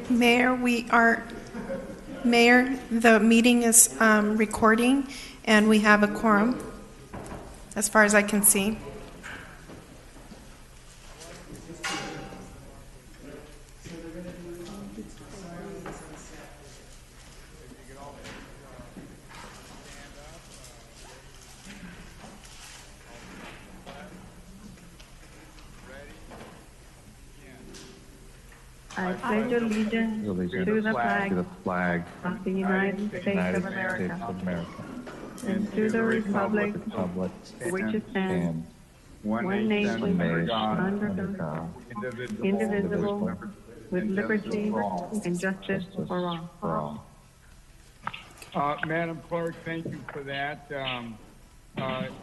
Mayor, the meeting is recording, and we have a quorum, as far as I can see. I pledge allegiance to the flag of the United States of America and to the republic for which it stands, one nation under God, indivisible, with liberty and justice for all. Madam Clerk, thank you for that.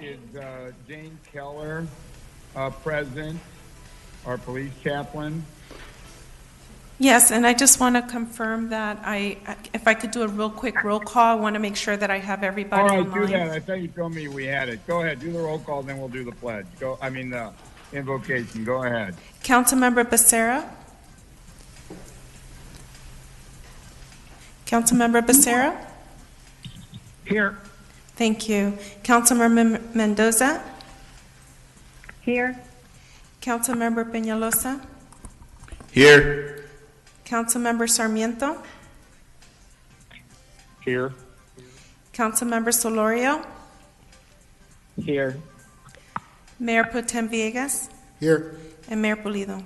Is Jane Keller present, our police chaplain? Yes, and I just want to confirm that if I could do a real quick roll call, I want to make sure that I have everybody All right, online. do that. I thought you told me we had it. Go ahead, do the roll call, then we'll do the pledge. The invocation. Go ahead. Councilmember Becerra? Councilmember Becerra? Here. Thank you. Councilmember Mendoza? Here. Councilmember Peñalosa? Here. Councilmember Sarmiento? Here. Councilmember Solorio? Here. Mayor Pro Tem Villegas? Here. And Mayor Pulido?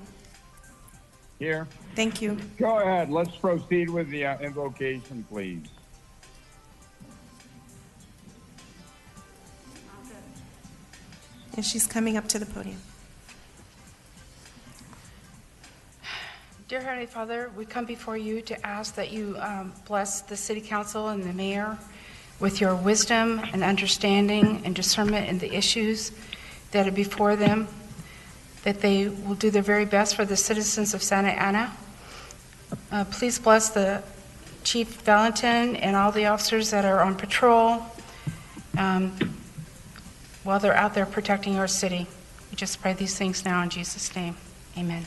Here. Thank you. Go ahead. Let's proceed with the invocation, please. And she's coming up to the podium. Dear Heavenly Father, we come before you to ask that you bless the City Council and the Mayor with your wisdom and understanding and discernment in the issues that are before them, that they will do their very best for the citizens of Santa Ana. Please bless the Chief Valentin and all the officers that are on patrol while they're out there protecting our city. We just pray these things now in Jesus' name. Amen.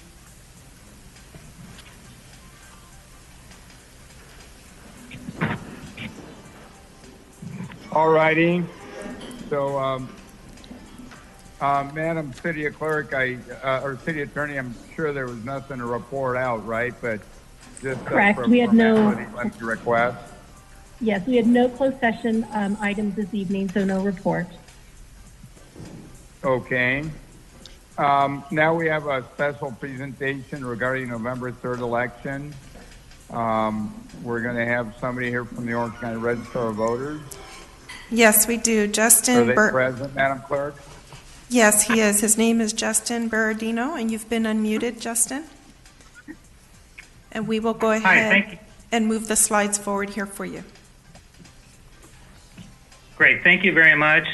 All righty. So, Madam City Clerk, or City Attorney, I'm sure there was nothing to report out, right? But just correct. We had no request. Yes, we had no closed session items this evening, so no report. Okay. Now we have a special presentation regarding November 3rd election. We're going to have somebody here from the Orange County Register of Voters. Yes, we do. Justin. Are they present, Madam Clerk? Yes, he is. His name is Justin Berardino, and you've been unmuted, Justin. And we will go ahead and move the slides forward here for you. Great. Thank you very much.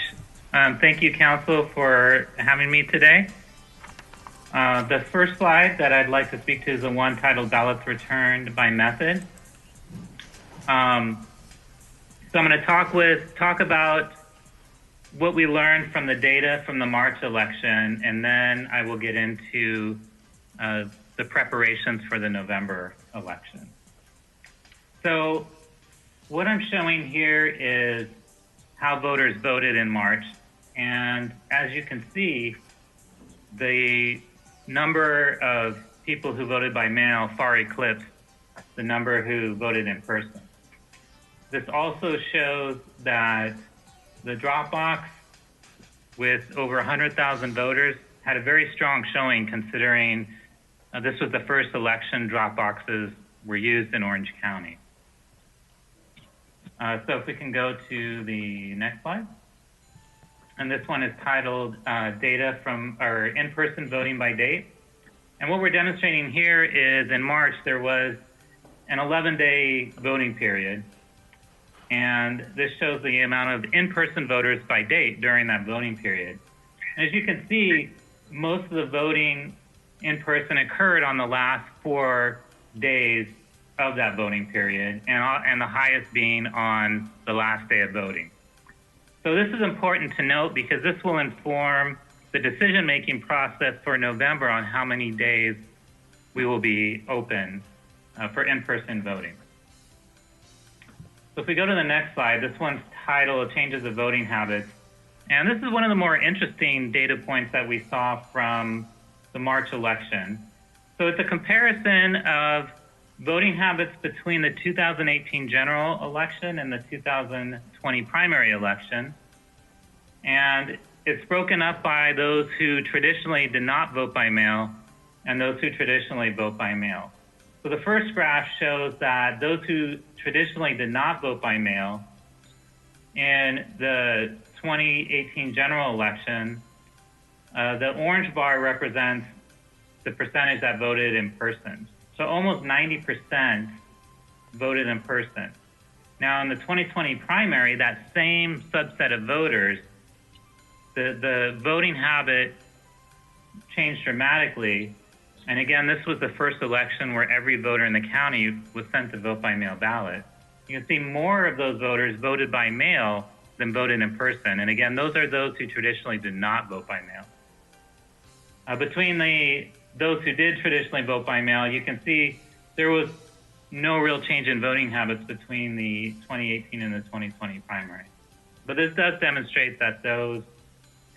Thank you, Council, for having me today. The first slide that I'd like to speak to is the one titled Ballots Returned by Method. So I'm going to talk about what we learned from the data from the March election, and then I will get into the preparations for the November election. So what I'm showing here is how voters voted in March. And as you can see, the number of people who voted by mail far eclipsed the number who voted in person. This also shows that the drop box with over 100,000 voters had a very strong showing, considering this was the first election drop boxes were used in Orange County. So if we can go to the next slide. And this one is titled Data from our in-person voting by date. And what we're demonstrating here is in March, there was an 11-day voting period. And this shows the amount of in-person voters by date during that voting period. And as you can see, most of the voting in person occurred on the last 4 days of that voting period, and the highest being on the last day of voting. So this is important to note because this will inform the decision-making process for November on how many days we will be open for in-person voting. So if we go to the next slide, this one's titled Changes of Voting Habits. And this is one of the more interesting data points that we saw from the March election. So it's a comparison of voting habits between the 2018 general election and the 2020 primary election. And it's broken up by those who traditionally did not vote by mail and those who traditionally vote by mail. So the first graph shows that those who traditionally did not vote by mail in the 2018 general election, the orange bar represents the percentage that voted in person. So almost 90% voted in person. Now in the 2020 primary, that same subset of voters, the voting habit changed dramatically. And again, this was the first election where every voter in the county was sent to vote by mail ballot. You can see more of those voters voted by mail than voted in person. And again, those are those who traditionally did not vote by mail. Between those who did traditionally vote by mail, you can see there was no real change in voting habits between the 2018 and the 2020 primary. But this does demonstrate that those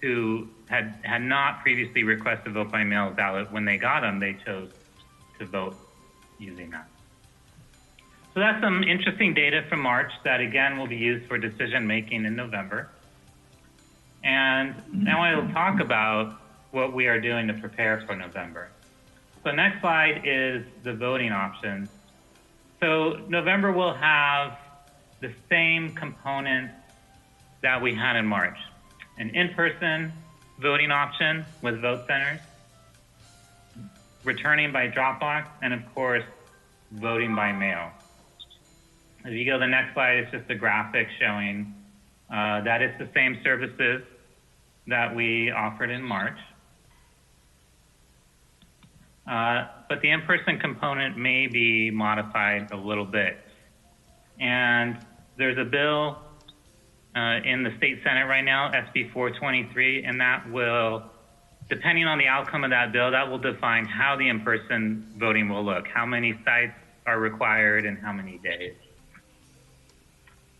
who had not previously requested a vote by mail ballot, when they got them, they chose to vote using that. So that's some interesting data from March that again will be used for decision making in November. And now I will talk about what we are doing to prepare for November. So next slide is the voting options. So November will have the same components that we had in March. An in-person voting option with vote centers, returning by drop box, and of course, voting by mail. If you go to the next slide, it's just a graphic showing that it's the same services that we offered in March. But the in-person component may be modified a little bit. And there's a bill in the state Senate right now, SB 423, and that will, depending on the outcome of that bill, that will define how the in-person voting will look, how many sites are required and how many days.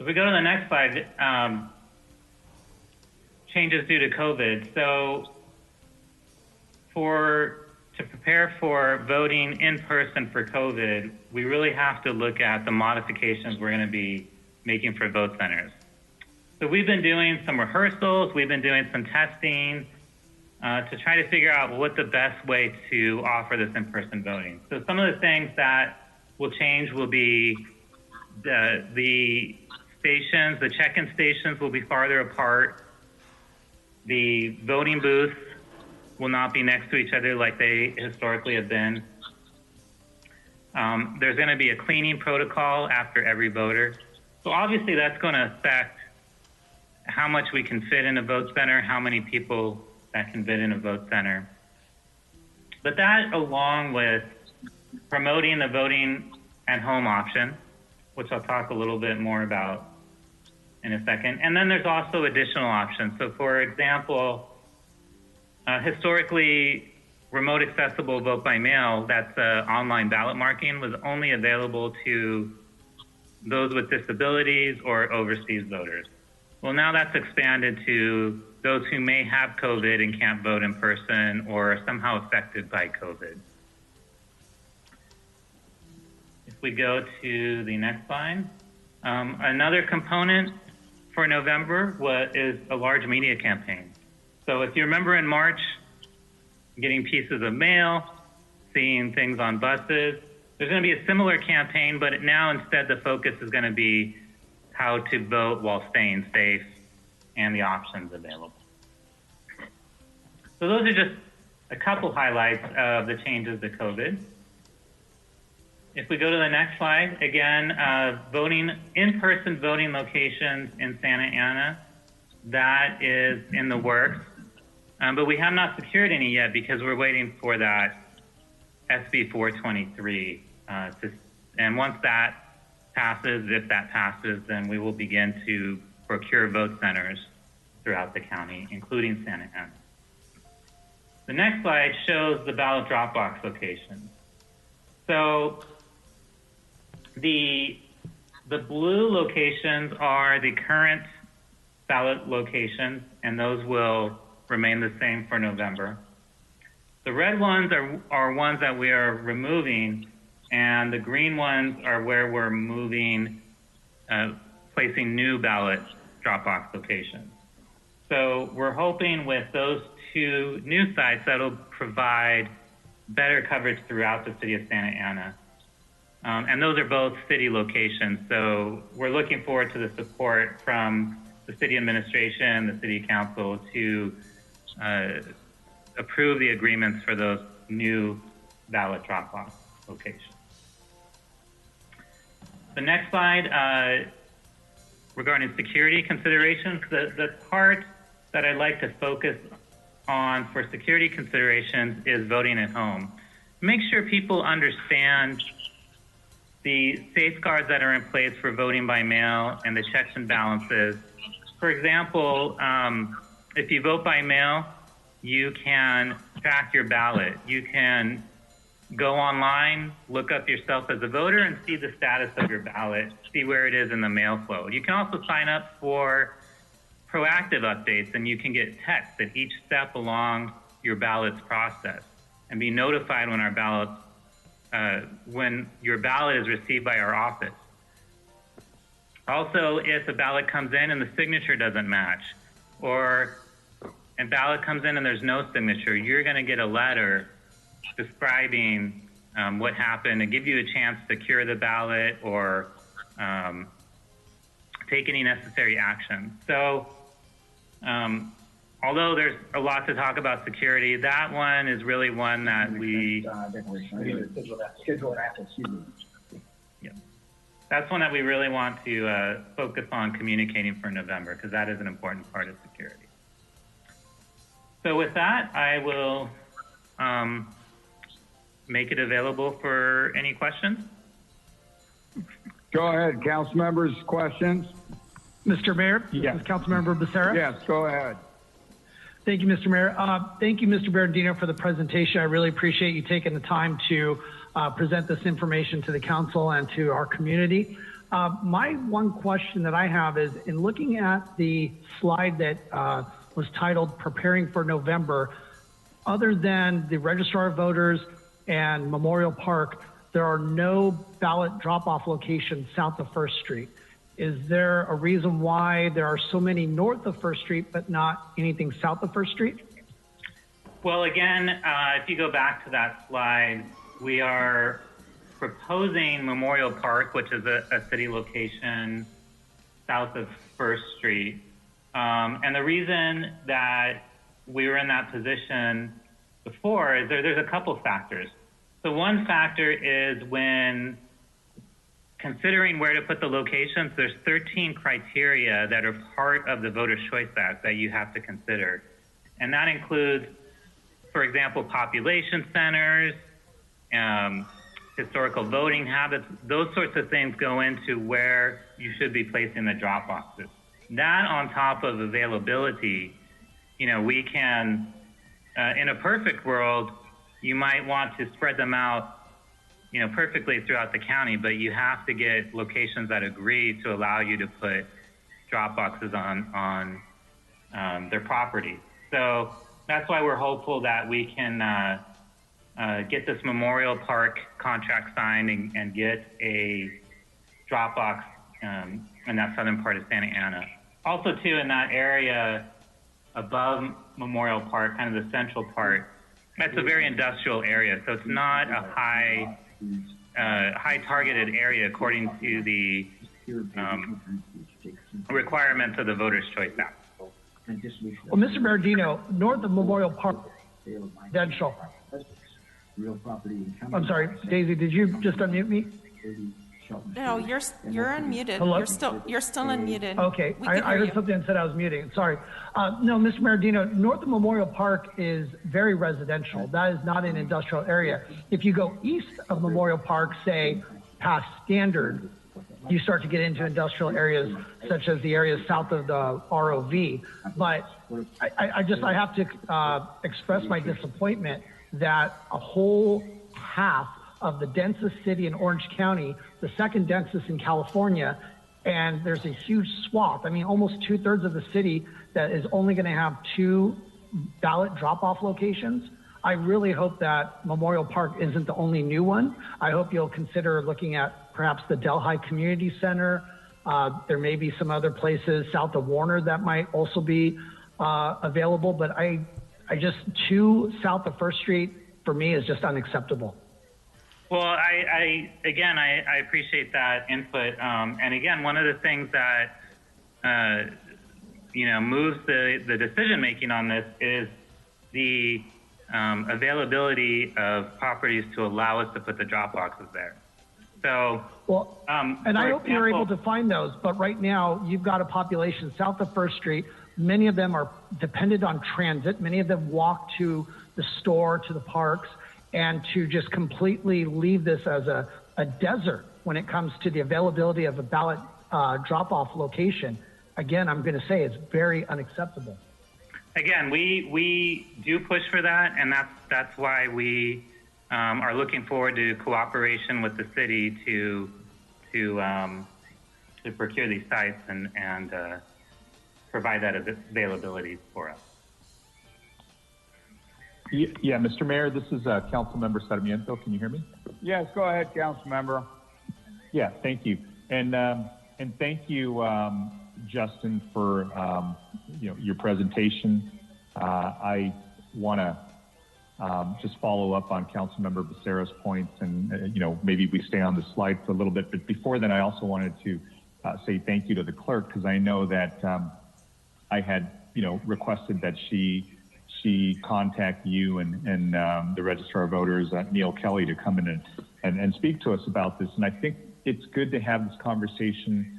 If we go to the next slide, changes due to COVID. So to prepare for voting in person for COVID, we really have to look at the modifications we're going to be making for vote centers. So we've been doing some rehearsals, we've been doing some testing to try to figure out what the best way to offer this in-person voting. So some of the things that will change will be the stations, the check-in stations will be farther apart. The voting booths will not be next to each other like they historically have been. There's going to be a cleaning protocol after every voter. So obviously that's going to affect how much we can fit in a vote center, how many people that can fit in a vote center. But that, along with promoting the voting at home option, which I'll talk a little bit more about in a second. And then there's also additional options. So for example, historically, remote accessible vote by mail, that's online ballot marking, was only available to those with disabilities or overseas voters. Well, now that's expanded to those who may have COVID and can't vote in person or are somehow affected by COVID. If we go to the next slide, another component for November is a large media campaign. So if you remember in March, getting pieces of mail, seeing things on buses, there's going to be a similar campaign, but now instead the focus is going to be how to vote while staying safe and the options available. So those are just a couple highlights of the changes to COVID. If we go to the next slide, again, in-person voting locations in Santa Ana, that is in the works. But we have not secured any yet because we're waiting for that SB 423. And once that passes, if that passes, then we will begin to procure vote centers throughout the county, including Santa Ana. The next slide shows the ballot drop box locations. So The blue locations are the current ballot locations, and those will remain the same for November. The red ones are ones that we are removing, and the green ones are where we're moving, placing new ballot drop-off locations. So we're hoping with those two new sites that'll provide better coverage throughout the city of Santa Ana. And those are both city locations. So we're looking forward to the support from the city administration, the city council to approve the agreements for those new ballot drop-off locations. The next slide, regarding security considerations, the part that I'd like to focus on for security considerations is voting at home. Make sure people understand the safeguards that are in place for voting by mail and the checks and balances. For example, if you vote by mail, you can track your ballot. You can go online, look up yourself as a voter, and see the status of your ballot, see where it is in the mail flow. You can also sign up for proactive updates, and you can get text at each step along your ballot's process and be notified when when your ballot is received by our office. Also, if a ballot comes in and the signature doesn't match, or a ballot comes in and there's no signature, you're going to get a letter describing what happened and give you a chance to cure the ballot or take any necessary action. So, although there's a lot to talk about security, that one is really one that that's one that we really want to focus on communicating for November, because that is an important part of security. So with that, I will make it available for any questions. Go ahead, council members, questions? Mr. Mayor? Yes. This is Councilmember Becerra? Yes, go ahead. Thank you, Mr. Mayor. Thank you, Mr. Bernardino, for the presentation. I really appreciate you taking the time to present this information to the council and to our community. My one question that I have is, in looking at the slide that was titled Preparing for November, other than the Registrar of Voters and Memorial Park, there are no ballot drop-off locations south of First Street. Is there a reason why there are so many north of First Street but not anything south of First Street? Well, again, if you go back to that slide, we are proposing Memorial Park, which is a city location south of First Street. And the reason that we were in that position before is there's a couple factors. So one factor is when considering where to put the locations, there's 13 criteria that are part of the Voters' Choice Act that you have to consider. And that includes, for example, population centers, historical voting habits, those sorts of things go into where you should be placing the drop boxes. That on top of availability, we can, in a perfect world, you might want to spread them out perfectly throughout the county, but you have to get locations that agree to allow you to put drop boxes on their property. So that's why we're hopeful that we can get this Memorial Park contract signed and get a drop box in that southern part of Santa Ana. Also, too, in that area above Memorial Park, kind of the central part, that's a very industrial area, so it's not a high targeted area according to the requirements of the Voters' Choice Act. Well, Mr. Bernardino, north of Memorial Park, residential. I'm sorry, Daisy, did you just unmute me? No, you're unmuted. Hello? You're still unmuted. Okay, I heard you. something that said I was muting. Sorry. No, Mr. Bernardino, north of Memorial Park is very residential. That is not an industrial area. If you go east of Memorial Park, say past Standard, you start to get into industrial areas such as the areas south of the ROV. But I have to express my disappointment that a whole half of the densest city in Orange County, the second densest in California, and there's a huge swath. I mean, almost 2/3 of the city that is only going to have 2 ballot drop-off locations. I really hope that Memorial Park isn't the only new one. I hope you'll consider looking at perhaps the Delhi Community Center. There may be some other places south of Warner that might also be available, but I just 2 south of First Street for me is just unacceptable. Well, I appreciate that input. And again, one of the things that, moves the decision making on this is the availability of properties to allow us to put the drop boxes there. So, and I hope you're able to find those, but right now you've got a population south of First Street. Many of them are dependent on transit. Many of them walk to the store, to the parks, and to just completely leave this as a desert when it comes to the availability of a ballot drop-off location. Again, I'm going to say it's very unacceptable. Again, we do push for that, and that's why we are looking forward to cooperation with the city to procure these sites and provide that availability for us. Yeah, Mr. Mayor, this is Councilmember Sarmiento. Can you hear me? Yes, go ahead, Councilmember. Yeah, thank you, and thank you, Justin, for your presentation. I want to just follow up on Councilmember Becerra's points, and maybe we stay on the slide for a little bit. But before that, I also wanted to say thank you to the clerk, because I know that I had requested that she contact you and the Registrar of Voters, Neil Kelly, to come in and speak to us about this. And I think it's good to have this conversation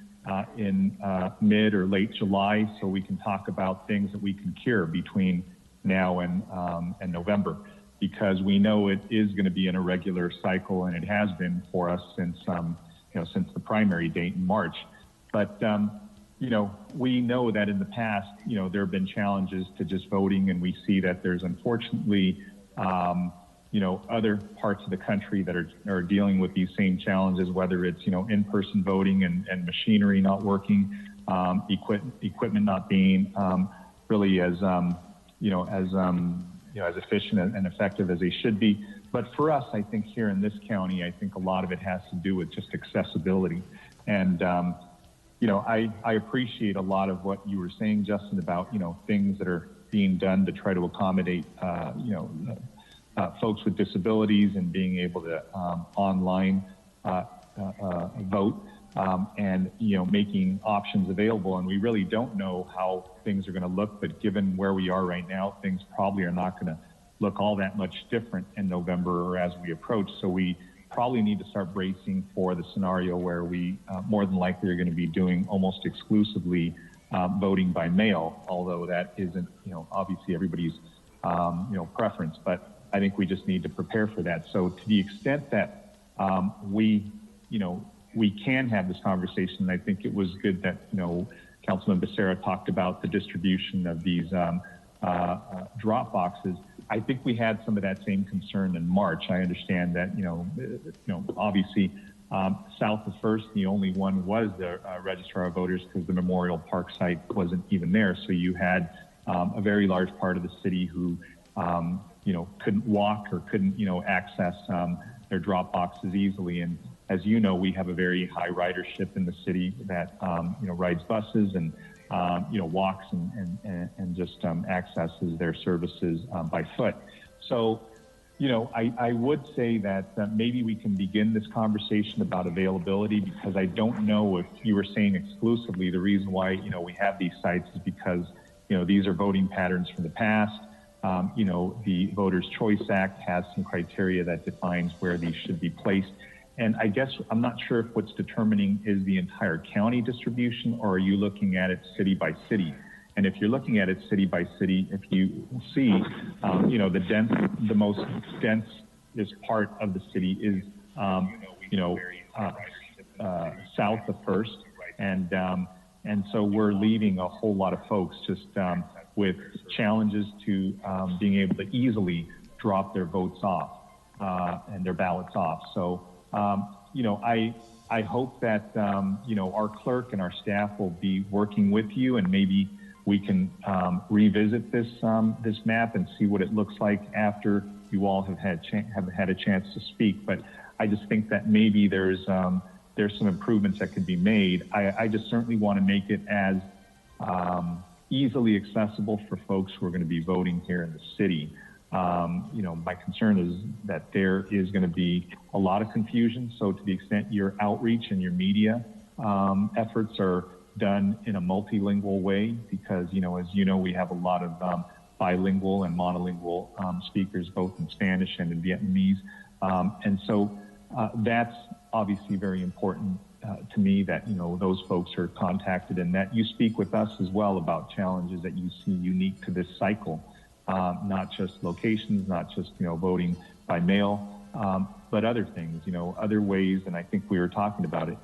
in mid or late July, so we can talk about things that we can cure between now and November, because we know it is going to be an irregular cycle, and it has been for us since the primary date in March. But we know that in the past, there have been challenges to just voting, and we see that there's unfortunately, other parts of the country that are dealing with these same challenges, whether it's, in-person voting and machinery not working, equipment not being really as efficient and effective as they should be. But for us, I think here in this county, I think a lot of it has to do with just accessibility. And, I appreciate a lot of what you were saying, Justin, about, things that are being done to try to accommodate, folks with disabilities and being able to online vote and, making options available. And we really don't know how things are going to look, but given where we are right now, things probably are not going to look all that much different in November or as we approach. So we probably need to start bracing for the scenario where we more than likely are going to be doing almost exclusively voting by mail, although that isn't, obviously everybody's, preference. But I think we just need to prepare for that. So to the extent that we can have this conversation, and I think it was good that, Councilman Becerra talked about the distribution of these drop boxes. I think we had some of that same concern in March. I understand that, obviously south of First, the only one was the Registrar of Voters, because the Memorial Park site wasn't even there. So you had a very large part of the city who, couldn't walk or couldn't, access their drop boxes easily. And as you know, we have a very high ridership in the city that, rides buses and, walks and just accesses their services by foot. So, I would say that maybe we can begin this conversation about availability, because I don't know if you were saying exclusively the reason why, we have these sites is because, these are voting patterns from the past. The Voters' Choice Act has some criteria that defines where these should be placed. And I guess I'm not sure if what's determining is the entire county distribution, or are you looking at it city by city? And if you're looking at it city by city, if you see, the most densest part of the city is, south of First, and so we're leaving a whole lot of folks just with challenges to being able to easily drop their votes off. and their ballots off. So, I hope that, our clerk and our staff will be working with you, and maybe we can revisit this map and see what it looks like after you all have had a chance to speak. But I just think that maybe there's some improvements that could be made. I just certainly want to make it as easily accessible for folks who are going to be voting here in the city. My concern is that there is going to be a lot of confusion. So to the extent your outreach and your media efforts are done in a multilingual way, because, as you know, we have a lot of bilingual and monolingual speakers, both in Spanish and in Vietnamese. And so that's obviously very important to me, that, those folks are contacted, and that you speak with us as well about challenges that you see unique to this cycle. Not just locations, not just, voting by mail, but other things, other ways. And I think we were talking about it,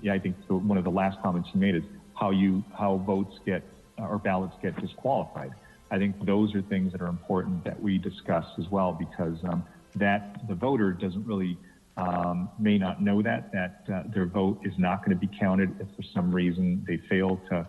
I think one of the last comments you made is how votes get or ballots get disqualified. I think those are things that are important that we discuss as well, because that the voter doesn't really may not know that their vote is not going to be counted if for some reason they fail to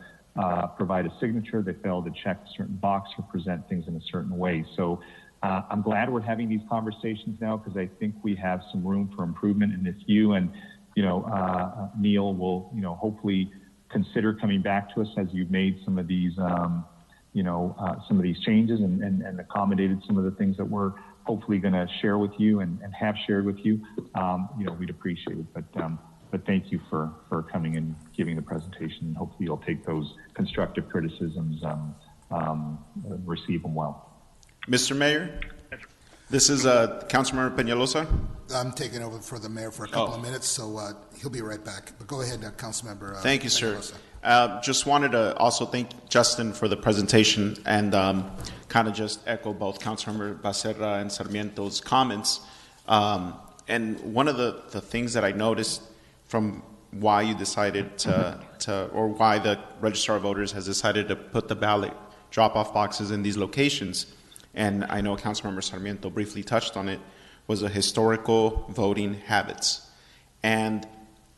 provide a signature, they fail to check a certain box or present things in a certain way. So I'm glad we're having these conversations now, because I think we have some room for improvement. And if you and, Neil will, hopefully consider coming back to us as you've made some of these, some of these changes and accommodated some of the things that we're hopefully going to share with you and have shared with you, we'd appreciate it. But thank you for coming and giving the presentation. Hopefully you'll take those constructive criticisms, receive them well. Mr. Mayor, this is Councilmember Peñalosa. I'm taking over for the mayor for a couple of minutes, so he'll be right back. But go ahead, Councilmember. Thank you, sir. Peñalosa. Just wanted to also thank Justin for the presentation, and kind of just echo both Councilmember Becerra and Sarmiento's comments. And one of the things that I noticed from why you decided or why the Registrar of Voters has decided to put the ballot drop-off boxes in these locations, and I know Councilmember Sarmiento briefly touched on it, was a historical voting habits. And,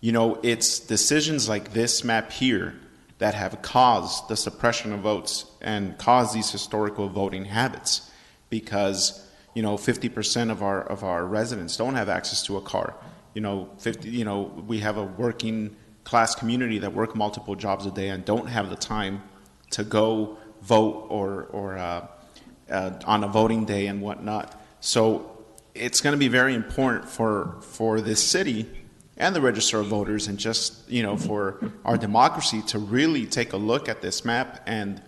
it's decisions like this map here that have caused the suppression of votes and caused these historical voting habits, because, 50% of our residents don't have access to a car. We have a working class community that work multiple jobs a day and don't have the time to go vote or on a voting day and whatnot. So it's going to be very important for this city and the Register of Voters, and just, for our democracy to really take a look at this map and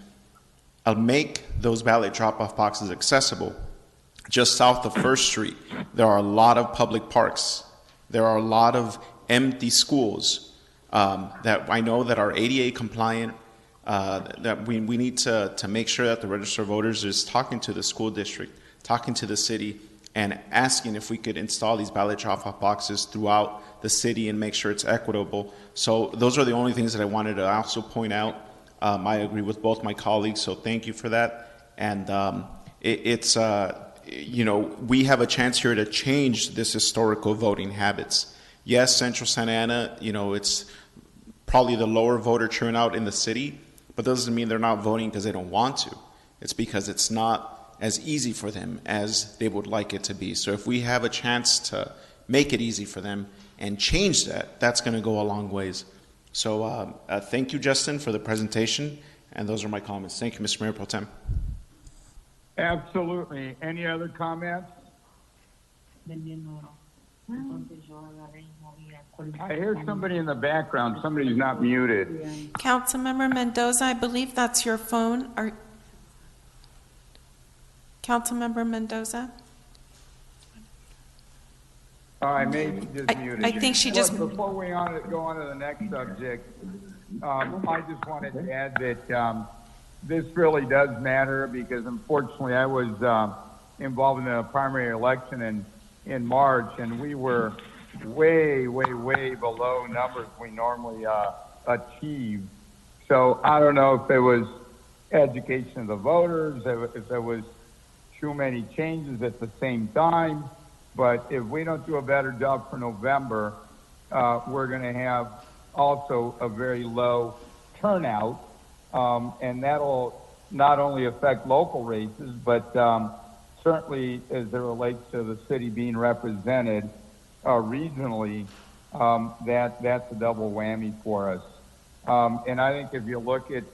make those ballot drop-off boxes accessible. Just south of First Street, there are a lot of public parks. There are a lot of empty schools that I know that are ADA compliant, that we need to make sure that the Register of Voters is talking to the school district, talking to the city, and asking if we could install these ballot drop-off boxes throughout the city and make sure it's equitable. So those are the only things that I wanted to also point out. I agree with both my colleagues, so thank you for that. And we have a chance here to change this historical voting habits. Yes, Central Santa Ana, it's probably the lower voter turnout in the city, but doesn't mean they're not voting because they don't want to. It's because it's not as easy for them as they would like it to be. So if we have a chance to make it easy for them and change that, that's going to go a long ways. So thank you, Justin, for the presentation, and those are my comments. Thank you, Mr. Mayor Pro Tem. Absolutely. Any other comments? I hear somebody in the background. Somebody's not muted. Councilmember Mendoza, I believe that's your phone. Councilmember Mendoza? I may be just muted. I think she just... Before we go on to the next subject, I just wanted to add that this really does matter, because unfortunately I was involved in a primary election in March, and we were way below numbers we normally achieve. So I don't know if it was education of the voters, if there was too many changes at the same time. But if we don't do a better job for November, we're going to have also a very low turnout, and that'll not only affect local races, but certainly as it relates to the city being represented regionally, that's a double whammy for us. And I think if you look at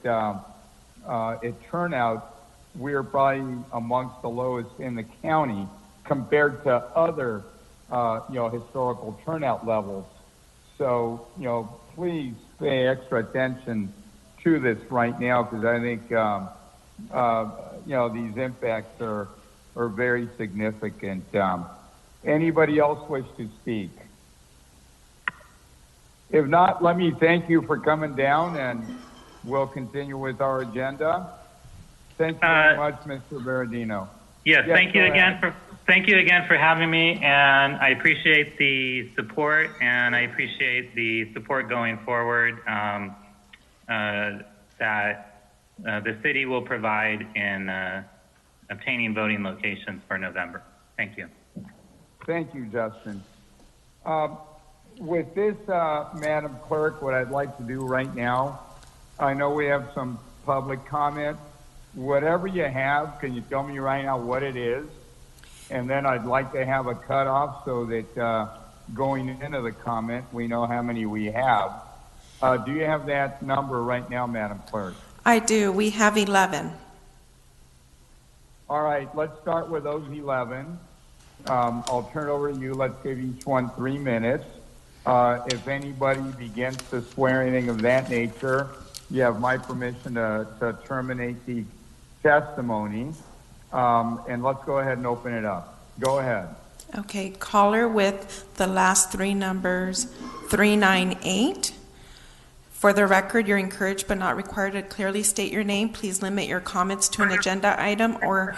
turnout, we're probably amongst the lowest in the county compared to other, historical turnout levels. So, please pay extra attention to this right now, because I think, these impacts are very significant. Anybody else wish to speak? If not, let me thank you for coming down, and we'll continue with our agenda. Thank you very much, Mr. Berardino. Yes, thank you again for having me, and I appreciate the support, and I appreciate the support going forward that the city will provide in obtaining voting locations for November. Thank you. Thank you, Justin. With this, Madam Clerk, what I'd like to do right now, I know we have some public comment. Whatever you have, can you tell me right now what it is? And then I'd like to have a cutoff so that going into the comment, we know how many we have. Do you have that number right now, Madam Clerk? I do. We have 11. All right, let's start with those 11. I'll turn it over to you. Let's give each one 3 minutes. If anybody begins to swear anything of that nature, you have my permission to terminate the testimony. And let's go ahead and open it up. Go ahead. Okay, caller with the last 3 numbers, 398. For the record, you're encouraged but not required to clearly state your name. Please limit your comments to an agenda item or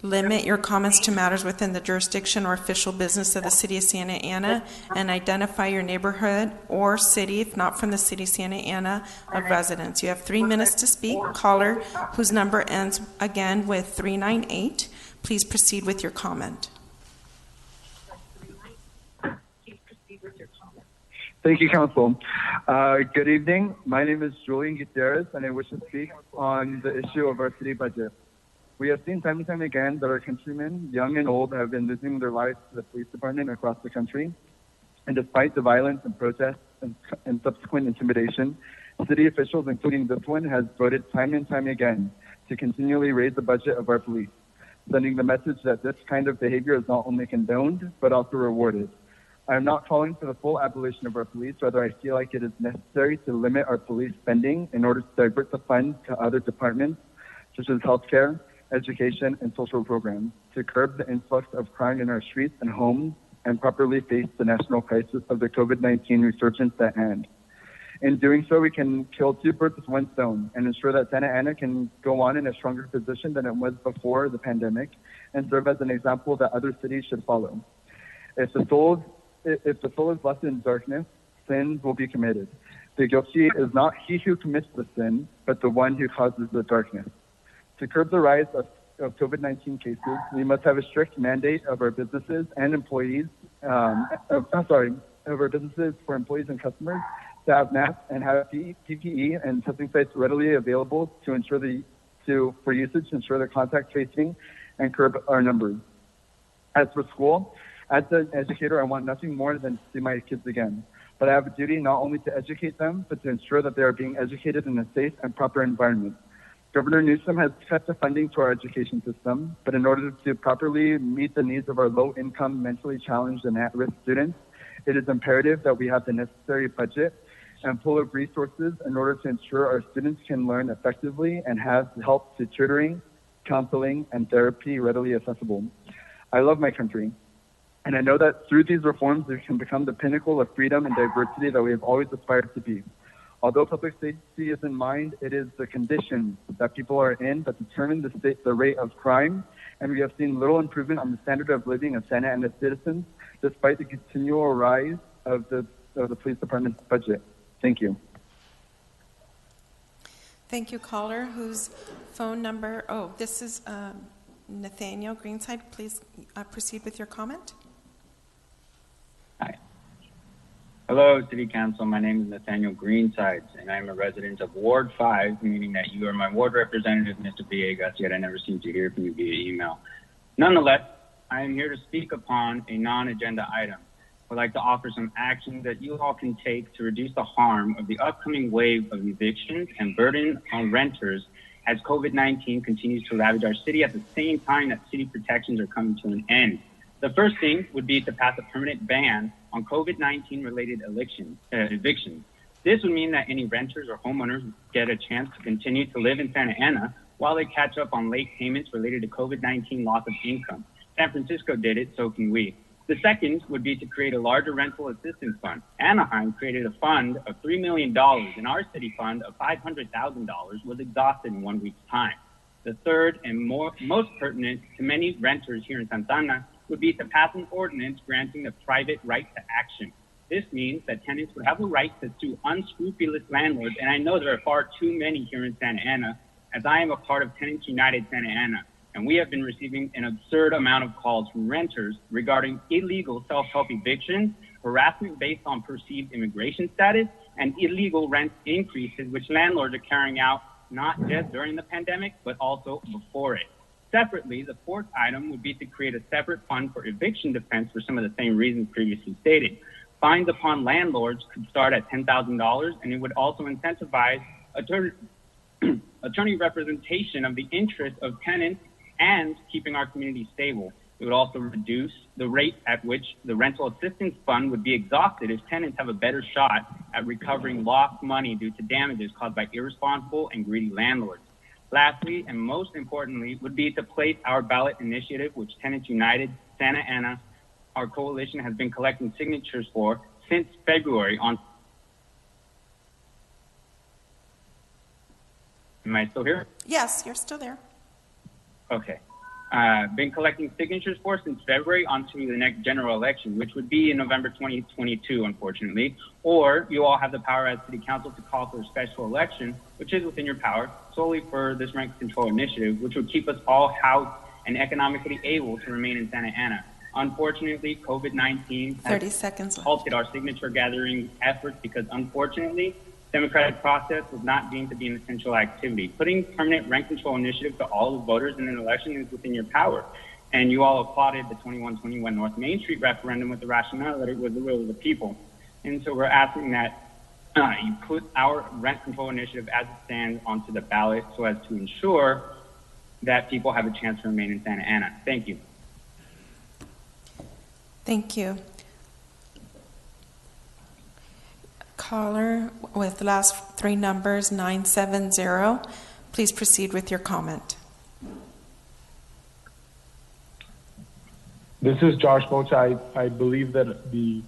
limit your comments to matters within the jurisdiction or official business of the City of Santa Ana, and identify your neighborhood or city, if not from the City of Santa Ana, of residence. You have 3 minutes to speak. Caller whose number ends again with 398, please proceed with your comment. Thank you, Council. Good evening. My name is Julian Gutierrez, and I wish to speak on the issue of our city budget. We have seen time and time again that our countrymen, young and old, have been losing their lives to the police department across the country. And despite the violence and protests and subsequent intimidation, city officials, including this one, has voted time and time again to continually raise the budget of our police, sending the message that this kind of behavior is not only condoned, but also rewarded. I am not calling for the full abolition of our police, rather I feel like it is necessary to limit our police spending in order to divert the funds to other departments, such as healthcare, education, and social programs, to curb the influx of crime in our streets and homes and properly face the national crisis of the COVID-19 resurgence at hand. In doing so, we can kill 2 birds with 1 stone and ensure that Santa Ana can go on in a stronger position than it was before the pandemic and serve as an example that other cities should follow. If the soul is left in darkness, sins will be committed. The guilty is not he who commits the sin, but the one who causes the darkness. To curb the rise of COVID-19 cases, we must have a strict mandate of our businesses and employees, of our businesses for employees and customers to have masks and have PPE and testing sites readily available to ensure for usage, to ensure the contact tracing and curb our numbers. As for school, as an educator, I want nothing more than to see my kids again. But I have a duty not only to educate them, but to ensure that they are being educated in a safe and proper environment. Governor Newsom has cut the funding to our education system, but in order to properly meet the needs of our low-income, mentally challenged, and at-risk students, it is imperative that we have the necessary budget and pool of resources in order to ensure our students can learn effectively and have help to tutoring, counseling, and therapy readily accessible. I love my country, and I know that through these reforms, we can become the pinnacle of freedom and diversity that we have always aspired to be. Although public safety is in mind, it is the conditions that people are in that determine the rate of crime, and we have seen little improvement on the standard of living of Santa Ana citizens, despite the continual rise of the police department's budget. Thank you. Thank you, caller. Whose phone number? Oh, this is Nathaniel Greenside. Please proceed with your comment. Hello, City Council. My name is Nathaniel Greensides, and I'm a resident of Ward 5, meaning that you are my ward representative, Mr. Villegas, yet I never seem to hear from you via email. Nonetheless, I am here to speak upon a non-agenda item. I'd like to offer some actions that you all can take to reduce the harm of the upcoming wave of evictions and burden on renters as COVID-19 continues to ravage our city at the same time that city protections are coming to an end. The first thing would be to pass a permanent ban on COVID-19 related evictions. This would mean that any renters or homeowners get a chance to continue to live in Santa Ana while they catch up on late payments related to COVID-19 loss of income. San Francisco did it, so can we. The second would be to create a larger rental assistance fund. Anaheim created a fund of $3 million, and our city fund of $500,000 was exhausted in 1 week's time. The third and most pertinent to many renters here in Santa Ana would be to pass an ordinance granting the private right to action. This means that tenants would have a right to sue unscrupulous landlords, and I know there are far too many here in Santa Ana, as I am a part of Tenants United Santa Ana, and we have been receiving an absurd amount of calls from renters regarding illegal self-help evictions, harassment based on perceived immigration status, and illegal rent increases, which landlords are carrying out not just during the pandemic, but also before it. Separately, the fourth item would be to create a separate fund for eviction defense for some of the same reasons previously stated. Fines upon landlords could start at $10,000, and it would also incentivize attorney representation of the interests of tenants and keeping our community stable. It would also reduce the rate at which the rental assistance fund would be exhausted if tenants have a better shot at recovering lost money due to damages caused by irresponsible and greedy landlords. Lastly, and most importantly, would be to place our ballot initiative, which Tenants United Santa Ana, our coalition, has been collecting signatures for since February on. Am I still here? Yes, you're still there. Okay. Been collecting signatures for since February onto the next general election, which would be in November 2022, unfortunately. Or you all have the power as City Council to call for a special election, which is within your power, solely for this rent control initiative, which would keep us all housed and economically able to remain in Santa Ana. Unfortunately, COVID-19 has halted our signature gathering efforts because, unfortunately, democratic process was not deemed to be an essential activity. Putting permanent rent control initiative to all the voters in an election is within your power. And you all applauded the 2121 North Main Street referendum with the rationale that it was the will of the people. And so we're asking that you put our rent control initiative as it stands onto the ballot so as to ensure that people have a chance to remain in Santa Ana. Thank you. Thank you. Caller with the last three numbers, 970. Please proceed with your comment. This is Josh Mocha. I believe that the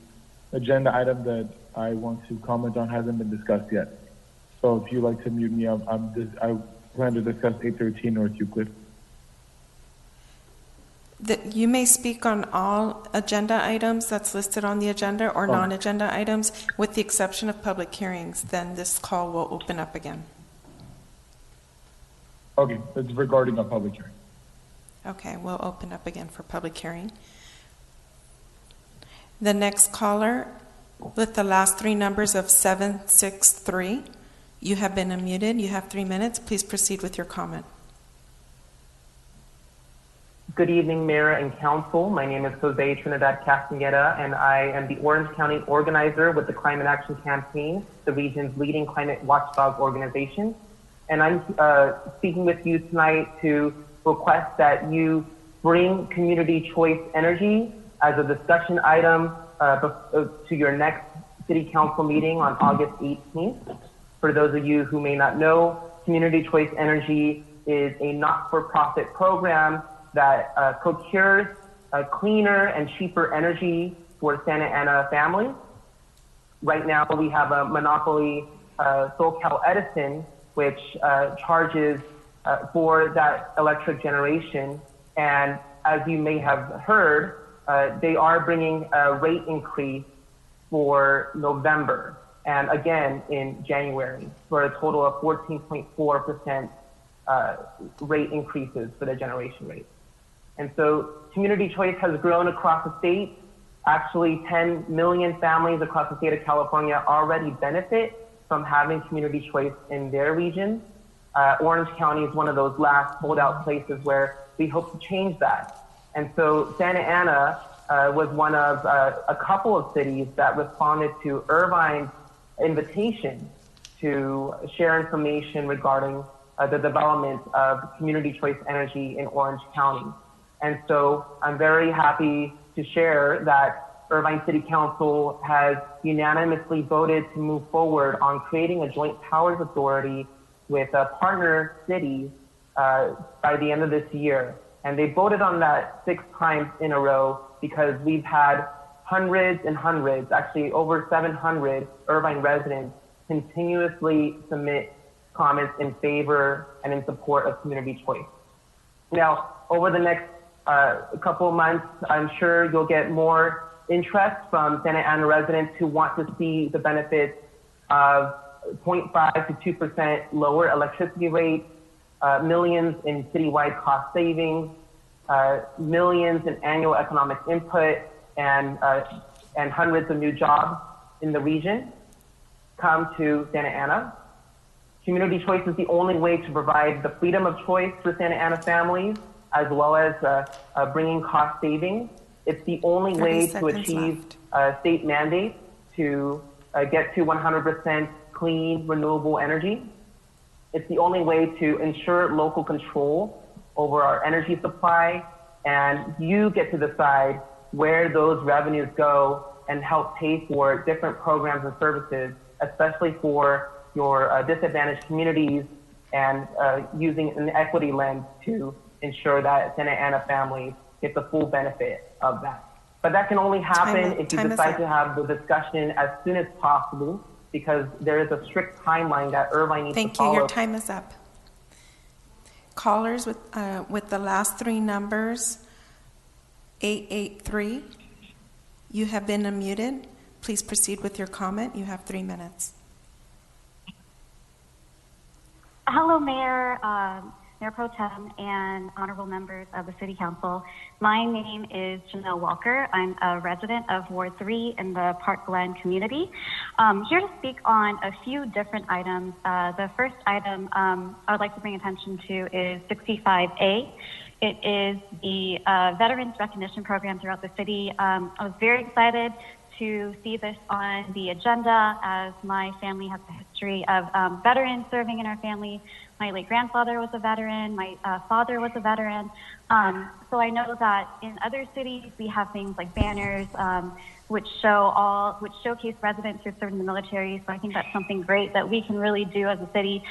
agenda item that I want to comment on hasn't been discussed yet. So if you'd like to mute me, I plan to discuss 813 North Euclid. You may speak on all agenda items that's listed on the agenda or non-agenda items, with the exception of public hearings. Then this call will open up again. Okay, it's regarding a public hearing. Okay, we'll open up again for public hearing. The next caller with the last three numbers of 763. You have been unmuted. You have 3 minutes. Please proceed with your comment. Good evening, Mayor and Council. My name is Jose Trinidad Castaneda, and I am the Orange County organizer with the Climate Action Campaign, the region's leading climate watchdog organization. And I'm speaking with you tonight to request that you bring community choice energy as a discussion item to your next City Council meeting on August 18th. For those of you who may not know, Community Choice Energy is a not-for-profit program that procures cleaner and cheaper energy for Santa Ana families. Right now, we have a monopoly, SoCal Edison, which charges for that electric generation. And as you may have heard, they are bringing a rate increase for November and again in January for a total of 14.4% rate increases for the generation rate. And so community choice has grown across the state. Actually, 10 million families across the state of California already benefit from having community choice in their region. Orange County is one of those last holdout places where we hope to change that. And so Santa Ana was one of a couple of cities that responded to Irvine's invitation to share information regarding the development of community choice energy in Orange County. And so I'm very happy to share that Irvine City Council has unanimously voted to move forward on creating a joint powers authority with partner cities by the end of this year. And they voted on that 6 times in a row because we've had hundreds and hundreds, actually over 700 Irvine residents continuously submit comments in favor and in support of community choice. Now, over the next couple of months, I'm sure you'll get more interest from Santa Ana residents who want to see the benefits of 0.5 to 2% lower electricity rates, millions in citywide cost savings, millions in annual economic input, and hundreds of new jobs in the region. Come to Santa Ana. Community choice is the only way to provide the freedom of choice for Santa Ana families, as well as bringing cost savings. It's the only way to achieve state mandates to get to 100% clean, renewable energy. It's the only way to ensure local control over our energy supply, and you get to decide where those revenues go and help pay for different programs and services, especially for your disadvantaged communities, and using an equity lens to ensure that Santa Ana families get the full benefit of that. But that can only happen if you decide to have the discussion as soon as possible, because there is a strict timeline that Irvine needs to follow. Thank you. Your time is up. Callers with the last 3 numbers, 883, you have been unmuted. Please proceed with your comment. You have 3 minutes. Hello, Mayor, Mayor Pro Tem, and honorable members of the City Council. My name is Janelle Walker. I'm a resident of Ward 3 in the Park Glen community. Here to speak on a few different items. The first item I would like to bring attention to is 65A. It is the Veterans Recognition Program throughout the city. I was very excited to see this on the agenda, as my family has a history of veterans serving in our family. My late grandfather was a veteran, my father was a veteran. So I know that in other cities we have things like banners which showcase residents who served in the military. So I think that's something great that we can really do as a city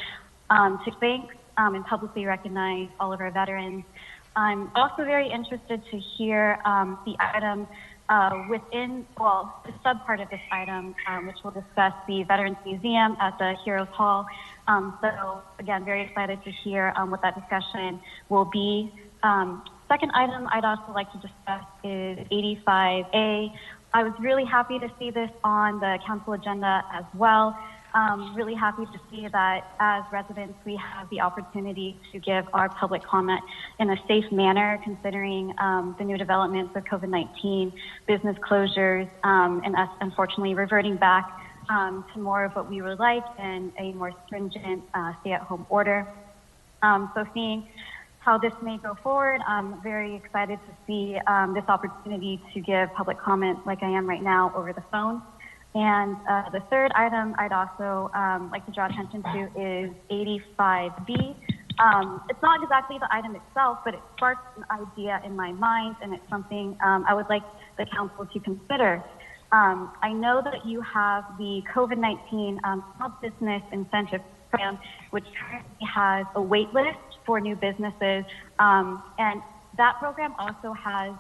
to thank and publicly recognize all of our veterans. I'm also very interested to hear the item the sub-part of this item, which will discuss the Veterans Museum at the Heroes Hall. So again, very excited to hear what that discussion will be. Second item I'd also like to discuss is 85A. I was really happy to see this on the council agenda as well. Really happy to see that as residents we have the opportunity to give our public comment in a safe manner, considering the new developments of COVID-19, business closures, and us unfortunately reverting back to more of what we would like and a more stringent stay-at-home order. So seeing how this may go forward, I'm very excited to see this opportunity to give public comment like I am right now over the phone. And the third item I'd also like to draw attention to is 85B. It's not exactly the item itself, but it sparked an idea in my mind, and it's something I would like the council to consider. I know that you have the COVID-19 Small Business Incentive Program, which currently has a wait list for new businesses, and that program also has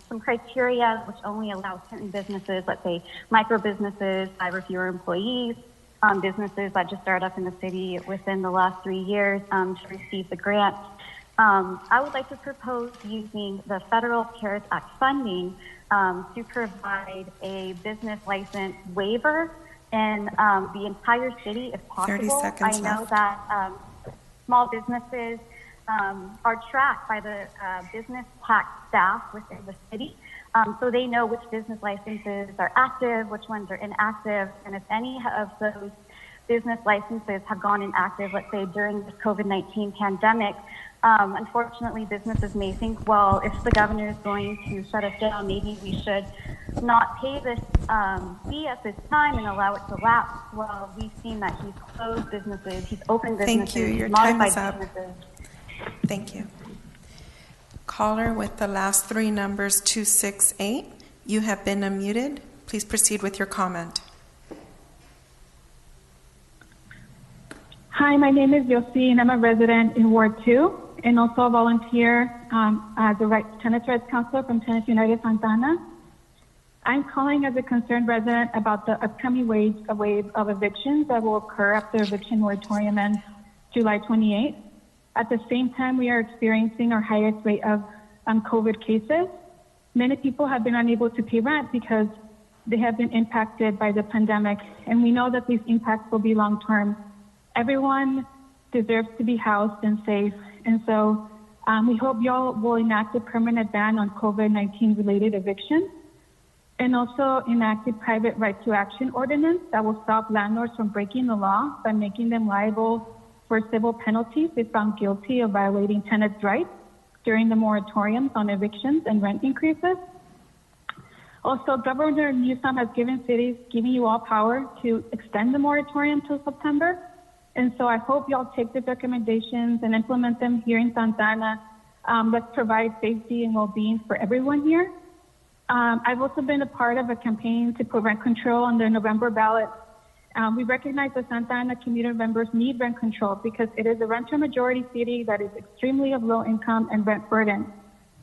some criteria which only allow certain businesses, let's say micro businesses, 5 or fewer employees, businesses that just started up in the city within the last 3 years to receive the grant. I would like to propose using the Federal CARES Act funding to provide a business license waiver in the entire city if possible. 30 seconds I know left. that small businesses are tracked by the business tax staff within the city. So they know which business licenses are active, which ones are inactive, and if any of those business licenses have gone inactive, let's say during the COVID-19 pandemic, unfortunately businesses may think, well, if the governor is going to shut us down, maybe we should not pay this fee at this time and allow it to lapse. Well, we've seen that he's closed businesses, he's opened businesses, Thank you. Your he's time modified is up. businesses. Thank you. Caller with the last three numbers 268, you have been unmuted. Please proceed with your comment. Hi, my name is Yossi, and I'm a resident in Ward 2, and also a volunteer as a tenants' rights counselor from Tenants United Santa Ana. I'm calling as a concerned resident about the upcoming wave of evictions that will occur after eviction moratorium ends July 28th. At the same time, we are experiencing our highest rate of COVID cases. Many people have been unable to pay rent because they have been impacted by the pandemic, and we know that these impacts will be long-term. Everyone deserves to be housed and safe, and so we hope y'all will enact a permanent ban on COVID-19 related evictions, and also enact a private right to action ordinance that will stop landlords from breaking the law by making them liable for civil penalties if found guilty of violating tenants' rights during the moratoriums on evictions and rent increases. Also, Governor Newsom has giving you all power to extend the moratorium till September. And so I hope y'all take these recommendations and implement them here in Santa Ana. Let's provide safety and well-being for everyone here. I've also been a part of a campaign to put rent control on the November ballot. We recognize that Santa Ana community members need rent control because it is a renter majority city that is extremely of low income and rent burden.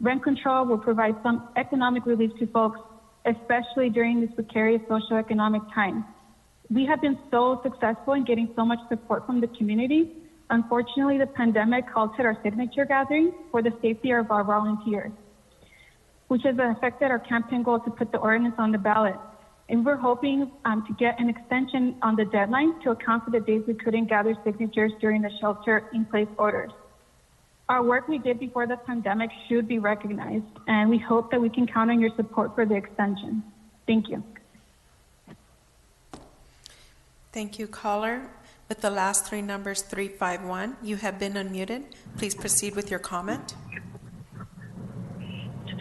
Rent control will provide some economic relief to folks, especially during this precarious socioeconomic time. We have been so successful in getting so much support from the community. Unfortunately, the pandemic halted our signature gathering for the safety of our volunteers, which has affected our campaign goal to put the ordinance on the ballot. And we're hoping to get an extension on the deadline to account for the days we couldn't gather signatures during the shelter-in-place orders. Our work we did before the pandemic should be recognized, and we hope that we can count on your support for the extension. Thank you. Thank you, caller. With the last three numbers 351, you have been unmuted. Please proceed with your comment.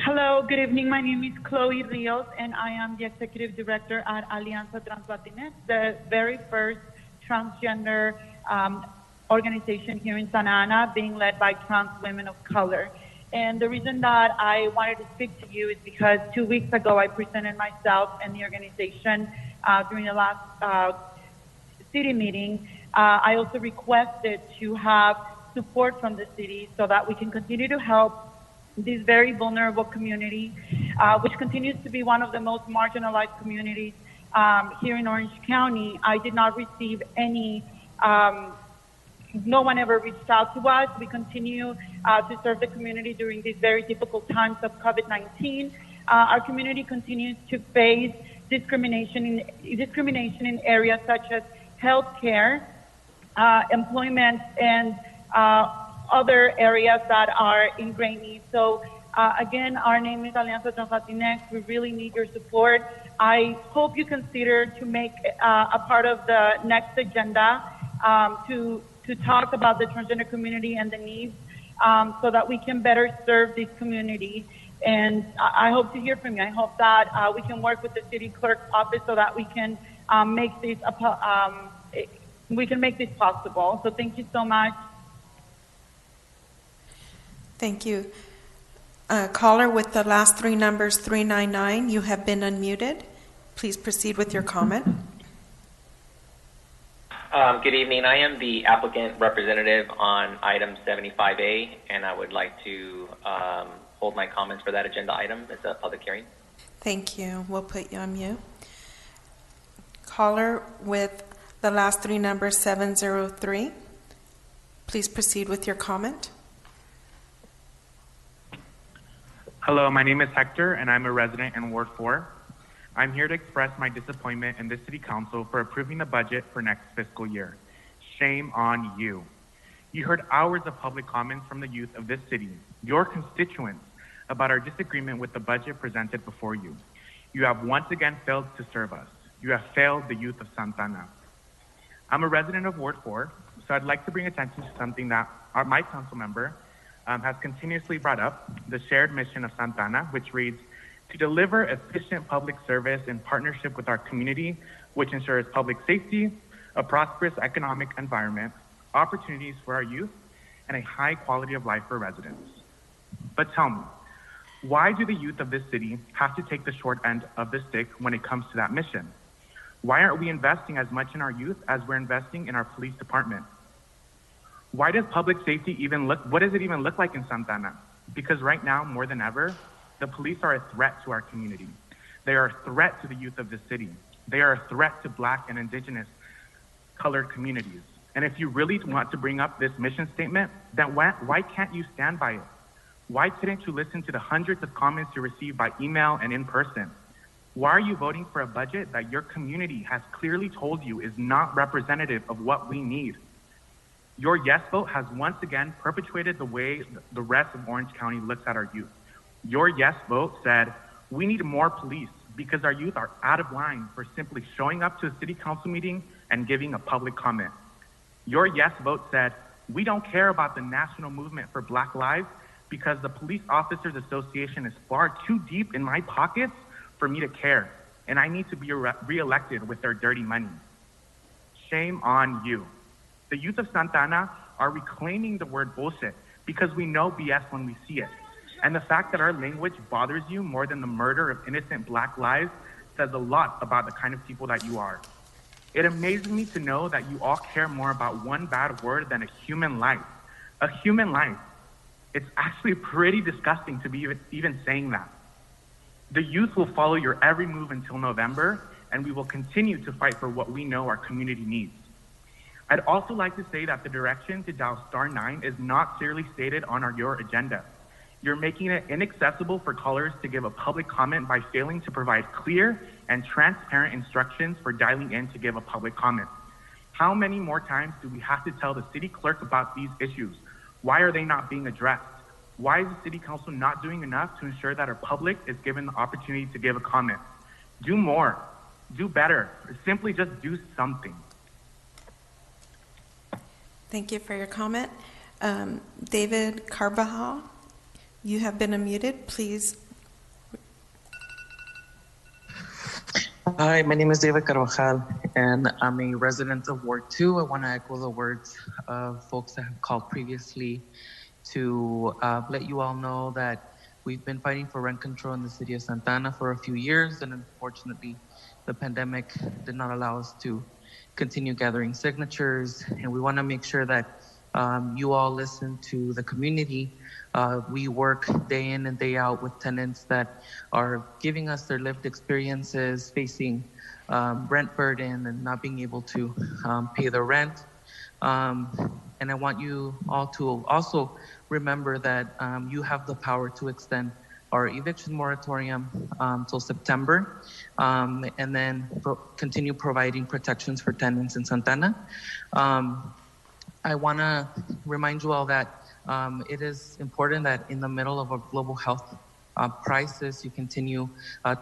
Hello, good evening. My name is Chloe Rios, and I am the Executive Director at Alianza Trans Latinx, the very first transgender organization here in Santa Ana, being led by trans women of color. And the reason that I wanted to speak to you is because 2 weeks ago I presented myself and the organization during the last city meeting. I also requested to have support from the city so that we can continue to help this very vulnerable community, which continues to be one of the most marginalized communities here in Orange County. I did not receive any, no one ever reached out to us. We continue to serve the community during these very difficult times of COVID-19. Our community continues to face discrimination in areas such as healthcare, employment, and other areas that are in great need. So again, our name is Alianza Trans Latinx. We really need your support. I hope you consider to make a part of the next agenda to talk about the transgender community and the needs so that we can better serve this community. And I hope to hear from you. I hope that we can work with the city clerk's office so that we can make this possible. So thank you so much. Thank you. Caller with the last three numbers 399, you have been unmuted. Please proceed with your comment. Good evening. I am the applicant representative on item 75A, and I would like to hold my comments for that agenda item. It's a public hearing. Thank you. We'll put you on mute. Caller with the last three numbers 703, please proceed with your comment. Hello, my name is Hector, and I'm a resident in Ward 4. I'm here to express my disappointment in this City Council for approving the budget for next fiscal year. Shame on you. You heard hours of public comments from the youth of this city, your constituents, about our disagreement with the budget presented before you. You have once again failed to serve us. You have failed the youth of Santa Ana. I'm a resident of Ward 4, so I'd like to bring attention to something that my council member has continuously brought up, the shared mission of Santa Ana, which reads, to deliver efficient public service in partnership with our community, which ensures public safety, a prosperous economic environment, opportunities for our youth, and a high quality of life for residents. But tell me, why do the youth of this city have to take the short end of the stick when it comes to that mission? Why aren't we investing as much in our youth as we're investing in our police department? Why does public safety what does it even look like in Santa Ana? Because right now, more than ever, the police are a threat to our community. They are a threat to the youth of the city. They are a threat to Black and Indigenous colored communities. And if you really want to bring up this mission statement, then why can't you stand by it? Why couldn't you listen to the hundreds of comments you received by email and in person? Why are you voting for a budget that your community has clearly told you is not representative of what we need? Your yes vote has once again perpetuated the way the rest of Orange County looks at our youth. Your yes vote said, we need more police because our youth are out of line for simply showing up to a city council meeting and giving a public comment. Your yes vote said, we don't care about the national movement for Black lives because the Police Officers Association is far too deep in my pockets for me to care, and I need to be reelected with their dirty money. Shame on you. The youth of Santa Ana are reclaiming the word bullshit because we know BS when we see it. And the fact that our language bothers you more than the murder of innocent Black lives says a lot about the kind of people that you are. It amazes me to know that you all care more about one bad word than a human life. A human life. It's actually pretty disgusting to be even saying that. The youth will follow your every move until November, and we will continue to fight for what we know our community needs. I'd also like to say that the direction to dial *9 is not clearly stated on your agenda. You're making it inaccessible for callers to give a public comment by failing to provide clear and transparent instructions for dialing in to give a public comment. How many more times do we have to tell the city clerk about these issues? Why are they not being addressed? Why is the city council not doing enough to ensure that our public is given the opportunity to give a comment? Do more, do better, or simply just do something. Thank you for your comment. David Carvajal, you have been unmuted. Please. Hi, my name is David Carvajal, and I'm a resident of Ward 2. I want to echo the words of folks that have called previously to let you all know that we've been fighting for rent control in the city of Santa Ana for a few years, and unfortunately, the pandemic did not allow us to continue gathering signatures, and we want to make sure that you all listen to the community. We work day in and day out with tenants that are giving us their lived experiences, facing rent burden and not being able to pay their rent. And I want you all to also remember that you have the power to extend our eviction moratorium till September, and then continue providing protections for tenants in Santa Ana. I want to remind you all that it is important that in the middle of a global health crisis, you continue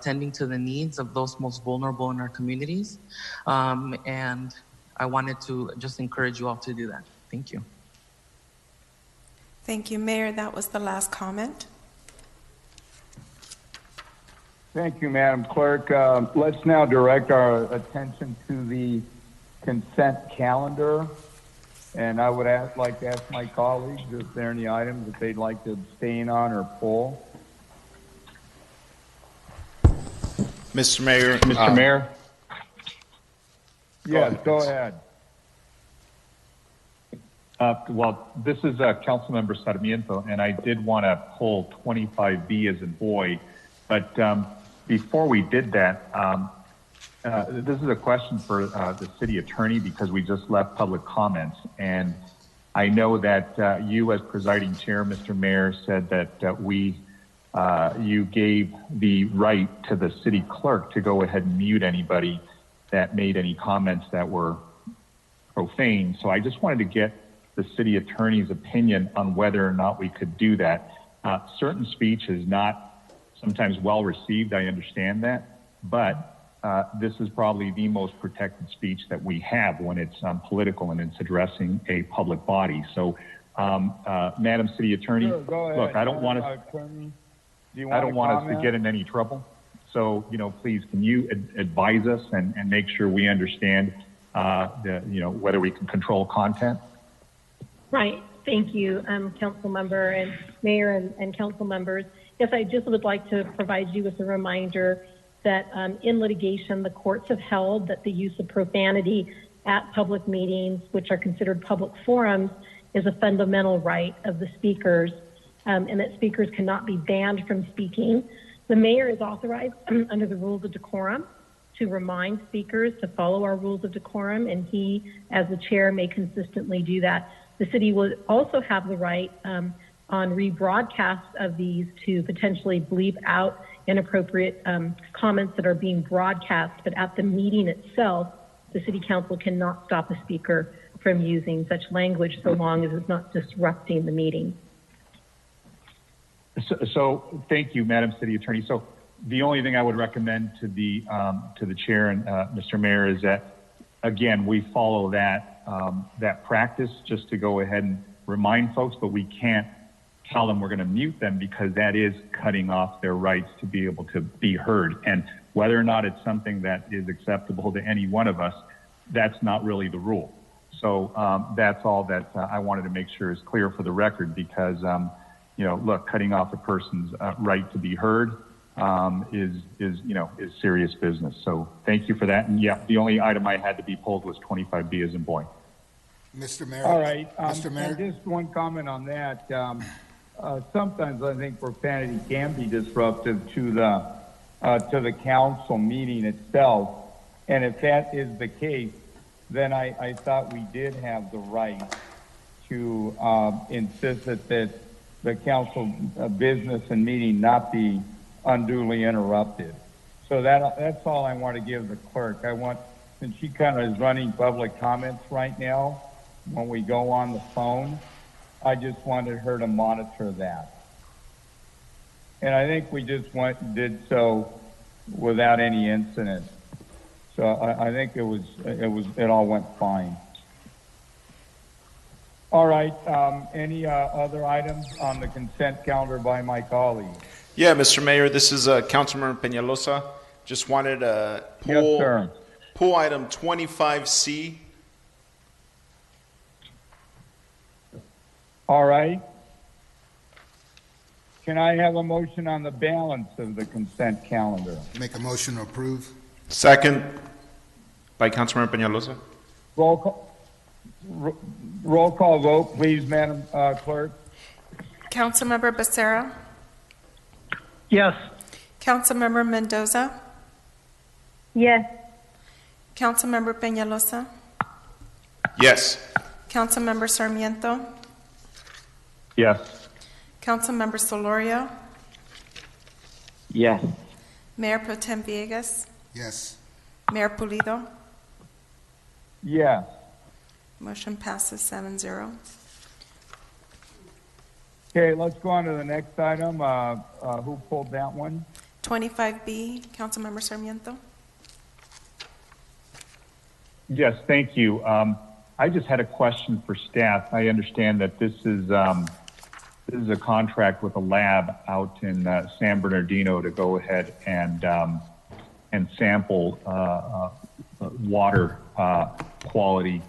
tending to the needs of those most vulnerable in our communities. And I wanted to just encourage you all to do that. Thank you. Thank you, Mayor. That was the last comment. Thank you, Madam Clerk. Let's now direct our attention to the consent calendar. And I would like to ask my colleagues if there are any items that they'd like to abstain on or pull. Mr. Mayor. Mr. Mayor. Yes, go ahead. Well, this is Councilmember Sarmiento, and I did want to pull 25B as in boy, but before we did that, this is a question for the city attorney because we just left public comments, and I know that you as presiding chair, Mr. Mayor, said that you gave the right to the city clerk to go ahead and mute anybody that made any comments that were profane. So I just wanted to get the city attorney's opinion on whether or not we could do that. Certain speech is not sometimes well received. I understand that, but this is probably the most protected speech that we have when it's political and it's addressing a public body. So, Madam City Attorney, Sure, go ahead. look, I don't want us. Attorney, do you I don't want us to comment? get in any trouble. So, please, can you advise us and make sure we understand, whether we can control content? Right. Thank you, Council Member and Mayor and Council members. Yes, I just would like to provide you with a reminder that in litigation, the courts have held that the use of profanity at public meetings, which are considered public forums, is a fundamental right of the speakers, and that speakers cannot be banned from speaking. The mayor is authorized under the rules of decorum to remind speakers to follow our rules of decorum, and he, as the chair, may consistently do that. The city will also have the right on rebroadcasts of these to potentially bleep out inappropriate comments that are being broadcast, but at the meeting itself, the city council cannot stop a speaker from using such language so long as it's not disrupting the meeting. So thank you, Madam City Attorney. So the only thing I would recommend to the chair and Mr. Mayor is that, again, we follow that practice just to go ahead and remind folks, but we can't tell them we're going to mute them because that is cutting off their rights to be able to be heard. And whether or not it's something that is acceptable to any one of us, that's not really the rule. So that's all that I wanted to make sure is clear for the record because, look, cutting off a person's right to be heard is serious business. So thank you for that. And yeah, the only item I had to be pulled was 25B as in boy. Mr. Mayor. All right. Mr. Mayor. And just one comment on that. Sometimes I think profanity can be disruptive to the council meeting itself. And if that is the case, then I thought we did have the right to insist that the council business and meeting not be unduly interrupted. So that's all I want to give the clerk. Since she kind of is running public comments right now, when we go on the phone, I just wanted her to monitor that. And I think we just did so without any incident. So I think it all went fine. All right, any other items on the consent calendar by my colleague? Yeah, Mr. Mayor, this is Councilmember Peñalosa. Just wanted to pull item 25C. All right. Can I have a motion on the balance of the consent calendar? Make a motion to approve. Second by Councilmember Peñalosa. Roll call vote, please, Madam Clerk. Councilmember Becerra. Yes. Councilmember Mendoza. Yes. Councilmember Peñalosa. Yes. Councilmember Sarmiento. Yes. Councilmember Solorio. Yes. Mayor Pro Tem Villegas. Yes. Mayor Pulido. Yes. Motion passes 7-0. Okay, let's go on to the next item. Who pulled that one? 25B, Councilmember Sarmiento. Yes, thank you. I just had a question for staff. I understand that this is a contract with a lab out in San Bernardino to go ahead and sample water quality.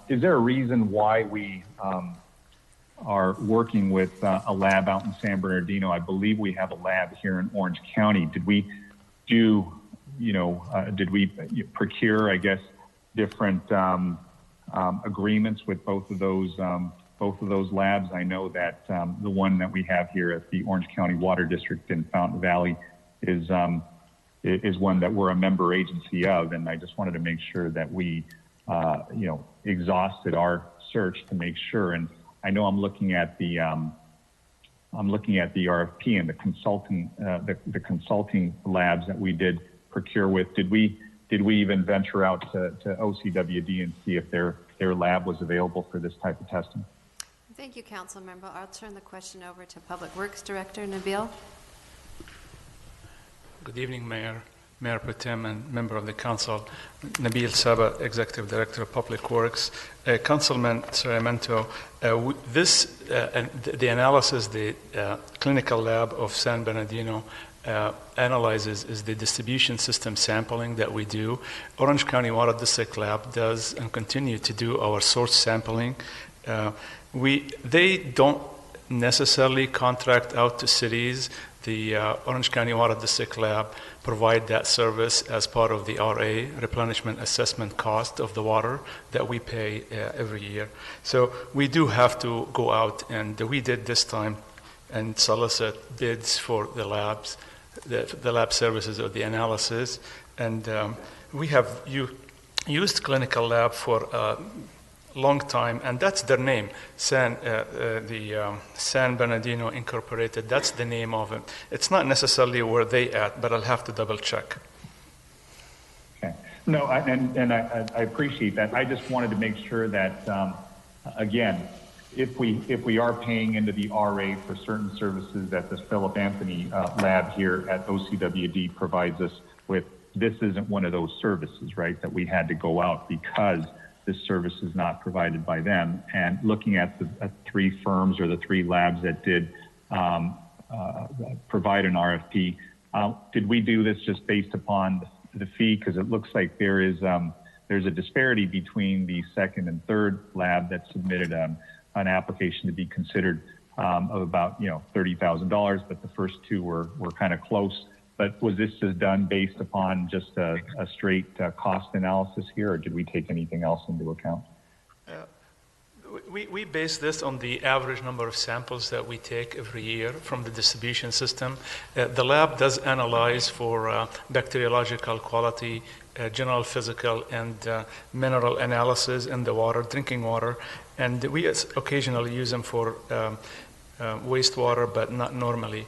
Is there a reason why we are working with a lab out in San Bernardino? I believe we have a lab here in Orange County. Did we procure, I guess, different agreements with both of those labs? I know that the one that we have here at the Orange County Water District in Fountain Valley is one that we're a member agency of, and I just wanted to make sure that we exhausted our search to make sure. And I know I'm looking at the RFP and the consulting labs that we did procure with. Did we even venture out to OCWD and see if their lab was available for this type of testing? Thank you, Council Member. I'll turn the question over to Public Works Director Nabil. Good evening, Mayor Pro Tem and member of the Council. Nabil Saba, Executive Director of Public Works. Councilman Sarmiento, the analysis the clinical lab of San Bernardino analyzes is the distribution system sampling that we do. Orange County Water District Lab does and continue to do our source sampling. They don't necessarily contract out to cities. The Orange County Water District Lab provide that service as part of the RA, replenishment assessment cost of the water that we pay every year. So we do have to go out, and we did this time, and solicit bids for the labs, the lab services or the analysis. And we have used Clinical Lab for long time, and that's their name, San Bernardino Incorporated. That's the name of it. It's not necessarily where they at, but I'll have to double check. Okay. No, I appreciate that. I just wanted to make sure that, again, if we are paying into the RA for certain services that the Philip Anthony lab here at OCWD provides us with, this isn't one of those services, right, that we had to go out because this service is not provided by them. And looking at the three firms or the three labs that did provide an RFP, did we do this just based upon the fee? Because it looks like there's a disparity between the second and third lab that submitted an application to be considered of about $30,000, but the first two were kind of close. But was this just done based upon just a straight cost analysis here, or did we take anything else into account? We base this on the average number of samples that we take every year from the distribution system. The lab does analyze for bacteriological quality, general physical, and mineral analysis in the water, drinking water, and we occasionally use them for wastewater, but not normally.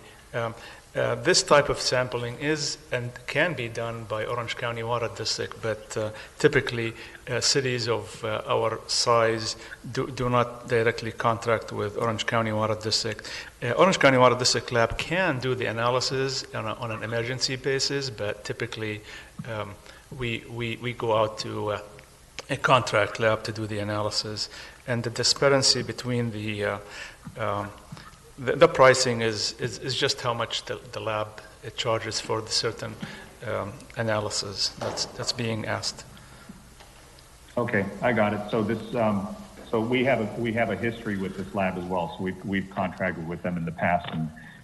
This type of sampling is and can be done by Orange County Water District, but typically cities of our size do not directly contract with Orange County Water District. Orange County Water District Lab can do the analysis on an emergency basis, but typically we go out to a contract lab to do the analysis. And the disparity between the pricing is just how much the lab charges for the certain analysis that's being asked. Okay, I got it. So this, so we have a history with this lab as well. So we've contracted with them in the past,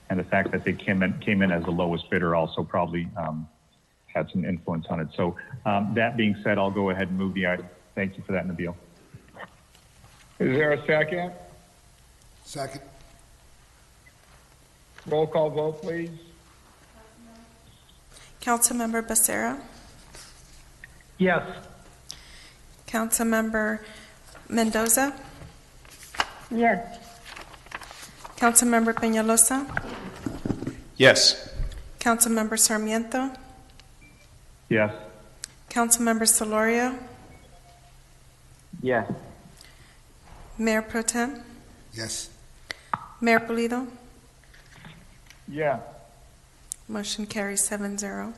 and the fact that they came in as the lowest bidder also probably had some influence on it. So that being said, I'll go ahead and move the item. Thank you for that, Nabil. Is there a second? Second. Roll call vote, please. Councilmember Becerra. Yes. Councilmember Mendoza. Yes. Councilmember Peñalosa. Yes. Councilmember Sarmiento. Yes. Councilmember Solorio. Yes. Mayor Pro Tem. Yes. Mayor Pulido. Yeah. Motion carries 7-0.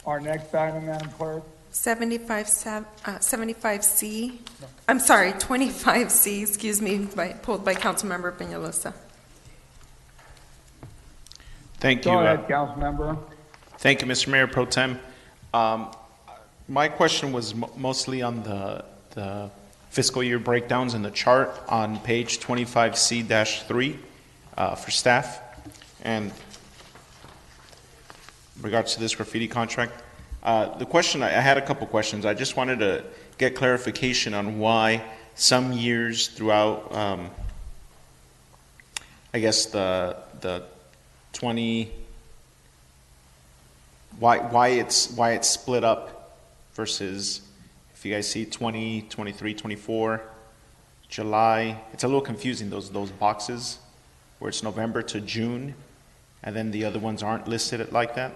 Our next item, Madam Clerk. 75C. I'm sorry, 25C, excuse me, pulled by Councilmember Peñalosa. Thank you. Go ahead, Councilmember. Thank you, Mr. Mayor Pro Tem. My question was mostly on the fiscal year breakdowns in the chart on page 25C-3 for staff. And in regards to this graffiti contract, the question, I had a couple questions. I just wanted to get clarification on why some years throughout, I guess the 20, why it's split up versus, if you guys see 20, 23, 24, July, it's a little confusing, those boxes where it's November to June, and then the other ones aren't listed like that,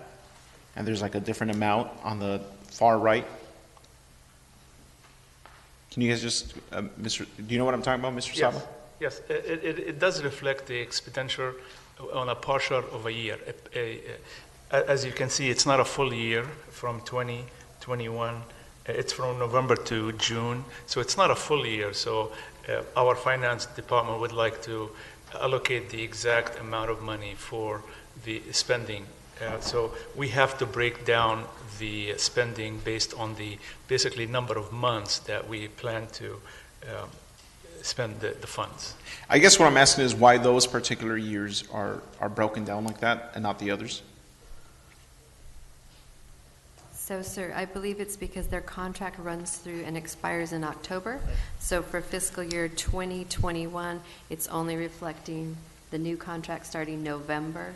and there's like a different amount on the far right. Can you guys just, do you know what I'm talking about, Mr. Saba? Yes, it does reflect the expenditure on a partial of a year. As you can see, it's not a full year from 2021. It's from November to June, so it's not a full year. So our finance department would like to allocate the exact amount of money for the spending. So we have to break down the spending based on the basically number of months that we plan to spend the funds. I guess what I'm asking is why those particular years are broken down like that and not the others? So, sir, I believe it's because their contract runs through and expires in October. So for fiscal year 2021, it's only reflecting the new contract starting November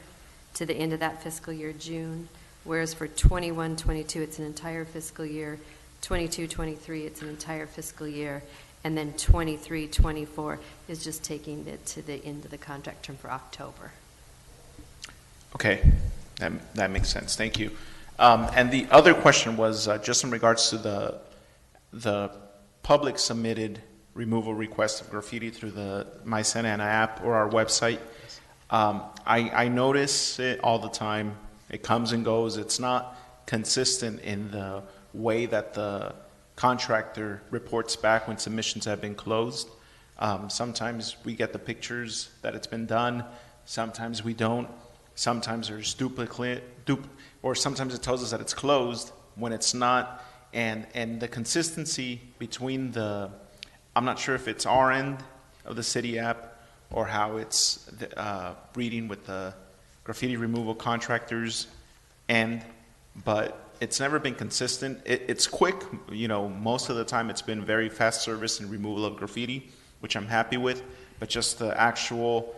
to the end of that fiscal year, June. Whereas for 21-22, it's an entire fiscal year. 22-23, it's an entire fiscal year. And then 23-24 is just taking it to the end of the contract term for October. Okay, that makes sense. Thank you. And the other question was just in regards to the public submitted removal request of graffiti through the My Santa Ana app or our website. I notice it all the time. It comes and goes. It's not consistent in the way that the contractor reports back when submissions have been closed. Sometimes we get the pictures that it's been done. Sometimes we don't. Sometimes there's duplicate, or sometimes it tells us that it's closed when it's not. And the consistency between I'm not sure if it's our end of the city app or how it's reading with the graffiti removal contractors end, but it's never been consistent. It's quick, most of the time it's been very fast service and removal of graffiti, which I'm happy with, but just the actual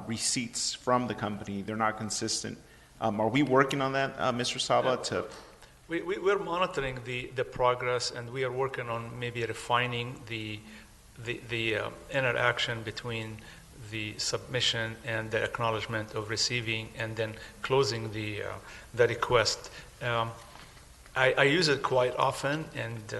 receipts from the company, they're not consistent. Are we working on that, Mr. Saba? We're monitoring the progress, and we are working on maybe refining the interaction between the submission and the acknowledgement of receiving, and then closing the request. I use it quite often, and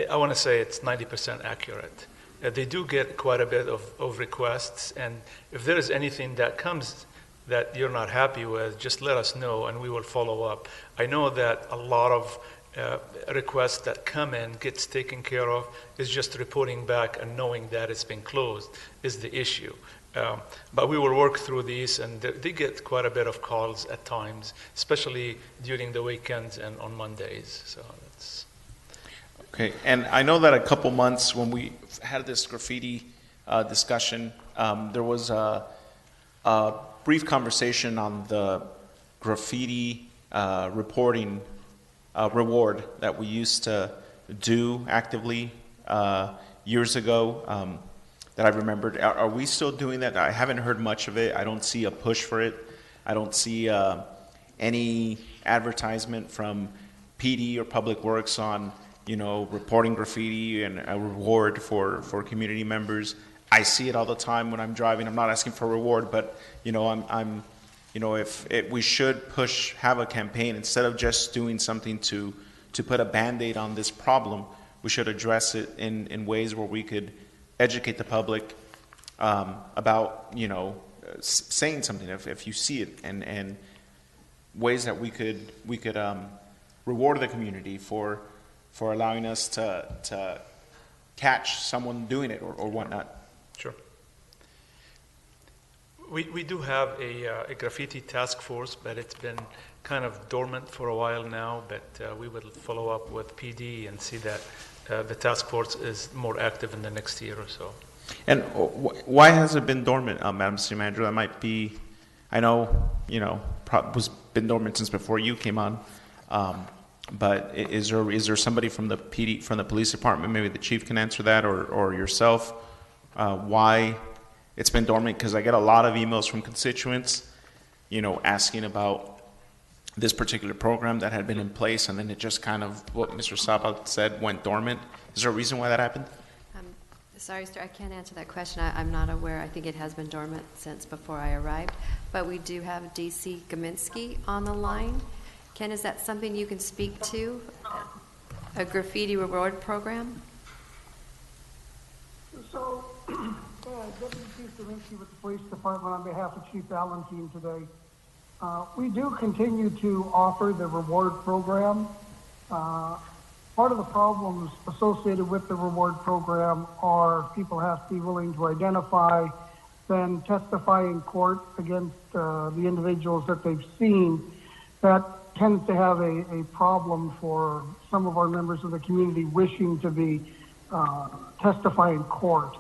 I want to say it's 90% accurate. They do get quite a bit of requests, and if there is anything that comes that you're not happy with, just let us know and we will follow up. I know that a lot of requests that come in gets taken care of. Is just reporting back and knowing that it's been closed is the issue. But we will work through these, and they get quite a bit of calls at times, especially during the weekends and on Mondays. So that's okay. And I know that a couple months when we had this graffiti discussion, there was a brief conversation on the graffiti reporting reward that we used to do actively years ago that I remembered. Are we still doing that? I haven't heard much of it. I don't see a push for it. I don't see any advertisement from PD or Public Works on reporting graffiti and a reward for community members. I see it all the time when I'm driving. I'm not asking for a reward, but if we should have a campaign instead of just doing something to put a Band-Aid on this problem, we should address it in ways where we could educate the public about saying something if you see it, and ways that we could reward the community for allowing us to catch someone doing it or whatnot. Sure. We do have a graffiti task force, but it's been kind of dormant for a while now, but we will follow up with PD and see that the task force is more active in the next year or so. And why has it been dormant, Madam City Manager? That might be, I know, was been dormant since before you came on, but is there somebody from the PD, from the police department, maybe the chief can answer that, or yourself, why it's been dormant? Because I get a lot of emails from constituents, asking about this particular program that had been in place, and then it just kind of, what Mr. Saba said, went dormant. Is there a reason why that happened? Sorry, sir, I can't answer that question. I'm not aware. I think it has been dormant since before I arrived. But we do have D.C. Gaminsky on the line. Ken, is that something you can speak to? A graffiti reward program? Stavinsky with the Police Department on behalf of Chief Valentine today. We do continue to offer the reward program. Part of the problems associated with the reward program are people have to be willing to identify, then testify in court against the individuals that they've seen. That tends to have a problem for some of our members of the community wishing to be testify in court.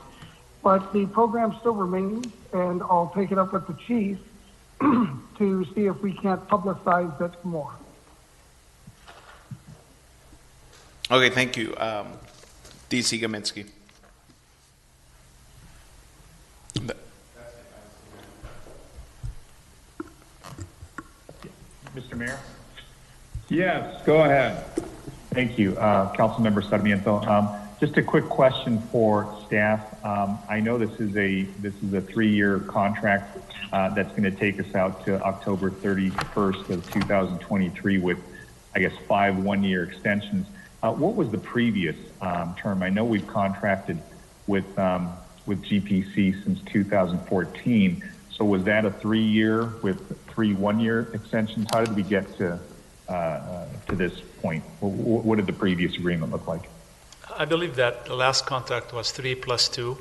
But the program still remains, and I'll take it up with the chief to see if we can't publicize it more. Okay, thank you. DC Gaminsky. Mr. Mayor? Yes, go ahead. Thank you, Councilmember Sarmiento. Just a quick question for staff. I know this is a 3-year contract that's going to take us out to October 31st of 2023 with, I guess, 5 1-year extensions. What was the previous term? I know we've contracted with GPC since 2014. So was that a 3-year with 3 1-year extensions? How did we get to this point? What did the previous agreement look like? I believe that the last contract was 3 plus 2.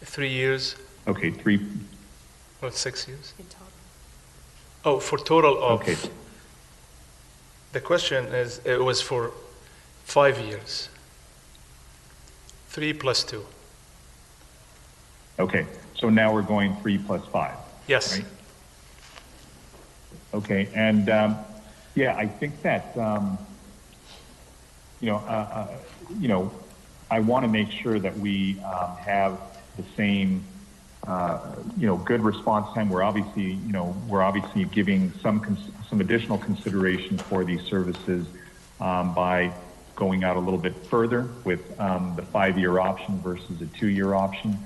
3 years. Okay, 3. What, 6 years? In total. Oh, for total of. Okay. The question is, it was for 5 years. 3 plus 2. Okay, so now we're going 3 plus 5. Yes. Right? Okay, and yeah, I think that I want to make sure that we have the same good response time. We're obviously giving some additional consideration for these services by going out a little bit further with the 5-year option versus a 2-year option.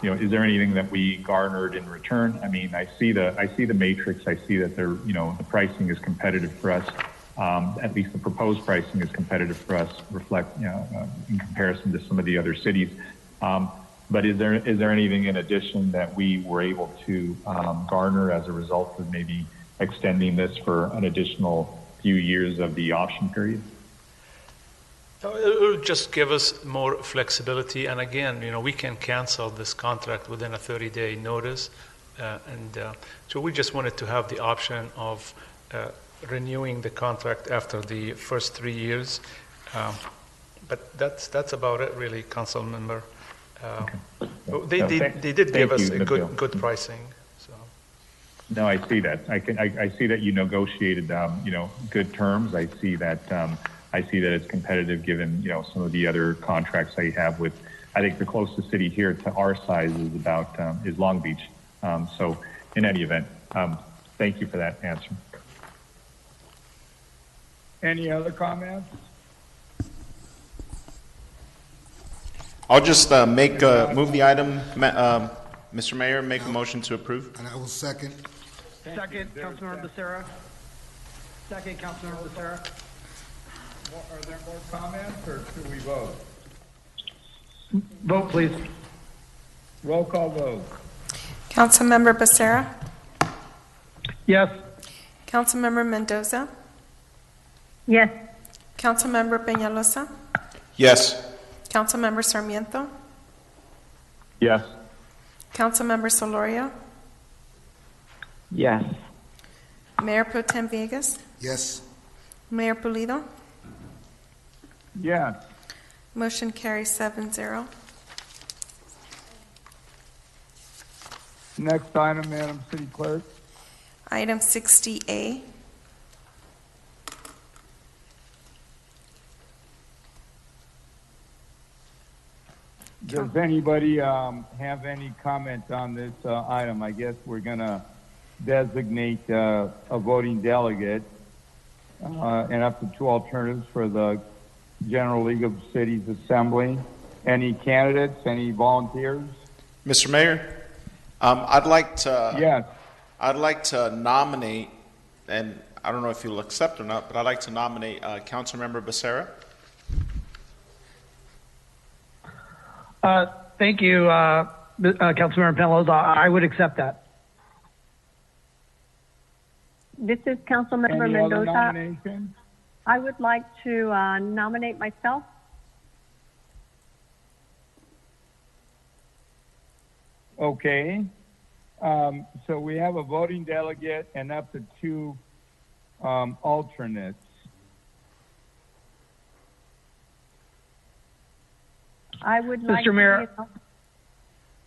Is there anything that we garnered in return? I mean, I see the matrix. I see that the pricing is competitive for us. At least the proposed pricing is competitive for us, in comparison to some of the other cities. But is there anything in addition that we were able to garner as a result of maybe extending this for an additional few years of the option period? It will just give us more flexibility, and again, we can cancel this contract within a 30-day notice, so we just wanted to have the option of renewing the contract after the first 3 years. But that's about it, really, Council Member. They did give us a good pricing. So. No, I see that. I see that you negotiated good terms. I see that it's competitive given some of the other contracts that you have with. I think the closest city here to our size is Long Beach. So in any event, thank you for that answer. Any other comments? I'll just move the item, Mr. Mayor, make a motion to approve. And I will second. Second, Councilmember Becerra. Second, Councilmember Becerra. Are there more comments, or should we vote? Vote, please. Roll call vote. Councilmember Becerra? Yes. Councilmember Mendoza? Yes. Councilmember Peñalosa? Yes. Councilmember Sarmiento? Yes. Councilmember Solorio? Yes. Mayor Pro Tem Villegas? Yes. Mayor Pulido? Yes. Motion carries 7-0. Next item, Madam City Clerk. Item 60A. Does anybody have any comment on this item? I guess we're going to designate a voting delegate and up to 2 alternatives for the General League of Cities Assembly. Any candidates? Any volunteers? Mr. Mayor, I'd like to. Yes. I'd like to nominate, and I don't know if you'll accept or not, but I'd like to nominate Councilmember Becerra. Thank you, Councilmember Penaloza. I would accept that. This is Councilmember Any other Mendoza. nominations? I would like to nominate myself. Okay. So we have a voting delegate and up to 2 alternates. I would like Mr. Mayor,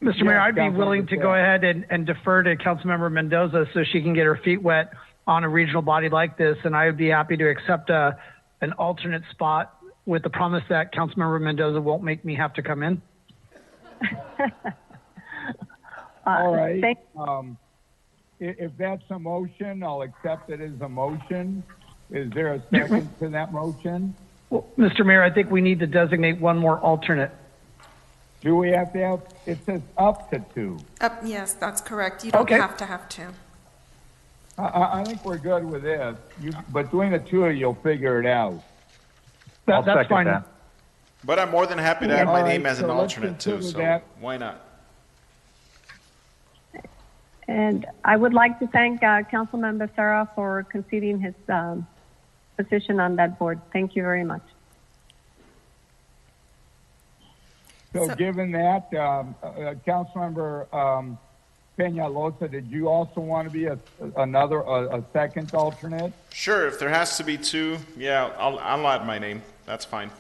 to, Mayor, I'd be Councilmember willing to go ahead and defer to Councilmember Mendoza so she can get her feet wet on a regional body like this, and I would be happy to accept an alternate spot with the promise that Councilmember Mendoza won't make me have to come in. All right. If that's a motion, I'll accept it as a motion. Is there a second to that motion? Well, Mr. Mayor, I think we need to designate one more alternate. Do we have to have, it says up to 2. Yes, that's correct. You don't have to have 2. I think we're good with this. Between the 2 of you, you'll figure it out. That's fine. That. But I'm more than happy to have my name as an let's alternate too, consider so that. why not? and I would like to thank Councilmember Serra for conceding his position on that board. Thank you very much. So given that, Councilmember Peñalosa, did you also want to be a second alternate? Sure, if there has to be 2, yeah, I'll add my name. That's fine.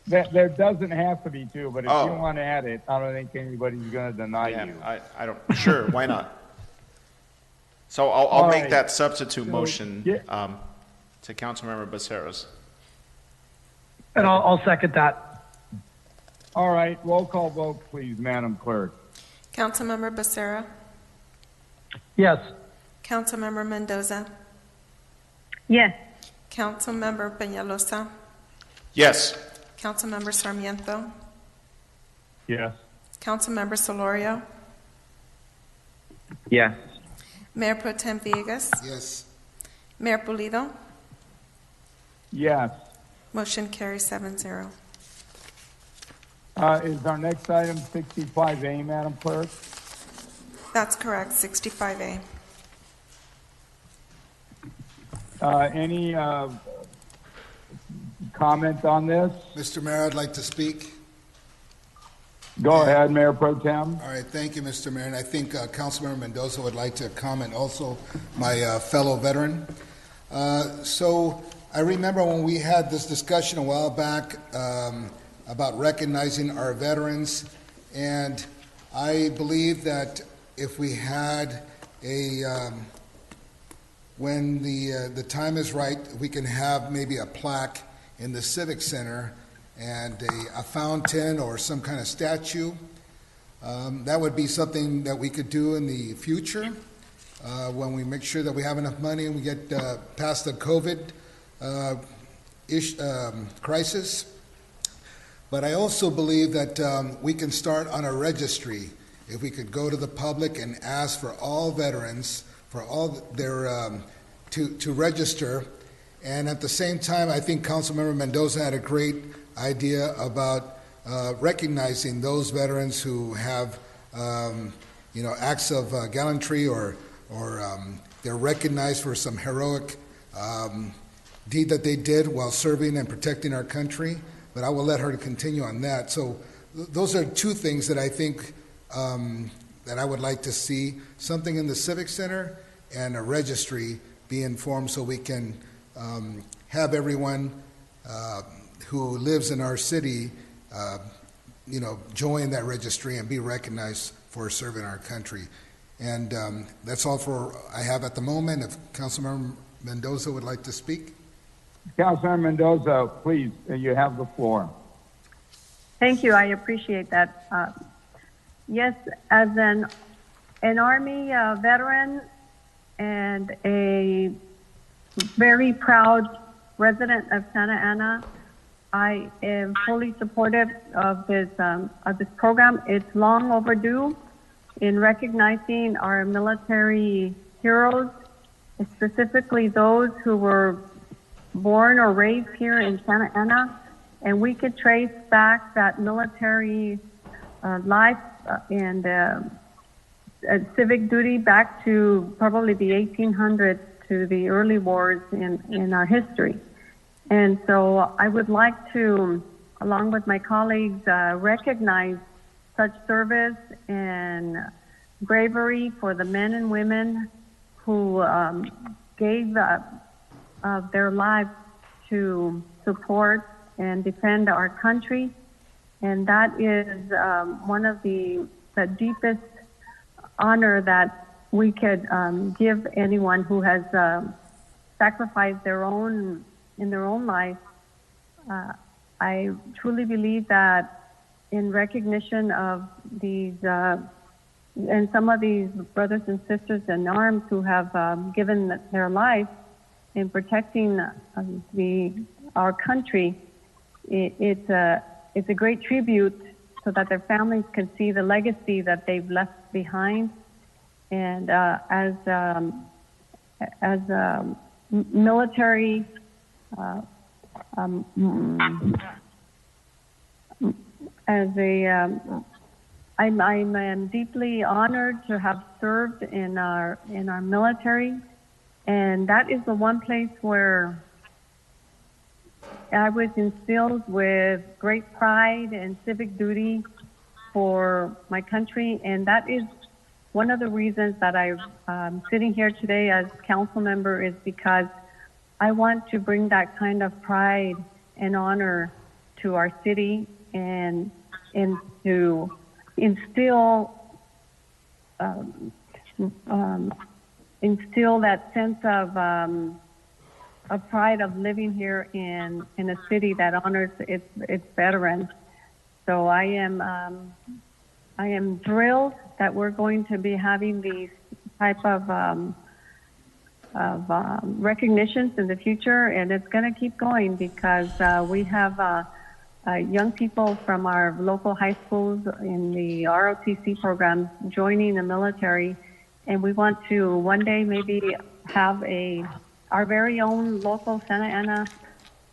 There doesn't have to be 2, but if you want to add it, I don't think anybody's going to deny you. I don't. Sure, why not? So I'll make that substitute motion to Councilmember Becerra's. And I'll second that. All right, roll call vote, please, Madam Clerk. Councilmember Becerra? Yes. Councilmember Mendoza? Yes. Councilmember Peñalosa? Yes. Councilmember Sarmiento? Yes. Councilmember Solorio? Yes. Mayor Pro Tem Villegas? Yes. Mayor Pulido? Yes. Motion carries 7-0. Is our next item 65A, Madam Clerk? That's correct, 65A. Any comment on this? Mr. Mayor, I'd like to speak. Go ahead, Mayor Pro Tem. All right, thank you, Mr. Mayor. And I think Councilmember Mendoza would like to comment also, my fellow veteran. So I remember when we had this discussion a while back about recognizing our veterans, and I believe that if we had when the time is right, we can have maybe a plaque in the Civic Center and a fountain or some kind of statue. That would be something that we could do in the future when we make sure that we have enough money and we get past the COVID crisis. But I also believe that we can start on a registry. If we could go to the public and ask for all veterans, for all their to register, and at the same time, I think Councilmember Mendoza had a great idea about recognizing those veterans who have, acts of gallantry or they're recognized for some heroic deed that they did while serving and protecting our country. But I will let her continue on that. So those are 2 things that I think that I would like to see, something in the Civic Center and a registry be informed so we can have everyone who lives in our city, join that registry and be recognized for serving our country. And that's all I have at the moment. If Councilmember Mendoza would like to speak. Councilmember Mendoza, please, you have the floor. Thank you. I appreciate that. Yes, as an Army veteran and a very proud resident of Santa Ana, I am fully supportive of this program. It's long overdue in recognizing our military heroes, specifically those who were born or raised here in Santa Ana, and we could trace back that military life and civic duty back to probably the 1800s, to the early wars in our history. And so I would like to, along with my colleagues, recognize such service and bravery for the men and women who gave their lives to support and defend our country. And that is one of the deepest honor that we could give anyone who has sacrificed in their own life. I truly believe that in recognition of these and some of these brothers and sisters in arms who have given their life in protecting our country, it's a great tribute so that their families can see the legacy that they've left behind. And as military, I'm deeply honored to have served in our military, and that is the one place where I was instilled with great pride and civic duty for my country, and that is one of the reasons that I'm sitting here today as council member, is because I want to bring that kind of pride and honor to our city and to instill that sense of pride of living here in a city that honors its veterans. So I am thrilled that we're going to be having these type of recognitions in the future, and it's going to keep going because we have young people from our local high schools in the ROTC program joining the military, and we want to one day maybe have our very own local Santa Ana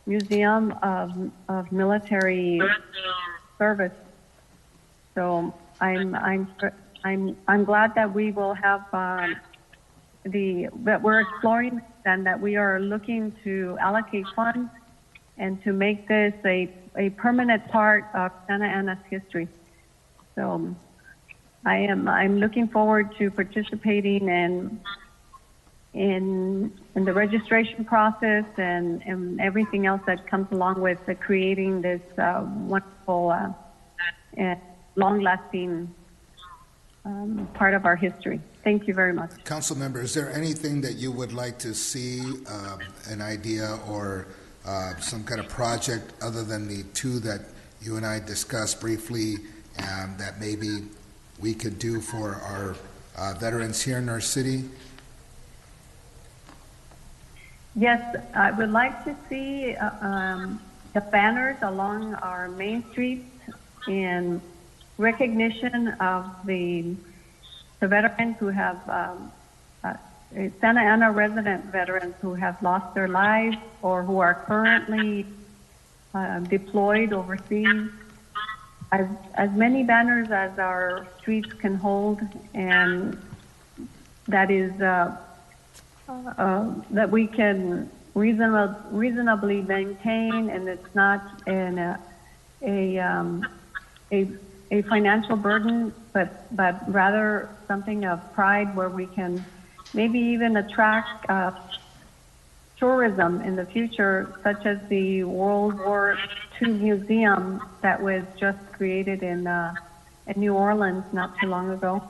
Museum of Military Service. So I'm glad that we will have that we're exploring and that we are looking to allocate funds and to make this a permanent part of Santa Ana's history. So I'm looking forward to participating in the registration process and everything else that comes along with creating this wonderful and long-lasting part of our history. Thank you very much. Council member, is there anything that you would like to see, an idea or some kind of project other than the two that you and I discussed briefly, that maybe we could do for our veterans here in our city? Yes, I would like to see the banners along our main streets in recognition of the veterans who have Santa Ana resident veterans who have lost their lives or who are currently deployed overseas. As many banners as our streets can hold, and that is that we can reasonably maintain, and it's not a financial burden, but rather something of pride where we can maybe even attract tourism in the future, such as the World War II Museum that was just created in New Orleans not too long ago.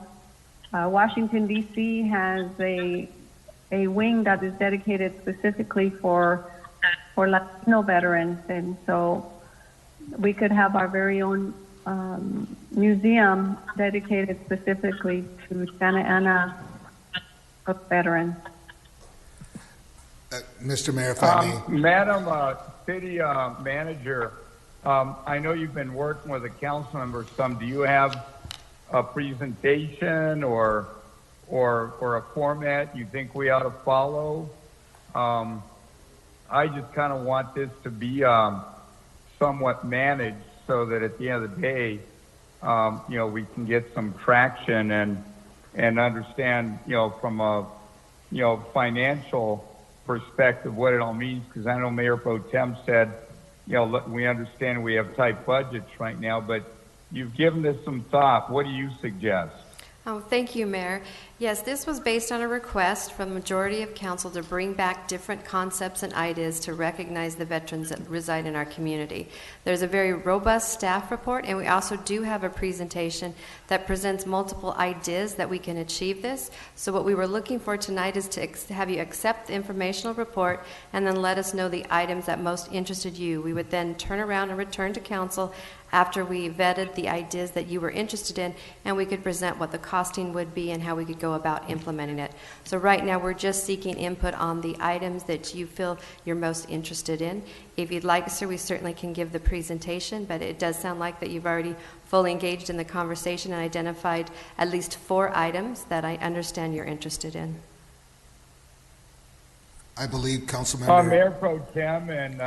Washington, D.C. has a wing that is dedicated specifically for Latino veterans, and so we could have our very own museum dedicated specifically to Santa Ana veterans. Mr. Mayor, if I may. Madam City Manager, I know you've been working with the council members some. Do you have a presentation or a format you think we ought to follow? I just kind of want this to be somewhat managed so that at the end of the day, we can get some traction and understand, from a, financial perspective what it all means. Because I know Mayor Pro Tem said, we understand we have tight budgets right now, but you've given this some thought. What do you suggest? Oh, thank you, Mayor. Yes, this was based on a request from the majority of council to bring back different concepts and ideas to recognize the veterans that reside in our community. There's a very robust staff report, and we also do have a presentation that presents multiple ideas that we can achieve this. So what we were looking for tonight is to have you accept the informational report and then let us know the items that most interested you. We would then turn around and return to council after we vetted the ideas that you were interested in, and we could present what the costing would be and how we could go about implementing it. So right now we're just seeking input on the items that you feel you're most interested in. If you'd like, sir, we certainly can give the presentation, but it does sound like that you've already fully engaged in the conversation and identified at least 4 items that I understand you're interested in. I believe Councilmember... Mayor Pro Tem and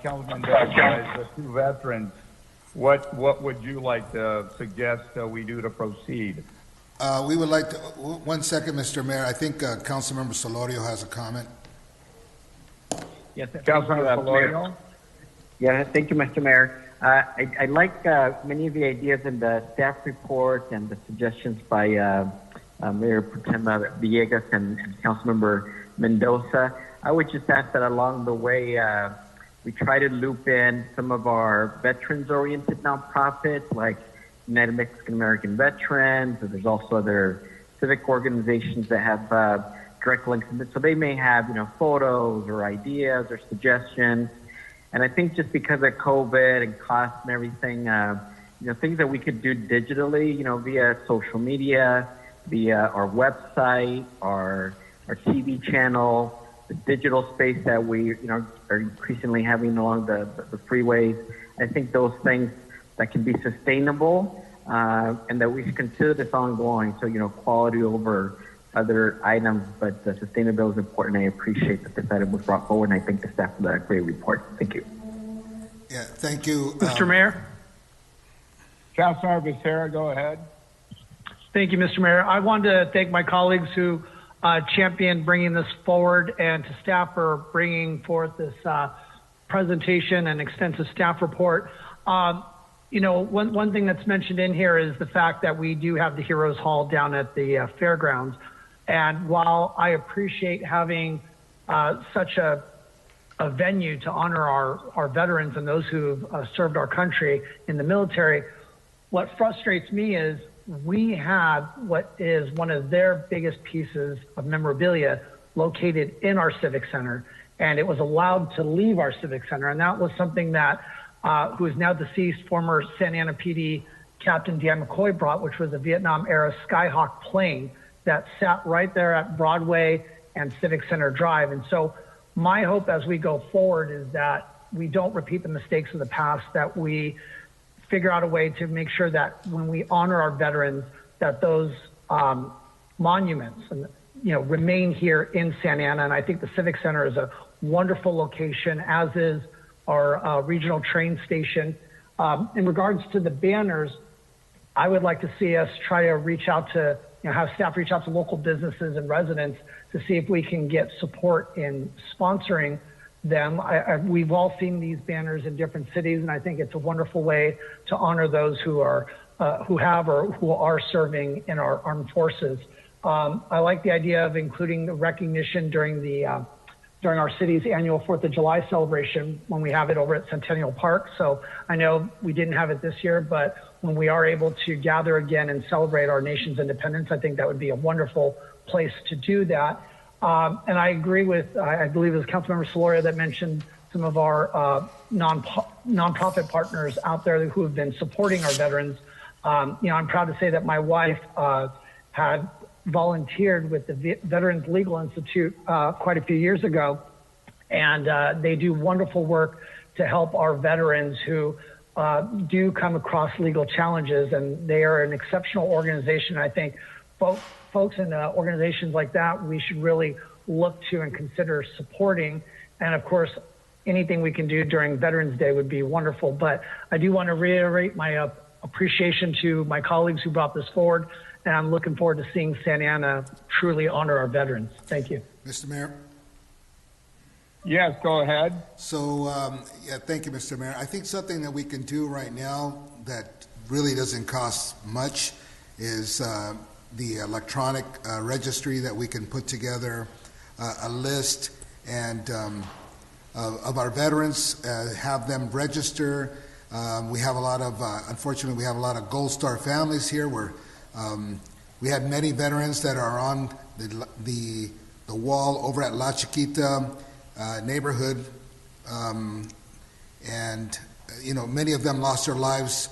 Councilman Mendoza, the 2 veterans, what would you like to suggest we do to proceed? We would like to... One second, Mr. Mayor. I think Councilmember Solorio has a comment. Yes, Councilmember Solorio? Yeah, thank you, Mr. Mayor. I like many of the ideas in the staff report and the suggestions by Mayor Pro Tem Villegas and Councilmember Mendoza. I would just ask that along the way, we try to loop in some of our veterans-oriented nonprofits like United Mexican-American Veterans, and there's also other civic organizations that have direct links. So they may have, photos or ideas or suggestions. And I think just because of COVID and cost and everything, things that we could do digitally, via social media, via our website, our TV channel, the digital space that we, are increasingly having along the freeways. I think those things that can be sustainable, and that we should consider this ongoing. So, quality over other items, but sustainability is important. I appreciate that this item was brought forward, and I thank the staff for that great report. Thank you. Yeah, thank you. Mr. Mayor? Councilmember Becerra, go ahead. Thank you, Mr. Mayor. I wanted to thank my colleagues who championed bringing this forward, and to staff for bringing forth this presentation and extensive staff report. One thing that's mentioned in here is the fact that we do have the Heroes Hall down at the fairgrounds. And while I appreciate having such a venue to honor our veterans and those who've served our country in the military, what frustrates me is we had what is one of their biggest pieces of memorabilia located in our Civic Center, and it was allowed to leave our Civic Center. And that was something that who is now deceased, former Santa Ana PD Captain Dan McCoy brought, which was a Vietnam-era Skyhawk plane that sat right there at Broadway and Civic Center Drive. And so my hope as we go forward is that we don't repeat the mistakes of the past, that we figure out a way to make sure that when we honor our veterans, that those monuments remain here in Santa Ana. And I think the Civic Center is a wonderful location, as is our regional train station. In regards to the banners, I would like to see us try to reach out to, have staff reach out to local businesses and residents to see if we can get support in sponsoring them. We've all seen these banners in different cities, and I think it's a wonderful way to honor those who are who have or who are serving in our armed forces. I like the idea of including the recognition during our city's annual 4th of July celebration when we have it over at Centennial Park. So I know we didn't have it this year, but when we are able to gather again and celebrate our nation's independence, I think that would be a wonderful place to do that. And I agree with, I believe it was Councilmember Solorio that mentioned some of our nonprofit partners out there who have been supporting our veterans. I'm proud to say that my wife had volunteered with the Veterans Legal Institute quite a few years ago, and they do wonderful work to help our veterans who do come across legal challenges, and they are an exceptional organization. I think folks in organizations like that, we should really look to and consider supporting. And of course, anything we can do during Veterans Day would be wonderful. But I do want to reiterate my appreciation to my colleagues who brought this forward, and I'm looking forward to seeing Santa Ana truly honor our veterans. Thank you. Mr. Mayor? Yes, go ahead. So, yeah, thank you, Mr. Mayor. I think something that we can do right now that really doesn't cost much is the electronic registry that we can put together a list and of our veterans, have them register. We have a lot of, unfortunately, we have a lot of Gold Star families here where we had many veterans that are on the wall over at La Chiquita neighborhood, and many of them lost their lives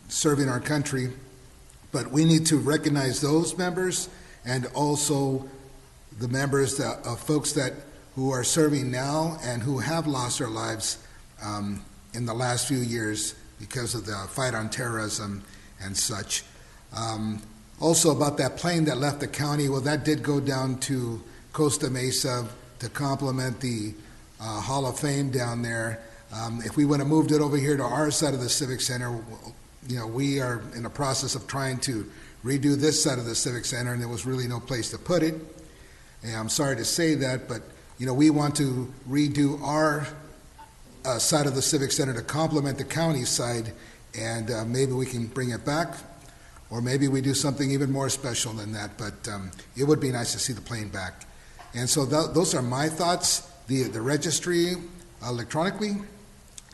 serving our country. But we need to recognize those members and also the members of folks who are serving now and who have lost their lives in the last few years because of the fight on terrorism and such. Also about that plane that left the county, well, that did go down to Costa Mesa to complement the Hall of Fame down there. If we would have moved it over here to our side of the Civic Center, we are in the process of trying to redo this side of the Civic Center, and there was really no place to put it. And I'm sorry to say that, but we want to redo our side of the Civic Center to complement the county side, and maybe we can bring it back, or maybe we do something even more special than that. But it would be nice to see the plane back. And so those are my thoughts: the registry electronically,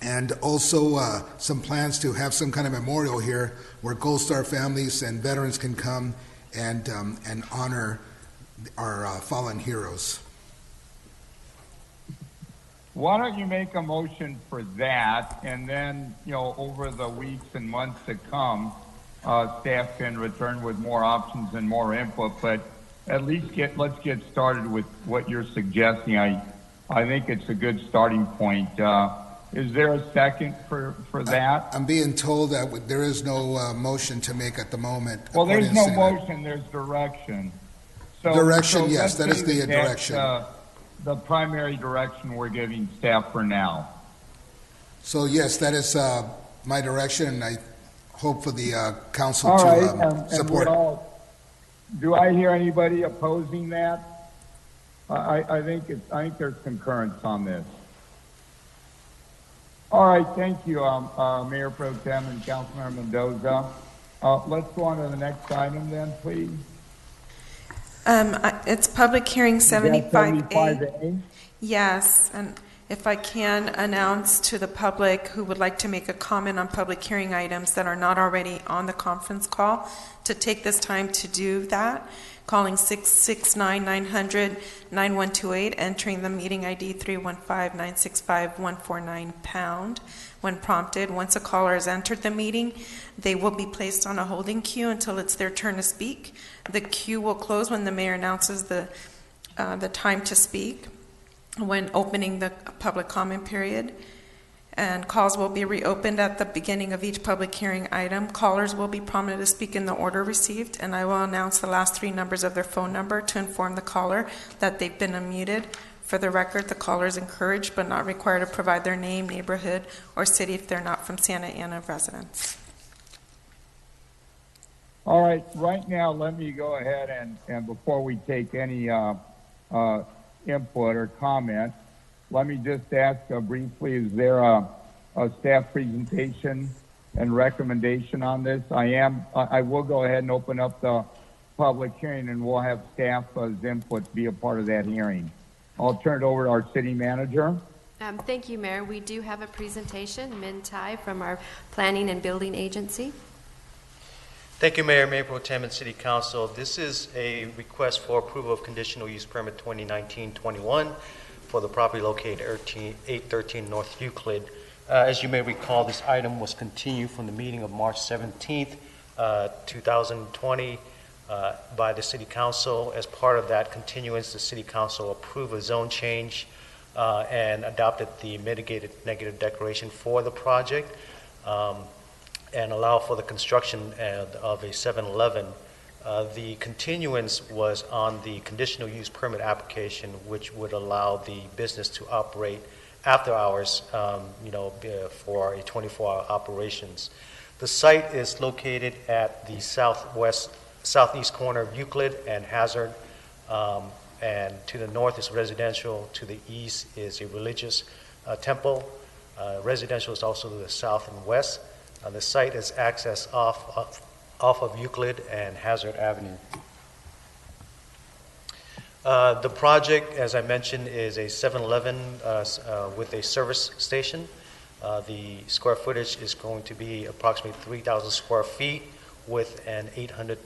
and also some plans to have some kind of memorial here where Gold Star families and veterans can come and honor our fallen heroes. Why don't you make a motion for that, and then, over the weeks and months to come, staff can return with more options and more input, but at least let's get started with what you're suggesting. I think it's a good starting point. Is there a second for that? I'm being told that there is no motion to make at the moment. Well, there's no motion, there's direction. Direction, yes, that is the direction. The primary direction we're giving staff for now. So yes, that is my direction, and I hope for the council All to right, support it. Do I hear anybody opposing that? I think there's concurrence on this. All right, thank you, Mayor Pro Tem and Councilmember Mendoza. Let's go on to the next item then, please. It's public hearing 75A. 75A? Yes, and if I can announce to the public who would like to make a comment on public hearing items that are not already on the conference call, to take this time to do that, calling 669-900-9128, entering the meeting ID 315-965-149#. When prompted, once a caller has entered the meeting, they will be placed on a holding queue until it's their turn to speak. The queue will close when the mayor announces the time to speak, when opening the public comment period. And calls will be reopened at the beginning of each public hearing item. Callers will be prompted to speak in the order received, and I will announce the last three numbers of their phone number to inform the caller that they've been unmuted. For the record, the caller is encouraged but not required to provide their name, neighborhood, or city if they're not from Santa Ana residents. All right, right now, let me go ahead and before we take any input or comment, let me just ask briefly, is there a staff presentation and recommendation on this? I will go ahead and open up the public hearing, and we'll have staff's input be a part of that hearing. I'll turn it over to our city manager. Thank you, Mayor. We do have a presentation, Min Tai from our Planning and Building Agency. Thank you, Mayor, Mayor Pro Tem, and City Council. This is a request for approval of conditional use permit 2019-21 for the property located at 813 North Euclid. As you may recall, this item was continued from the meeting of March 17th, 2020 by the City Council. As part of that continuance, the City Council approved a zone change and adopted the mitigated negative declaration for the project and allow for the construction of a 7-Eleven. The continuance was on the conditional use permit application, which would allow the business to operate after hours, for a 24-hour operations. The site is located at the southeast corner of Euclid and Hazard, and to the north is residential, to the east is a religious temple. Residential is also to the south and west. The site is accessed off of Euclid and Hazard Avenue. The project, as I mentioned, is a 7-Eleven with a service station. The square footage is going to be approximately 3,000 square feet with an 800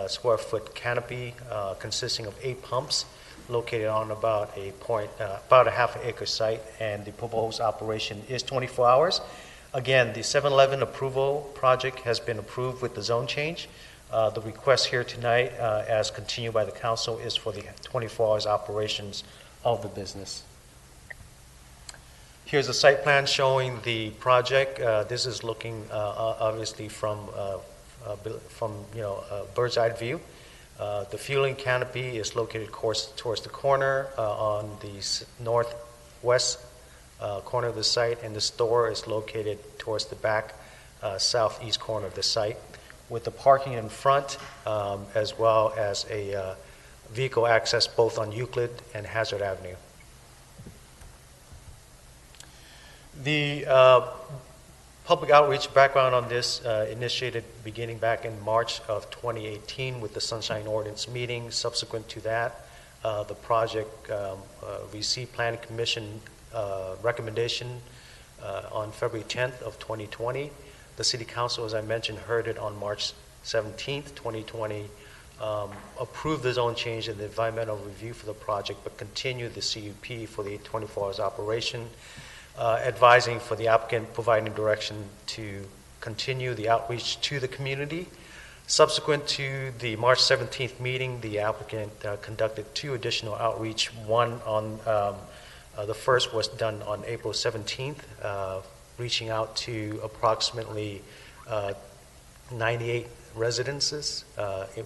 square foot canopy consisting of 8 pumps located on about a half an acre site, and the proposed operation is 24 hours. Again, the 7-Eleven approval project has been approved with the zone change. The request here tonight, as continued by the council, is for the 24 hours operations of the business. Here's a site plan showing the project. This is looking obviously from bird's eye view. The fueling canopy is located towards the corner on the northwest corner of the site, and the store is located towards the back southeast corner of the site, with the parking in front as well as a vehicle access both on Euclid and Hazard Avenue. The public outreach background on this initiated beginning back in March of 2018 with the Sunshine Ordinance meeting. Subsequent to that, the project received Planning Commission recommendation on February 10th of 2020. The City Council, as I mentioned, heard it on March 17th, 2020, approved the zone change and the environmental review for the project, but continued the CUP for the 24 hours operation, advising for the applicant, providing direction to continue the outreach to the community. Subsequent to the March 17th meeting, the applicant conducted 2 additional outreach. One on the first was done on April 17th, reaching out to approximately 98 residences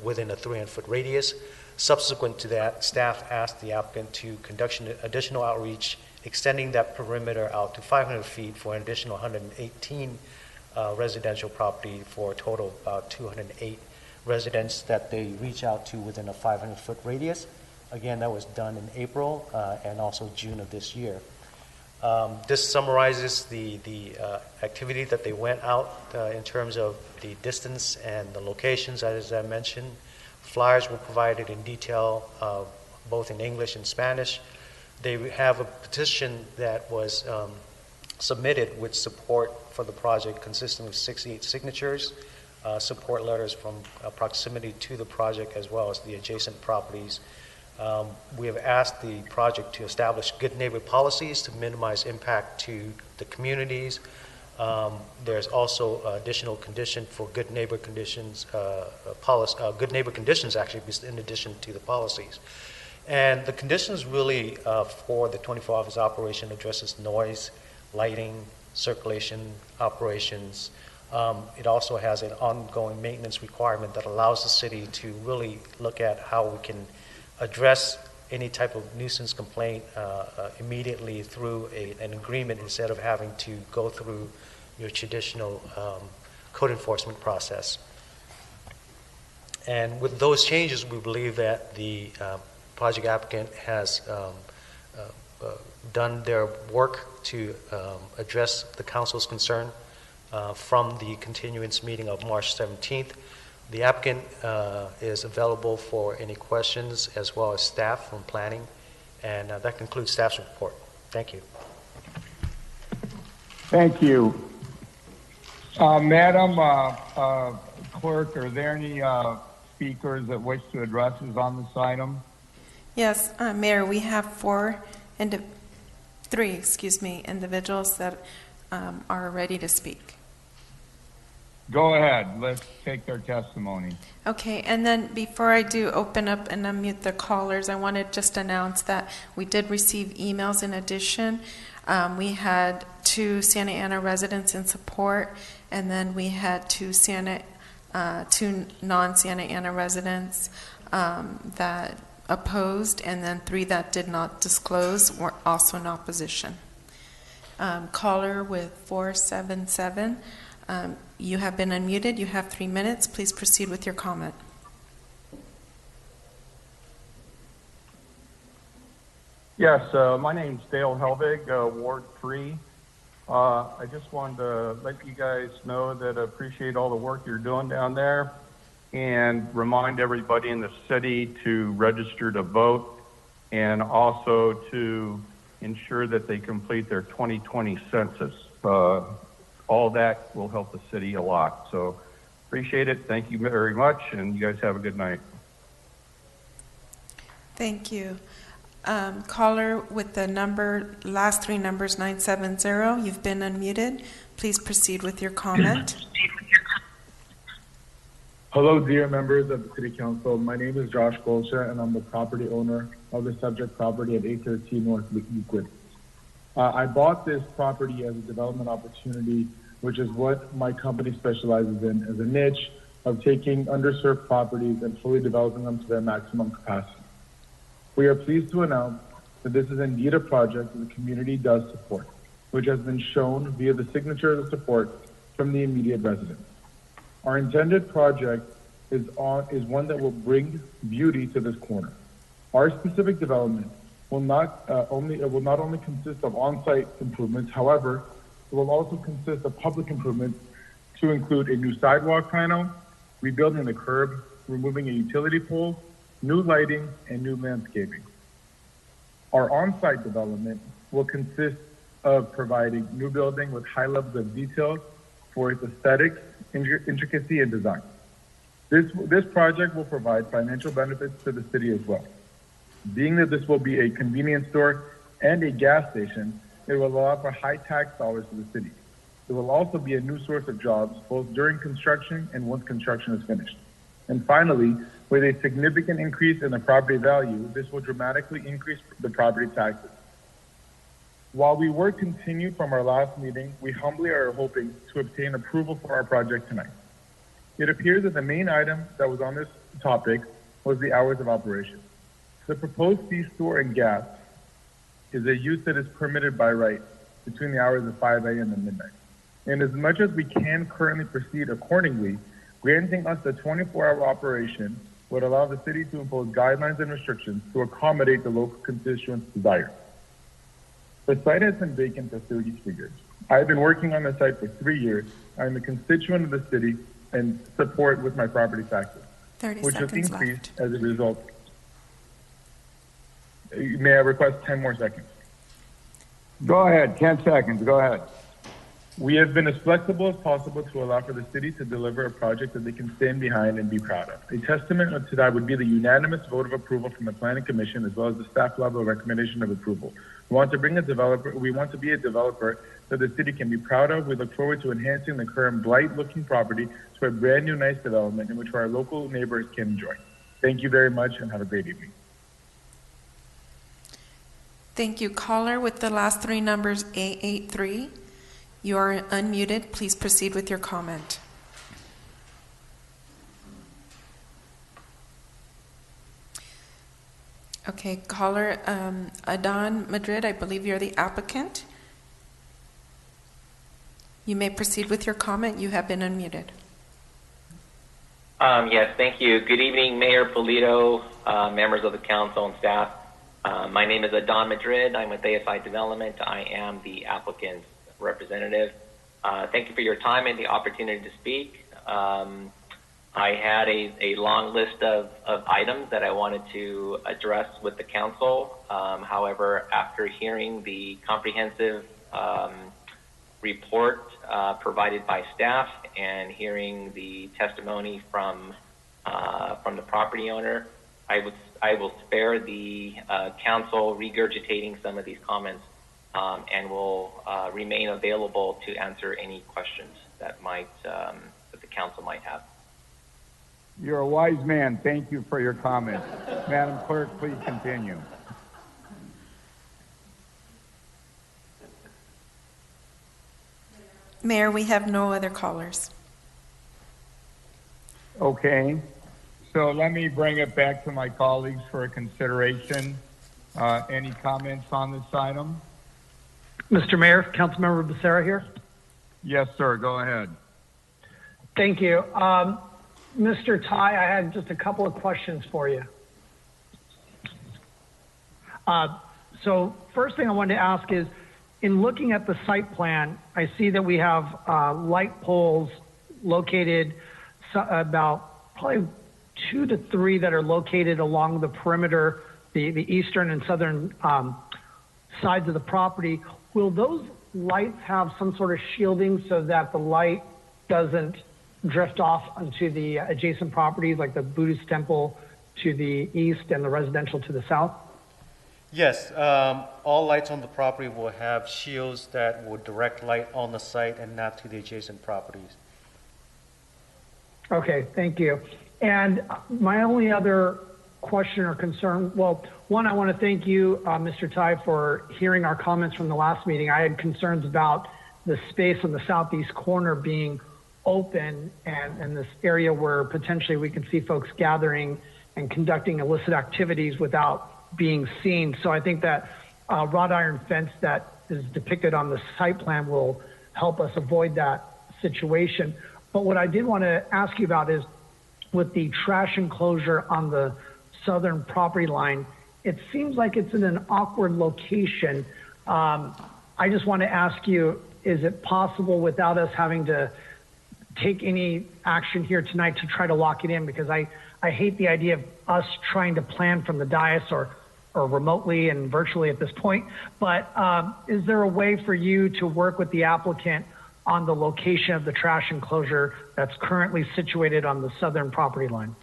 within a 300-foot radius. Subsequent to that, staff asked the applicant to conduct additional outreach, extending that perimeter out to 500 feet for an additional 118 residential property, for a total of about 208 residents that they reach out to within a 500-foot radius. Again, that was done in April and also June of this year. This summarizes the activity that they went out in terms of the distance and the locations, as I mentioned. Flyers were provided in detail, both in English and Spanish. They have a petition that was submitted with support for the project, consisting of 68 signatures, support letters from proximity to the project as well as the adjacent properties. We have asked the project to establish good neighbor policies to minimize impact to the communities. There's also additional condition for good neighbor conditions, good neighbor conditions actually, in addition to the policies. And the conditions really for the 24 hours operation addresses noise, lighting, circulation, operations. It also has an ongoing maintenance requirement that allows the city to really look at how we can address any type of nuisance complaint immediately through an agreement, instead of having to go through your traditional code enforcement process. And with those changes, we believe that the project applicant has done their work to address the council's concern from the continuance meeting of March 17th. The applicant is available for any questions, as well as staff from planning, and that concludes staff's report. Thank you. Thank you. Madam Clerk, are there any speakers that wish to address us on this item? Yes, Mayor, we have three individuals that are ready to speak. Go ahead. Let's take their testimony. Okay, and then before I do open up and unmute the callers, I want to just announce that we did receive emails in addition. We had 2 Santa Ana residents in support, and then we had 2 non-Santa Ana residents that opposed, and then 3 that did not disclose were also in opposition. Caller with 477, You have been unmuted. You have 3 minutes. Please proceed with your comment. Yes, my name's Dale Helvig, Ward 3. I just wanted to let you guys know that I appreciate all the work you're doing down there and remind everybody in the city to register to vote and also to ensure that they complete their 2020 census. All that will help the city a lot. So appreciate it. Thank you very much, and you guys have a good night. Thank you. Caller with the last 3 numbers 970, you've been unmuted. Please proceed with your comment. Hello, dear members of the City Council. My name is Josh Golsha, and I'm the property owner of the subject property at 813 North Euclid. I bought this property as a development opportunity, which is what my company specializes in, as a niche of taking underserved properties and fully developing them to their maximum capacity. We are pleased to announce that this is indeed a project that the community does support, which has been shown via the signature of the support from the immediate residents. Our intended project is one that will bring beauty to this corner. Our specific development will not only consist of on-site improvements, however, it will also consist of public improvements to include a new sidewalk panel, rebuilding the curb, removing a utility pole, new lighting, and new landscaping. Our on-site development will consist of providing new building with high levels of detail for its aesthetics, intricacy, and design. This project will provide financial benefits to the city as well. Being that this will be a convenience store and a gas station, it will allow for high tax dollars to the city. It will also be a new source of jobs, both during construction and once construction is finished. And finally, with a significant increase in the property value, this will dramatically increase the property taxes. While we were continued from our last meeting, we humbly are hoping to obtain approval for our project tonight. It appears that the main item that was on this topic was the hours of operation. The proposed C-store and gas is a use that is permitted by right between the hours of 5 a.m. and midnight. And as much as we can currently proceed accordingly, granting us a 24-hour operation would allow the city to impose guidelines and restrictions to accommodate the local constituents' desires. The site has been vacant for 33 years. I've been working on the site for 3 years. I'm a constituent of the city and support with my property taxes, which has increased as a result. May I request 10 more seconds? Go ahead, 10 seconds, go ahead. We have been as flexible as possible to allow for the city to deliver a project that they can stand behind and be proud of. A testament to that would be the unanimous vote of approval from the Planning Commission, as well as the staff level recommendation of approval. We want to be a developer that the city can be proud of. We look forward to enhancing the current blight-looking property to a brand new nice development in which our local neighbors can enjoy. Thank you very much and have a great evening. Thank you. Caller with the last 3 numbers 883. You are unmuted. Please proceed with your comment. Okay, caller Adan Madrid, I believe you're the applicant. You may proceed with your comment. You have been unmuted. Yes, thank you. Good evening, Mayor Polito, members of the council and staff. My name is Adan Madrid. I'm with ASI Development. I am the applicant's representative. Thank you for your time and the opportunity to speak. I had a long list of items that I wanted to address with the council. However, after hearing the comprehensive report provided by staff and hearing the testimony from the property owner, I will spare the council regurgitating some of these comments and will remain available to answer any questions that the council might have. You're a wise man. Thank you for your comments. Madam Clerk, please continue. Mayor, we have no other callers. Okay. So let me bring it back to my colleagues for a consideration. Any comments on this item? Mr. Mayor, Councilmember Becerra here. Yes, sir. Go ahead. Thank you. Mr. Ty, I had just a couple of questions for you. So first thing I wanted to ask is, in looking at the site plan, I see that we have light poles located about probably 2 to 3 that are located along the perimeter, the eastern and southern sides of the property. Will those lights have some sort of shielding so that the light doesn't drift off onto the adjacent properties, like the Buddhist temple to the east and the residential to the south? Yes, all lights on the property will have shields that will direct light on the site and not to the adjacent properties. Okay, thank you. And my only other question or concern, well, one, I want to thank you, Mr. Ty, for hearing our comments from the last meeting. I had concerns about the space on the southeast corner being open and this area where potentially we can see folks gathering and conducting illicit activities without being seen. So I think that wrought iron fence that is depicted on the site plan will help us avoid that situation. But what I did want to ask you about is, with the trash enclosure on the southern property line, it seems like it's in an awkward location. I just want to ask you, is it possible without us having to take any action here tonight to try to lock it in? Because I hate the idea of us trying to plan from the dais or remotely and virtually at this point. But is there a way for you to work with the applicant on the location of the trash enclosure that's currently situated on the southern property line?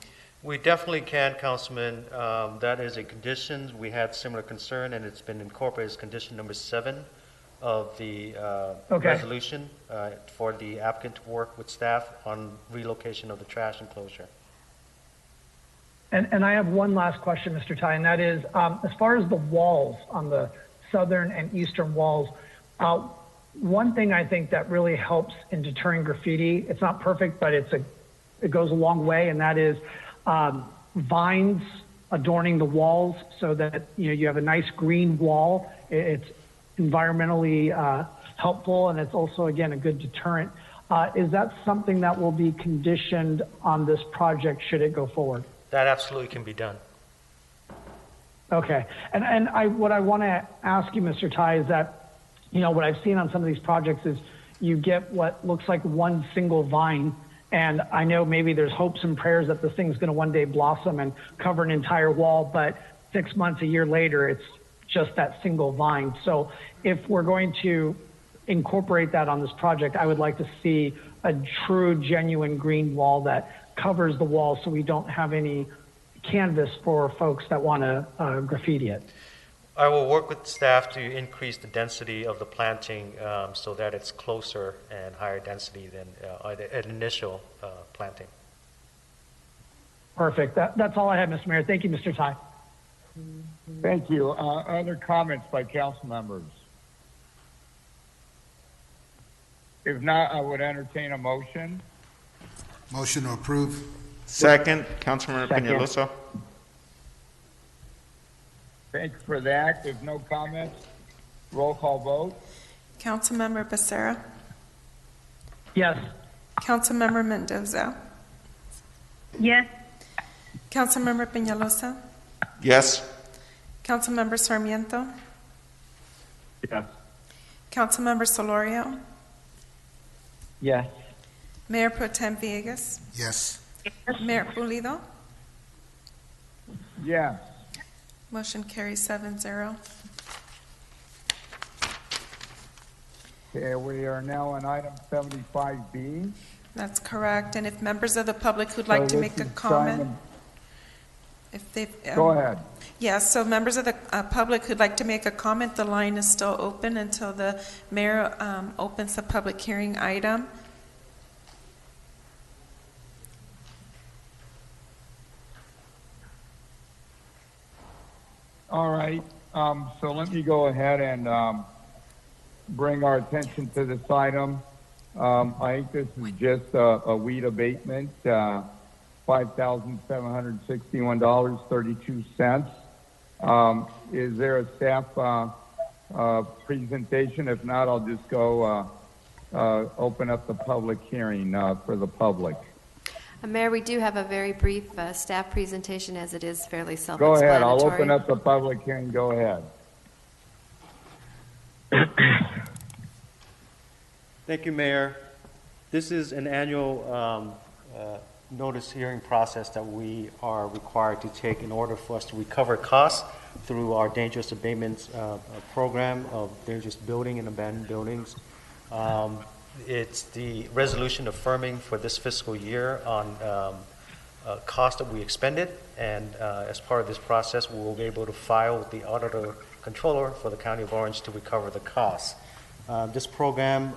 We definitely can, Councilman. That is a condition. We had similar concern, and it's been incorporated as condition number 7 of the resolution for the applicant to work with staff on relocation of the trash enclosure. And I have one last question, Mr. Ty, and that is, as far as the walls on the southern and eastern walls, one thing I think that really helps in deterring graffiti, it's not perfect, but it goes a long way, and that is vines adorning the walls so that you have a nice green wall. It's environmentally helpful, and it's also, again, a good deterrent. Is that something that will be conditioned on this project should it go forward? That absolutely can be done. Okay. And what I want to ask you, Mr. Ty, is that, what I've seen on some of these projects is you get what looks like one single vine. And I know maybe there's hopes and prayers that this thing's going to one day blossom and cover an entire wall, but 6 months, a year later, it's just that single vine. So if we're going to incorporate that on this project, I would like to see a true, genuine green wall that covers the wall so we don't have any canvas for folks that want to graffiti it. I will work with staff to increase the density of the planting so that it's closer and higher density than an initial planting. Perfect. That's all I have, Mr. Mayor. Thank you, Mr. Ty. Thank you. Other comments by council members? If not, I would entertain a motion. Motion to approve. Second, Councilmember Peñalosa. Thanks for that. If no comments, roll call vote. Councilmember Becerra. Yes. Councilmember Mendoza. Yes. Councilmember Peñalosa. Yes. Councilmember Sarmiento. Yes. Councilmember Solorio. Yes. Mayor Pro Tem Villegas. Yes. Mayor Pulido. Yes. Motion carries 7-0. Okay, we are now on item 75B. That's correct. And if members of the public who'd like to make a comment, if they go ahead. Yes, so members of the public who'd like to make a comment, the line is still open until the mayor opens the public hearing item. All right, so let me go ahead and bring our attention to this item. I think this is just a weed abatement, $5,761.32. Is there a staff presentation? If not, I'll just go open up the public hearing for the public. Mayor, we do have a very brief staff presentation as it is fairly Go self-explanatory. ahead. I'll open up the public hearing. Go ahead. Thank you, Mayor. This is an annual notice hearing process that we are required to take in order for us to recover costs through our dangerous abatements program of dangerous building and abandoned buildings. It's the resolution affirming for this fiscal year on cost that we expended, and as part of this process, we will be able to file with the auditor controller for the County of Orange to recover the costs. This program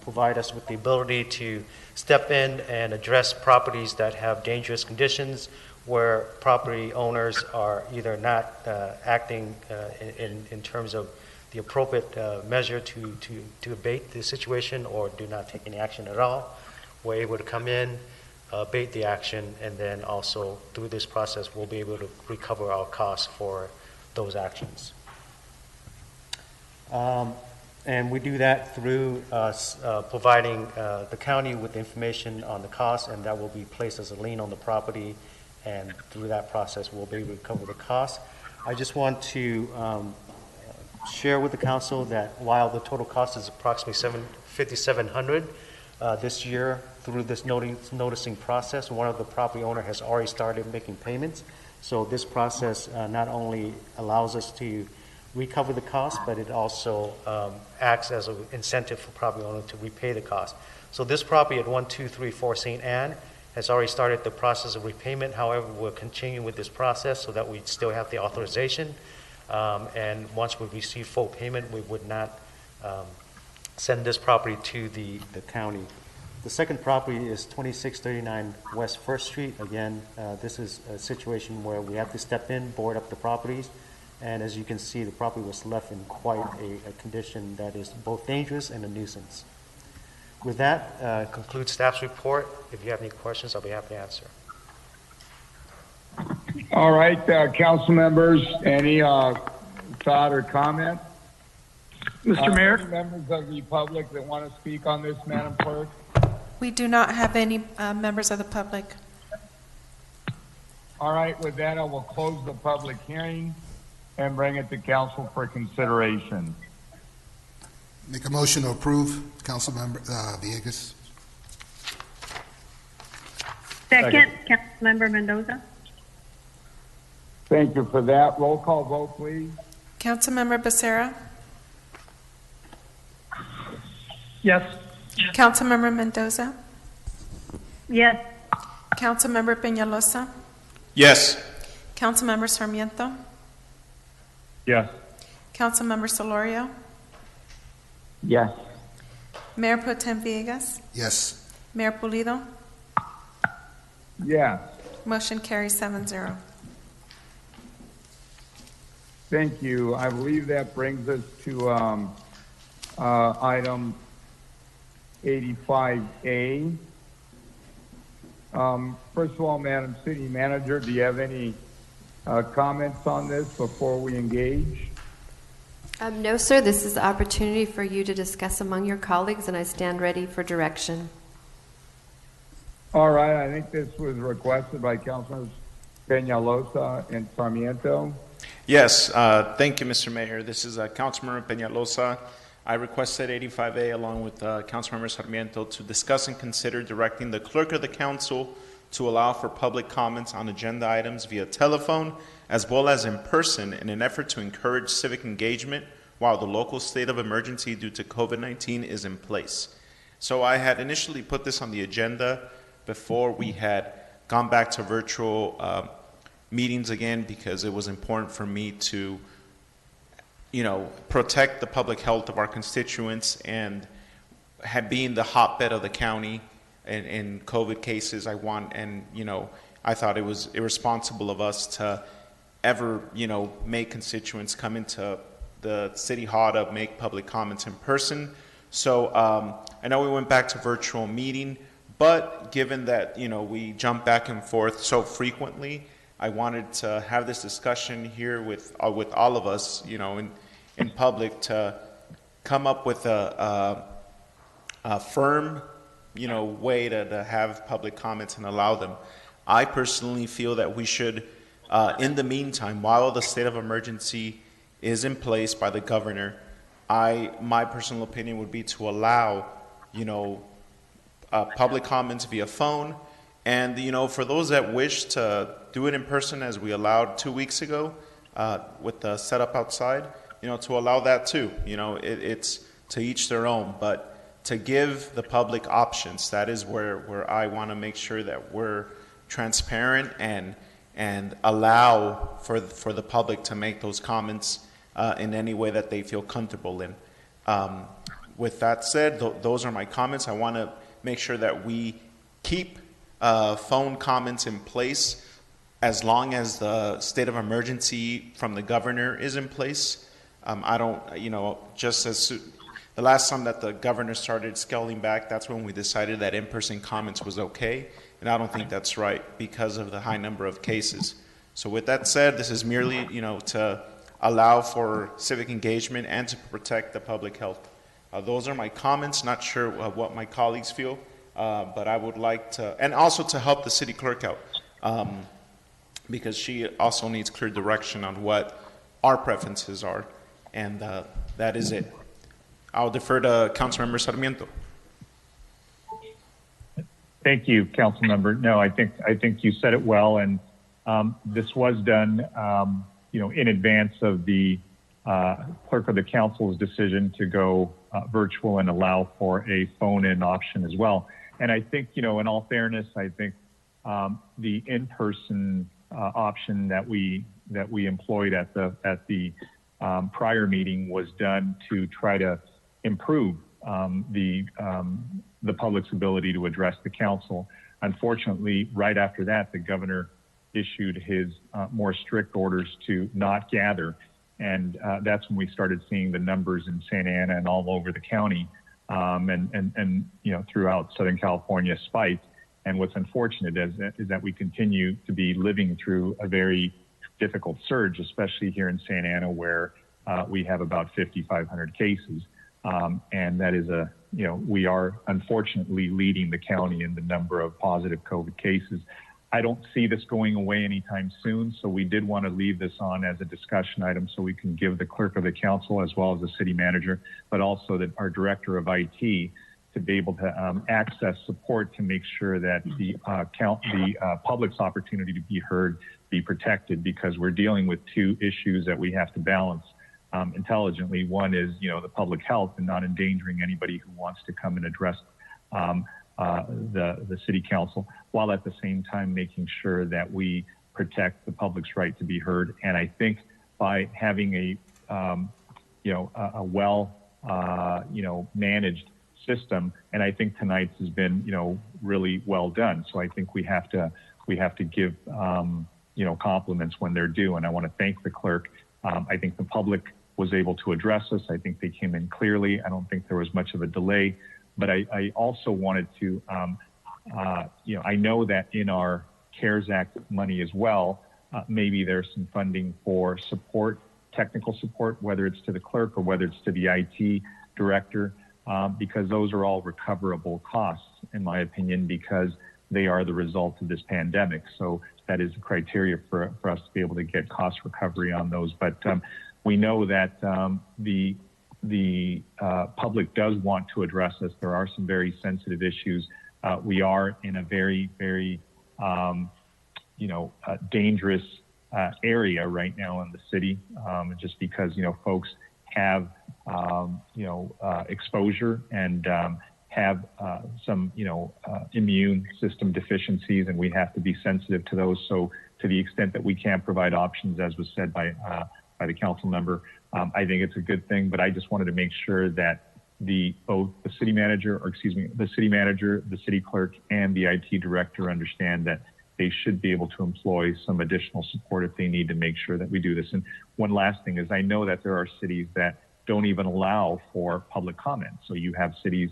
provides us with the ability to step in and address properties that have dangerous conditions where property owners are either not acting in terms of the appropriate measure to abate the situation or do not take any action at all. We're able to come in, abate the action, and then also through this process we'll be able to recover our costs for those actions. And we do that through providing the county with information on the costs, and that will be placed as a lien on the property, and through that process we'll be able to recover the costs. I just want to share with the council that while the total cost is approximately $5,700 this year, through this noticing process, one of the property owner has already started making payments. So this process not only allows us to recover the cost, but it also acts as an incentive for property owner to repay the cost. So this property at 1234 St. Anne has already started the process of repayment. However, we'll continue with this process so that we still have the authorization. And once we receive full payment, we would not send this property to the county. The second property is 2639 West 1st Street. Again, this is a situation where we have to step in, board up the properties. And as you can see, the property was left in quite a condition that is both dangerous and a nuisance. With that, concludes staff's report. If you have any questions, I'll be happy to answer. All right, council members, any thought or comment? Mr. Mayor? Any members of the public that want to speak on this, Madam Clerk? We do not have any members of the public. All right, with that, I will close the public hearing and bring it to council for consideration. Make a motion to approve, Councilmember Villegas. Second, Councilmember Mendoza. Thank you for that. Roll call vote, please. Councilmember Becerra. Yes. Councilmember Mendoza. Yes. Councilmember Peñalosa. Yes. Councilmember Sarmiento. Yes. Councilmember Solorio. Yes. Mayor Pro Tem Villegas. Yes. Mayor Pulido. Yes. Motion carries 7-0. Thank you. I believe that brings us to item 85A. First of all, Madam City Manager, do you have any comments on this before we engage? No, sir. This is the opportunity for you to discuss among your colleagues, and I stand ready for direction. All right. I think this was requested by Councilors Peñalosa and Sarmiento. Yes, thank you, Mr. Mayor. This is Councilmember Peñalosa. I requested 85A along with Councilmember Sarmiento to discuss and consider directing the clerk of the council to allow for public comments on agenda items via telephone as well as in person in an effort to encourage civic engagement while the local state of emergency due to COVID-19 is in place. So I had initially put this on the agenda before we had gone back to virtual meetings again because it was important for me to, protect the public health of our constituents and being the hotbed of the county in COVID cases, I thought it was irresponsible of us to ever, make constituents come into the city hall to make public comments in person. So I know we went back to virtual meeting, but given that, we jump back and forth so frequently, I wanted to have this discussion here with all of us, in public to come up with a firm, way to have public comments and allow them. I personally feel that we should, in the meantime, while the state of emergency is in place by the governor, my personal opinion would be to allow, public comments via phone. And, for those that wish to do it in person, as we allowed 2 weeks ago with the setup outside, to allow that too. It's to each their own. But to give the public options, that is where I want to make sure that we're transparent and allow for the public to make those comments in any way that they feel comfortable in. With that said, those are my comments. I want to make sure that we keep phone comments in place as long as the state of emergency from the governor is in place. I don't, just as the last time that the governor started scaling back, that's when we decided that in-person comments was okay. And I don't think that's right because of the high number of cases. So with that said, this is merely, to allow for civic engagement and to protect the public health. Those are my comments. Not sure what my colleagues feel, but I would like to, and also to help the city clerk out, because she also needs clear direction on what our preferences are, and that is it. I'll defer to Councilmember Sarmiento. Thank you, Councilmember. No, I think you said it well, and this was done, in advance of the clerk of the council's decision to go virtual and allow for a phone-in option as well. And I think, in all fairness, I think the in-person option that we employed at the prior meeting was done to try to improve the public's ability to address the council. Unfortunately, right after that, the governor issued his more strict orders to not gather. And that's when we started seeing the numbers in Santa Ana and all over the county and throughout Southern California spike. And what's unfortunate is that we continue to be living through a very difficult surge, especially here in Santa Ana, where we have about 5,500 cases. And that is we are unfortunately leading the county in the number of positive COVID cases. I don't see this going away anytime soon, so we did want to leave this on as a discussion item so we can give the clerk of the council as well as the city manager, but also our director of IT to be able to access support to make sure that the public's opportunity to be heard be protected, because we're dealing with two issues that we have to balance intelligently. One is, the public health and not endangering anybody who wants to come and address the city council, while at the same time making sure that we protect the public's right to be heard. And I think by having a well managed system, and I think tonight's has been really well done. So I think we have to give compliments when they're due. And I want to thank the clerk. I think the public was able to address us. I think they came in clearly. I don't think there was much of a delay. But I also wanted to, I know that in our CARES Act money as well, maybe there's some funding for support, technical support, whether it's to the clerk or whether it's to the IT director, because those are all recoverable costs, in my opinion, because they are the result of this pandemic. So that is a criteria for us to be able to get cost recovery on those. But we know that the public does want to address us. There are some very sensitive issues. We are in a very, very, dangerous area right now in the city, just because, folks have, exposure and have some, immune system deficiencies, and we have to be sensitive to those. So to the extent that we can't provide options, as was said by the council member, I think it's a good thing, but I just wanted to make sure that both the city manager, the city clerk, and the IT director understand that they should be able to employ some additional support if they need to make sure that we do this. And one last thing is, I know that there are cities that don't even allow for public comment. So you have cities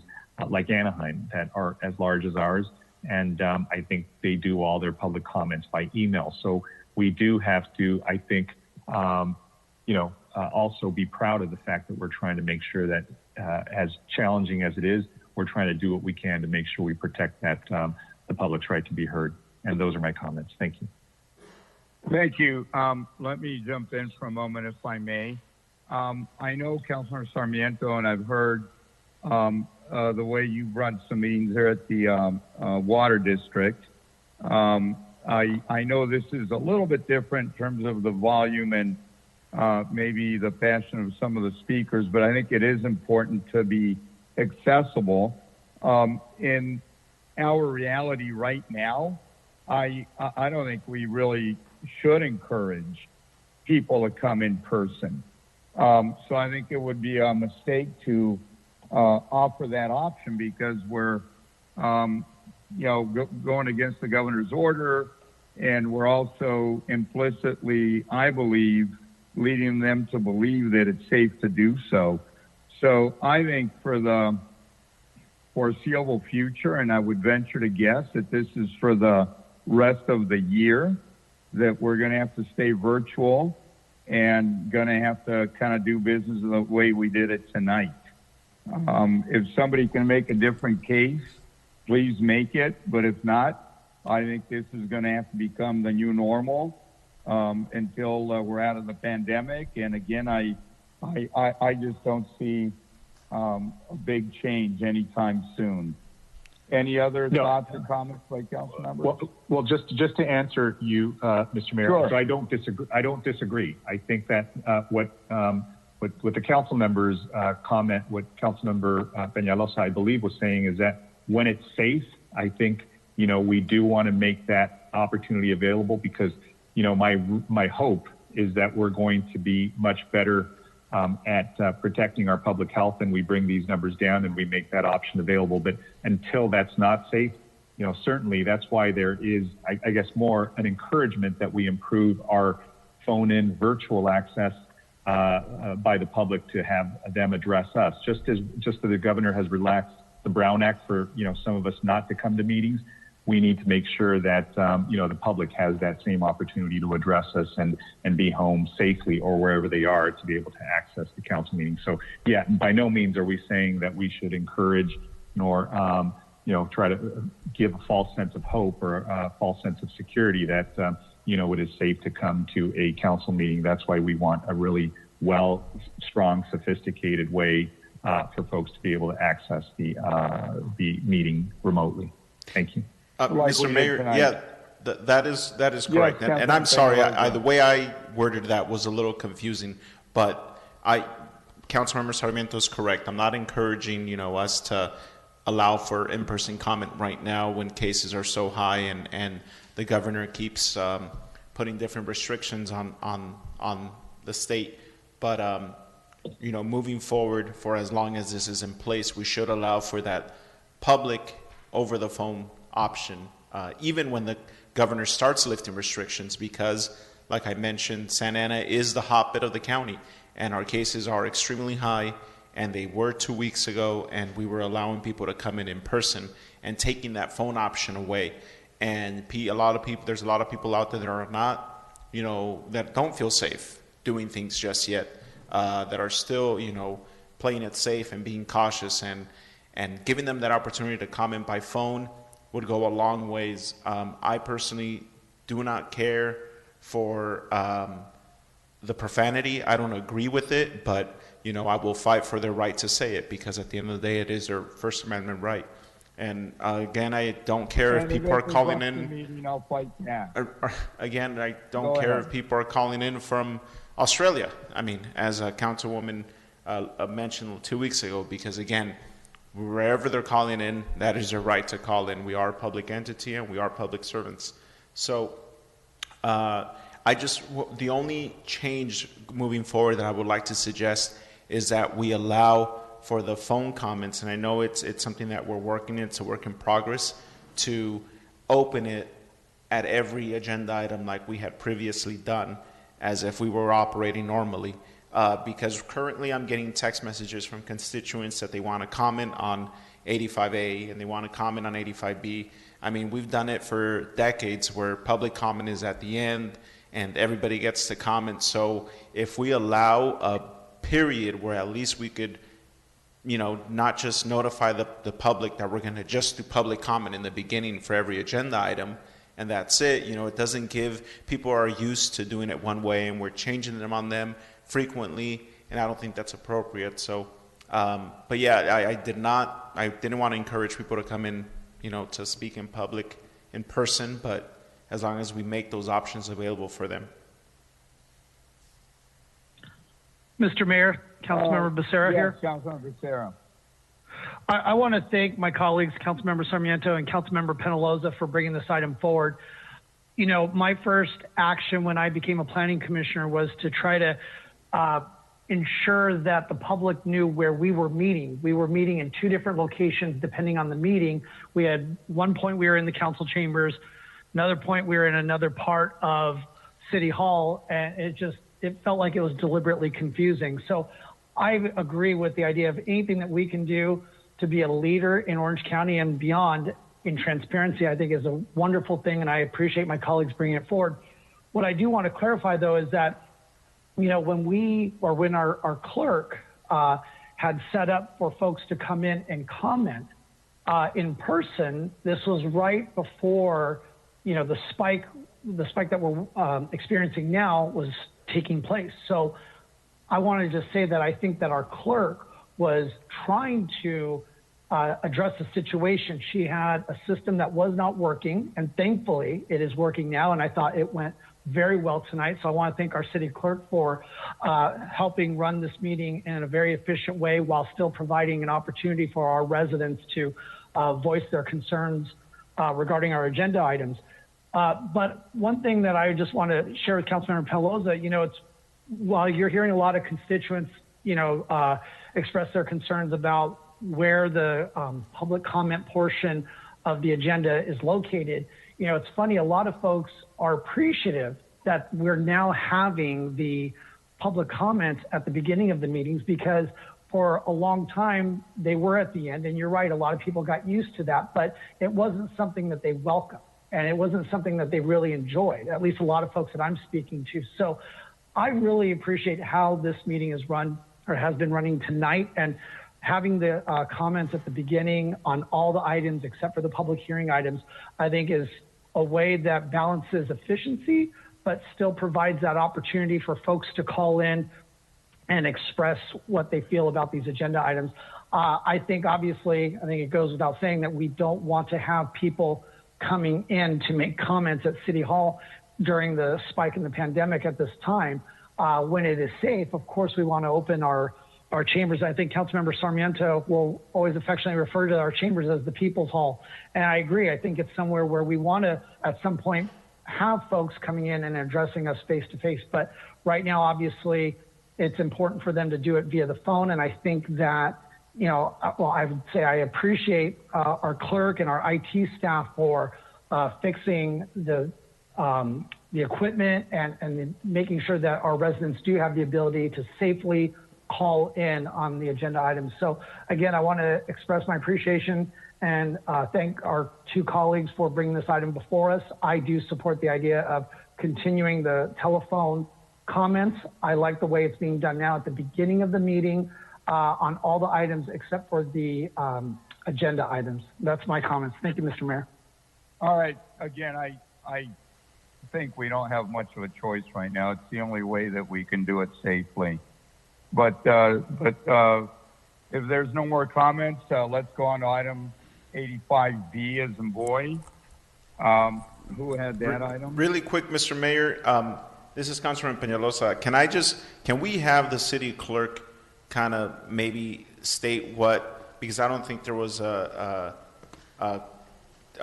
like Anaheim that are as large as ours, and I think they do all their public comments by email. So we do have to, I think, also be proud of the fact that we're trying to make sure that as challenging as it is, we're trying to do what we can to make sure we protect that the public's right to be heard. And those are my comments. Thank you. Thank you. Let me jump in for a moment, if I may. I know Councilor Sarmiento, and I've heard the way you run some meetings there at the Water District. I know this is a little bit different in terms of the volume and maybe the passion of some of the speakers, but I think it is important to be accessible. In our reality right now, I don't think we really should encourage people to come in person. So I think it would be a mistake to offer that option because we're, going against the governor's order, and we're also implicitly, I believe, leading them to believe that it's safe to do so. So I think for the foreseeable future, and I would venture to guess that this is for the rest of the year, that we're going to have to stay virtual and going to have to kind of do business the way we did it tonight. If somebody can make a different case, please make it. But if not, I think this is going to have to become the new normal until we're out of the pandemic. And again, I just don't see a big change anytime soon. Any other thoughts or comments by council members? Well, just to answer you, Mr. Mayor, Sure. so I don't disagree. I think that what the council members comment, what Councilmember Peñalosa, I believe, was saying is that when it's safe, I think we do want to make that opportunity available because my hope is that we're going to be much better at protecting our public health, and we bring these numbers down and we make that option available. But until that's not safe, certainly that's why there is, I guess, more an encouragement that we improve our phone-in virtual access by the public to have them address us. Just as the governor has relaxed the Brown Act for some of us not to come to meetings, we need to make sure that the public has that same opportunity to address us and be home safely or wherever they are to be able to access the council meeting. So yeah, by no means are we saying that we should encourage nor try to give a false sense of hope or a false sense of security that it is safe to come to a council meeting. That's why we want a really strong, sophisticated way for folks to be able to access the meeting remotely. Thank you. Mr. Mayor, that is correct. Yes, and I'm sorry, the way I worded that was a little confusing, but Councilmember Sarmiento is correct. I'm not encouraging, us to allow for in-person comment right now when cases are so high and the governor keeps putting different restrictions on the state. But, moving forward for as long as this is in place, we should allow for that public over-the-phone option, even when the governor starts lifting restrictions, because, like I mentioned, Santa Ana is the hotbed of the county, and our cases are extremely high, and they were 2 weeks ago, and we were allowing people to come in person and taking that phone option away. And there's a lot of people out there that are not, that don't feel safe doing things just yet, that are still, playing it safe and being cautious, and giving them that opportunity to comment by phone would go a long ways. I personally do not care for the profanity. I don't agree with it, but I will fight for their right to say it, because at the end of the day, it is their First Amendment right. And again, I don't care if people are calling in. I'll fight back. Again, I don't care if people are calling in from Australia. I mean, as a councilwoman mentioned 2 weeks ago, because again, wherever they're calling in, that is their right to call in. We are a public entity and we are public servants. So the only change moving forward that I would like to suggest is that we allow for the phone comments, and I know it's something that we're working in, it's a work in progress, to open it at every agenda item like we had previously done, as if we were operating normally. Because currently I'm getting text messages from constituents that they want to comment on 85A and they want to comment on 85B. I mean, we've done it for decades where public comment is at the end and everybody gets to comment. So if we allow a period where at least we could not just notify the public that we're going to just do public comment in the beginning for every agenda item, and that's it. It doesn't give, people are used to doing it one way, and we're changing them on them frequently, and I don't think that's appropriate. So, but yeah, I didn't want to encourage people to come in, to speak in public in person, but as long as we make those options available for them. Mr. Mayor, Councilmember Becerra here. Yes, Councilmember Becerra. I want to thank my colleagues, Councilmember Sarmiento and Councilmember Penaloza, for bringing this item forward. My first action when I became a planning commissioner was to try to ensure that the public knew where we were meeting. We were meeting in 2 different locations depending on the meeting. We had one point we were in the council chambers, another point we were in another part of City Hall, and it felt like it was deliberately confusing. So I agree with the idea of anything that we can do to be a leader in Orange County and beyond in transparency, I think is a wonderful thing, and I appreciate my colleagues bringing it forward. What I do want to clarify, though, is that when our clerk had set up for folks to come in and comment in person, this was right before the spike that we're experiencing now was taking place. So I wanted to say that I think that our clerk was trying to address the situation. She had a system that was not working, and thankfully it is working now, and I thought it went very well tonight. So I want to thank our city clerk for helping run this meeting in a very efficient way while still providing an opportunity for our residents to voice their concerns regarding our agenda items. But one thing that I just want to share with Councilmember Pelosa, while you're hearing a lot of constituents, express their concerns about where the public comment portion of the agenda is located, it's funny, a lot of folks are appreciative that we're now having the public comments at the beginning of the meetings, because for a long time they were at the end, and you're right, a lot of people got used to that, but it wasn't something that they welcomed, and it wasn't something that they really enjoyed, at least a lot of folks that I'm speaking to. So I really appreciate how this meeting is run, or has been running tonight, and having the comments at the beginning on all the items except for the public hearing items, I think is a way that balances efficiency, but still provides that opportunity for folks to call in and express what they feel about these agenda items. I think it goes without saying that we don't want to have people coming in to make comments at City Hall during the spike in the pandemic at this time. When it is safe, of course, we want to open our chambers. I think Councilmember Sarmiento will always affectionately refer to our chambers as the People's Hall. And I agree. I think it's somewhere where we want to, at some point, have folks coming in and addressing us face to face. But right now, obviously, it's important for them to do it via the phone. And I think that, I would say I appreciate our clerk and our IT staff for fixing the equipment and making sure that our residents do have the ability to safely call in on the agenda items. So again, I want to express my appreciation and thank our 2 colleagues for bringing this item before us. I do support the idea of continuing the telephone comments. I like the way it's being done now at the beginning of the meeting on all the items except for the agenda items. That's my comments. Thank you, Mr. Mayor. All right. Again, I think we don't have much of a choice right now. It's the only way that we can do it safely. But if there's no more comments, let's go on to item 85B as in boy. Who had that item? Really quick, Mr. Mayor, this is Councilman Peñalosa. Can we have the city clerk kind of maybe state because I don't think there was a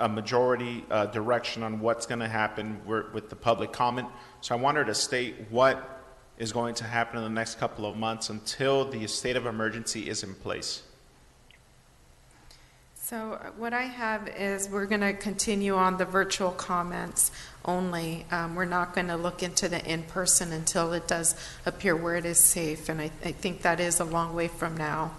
majority direction on what's going to happen with the public comment. So I want her to state what is going to happen in the next couple of months until the state of emergency is in place. So what I have is we're going to continue on the virtual comments only. We're not going to look into the in-person until it does appear where it is safe, and I think that is a long way from now.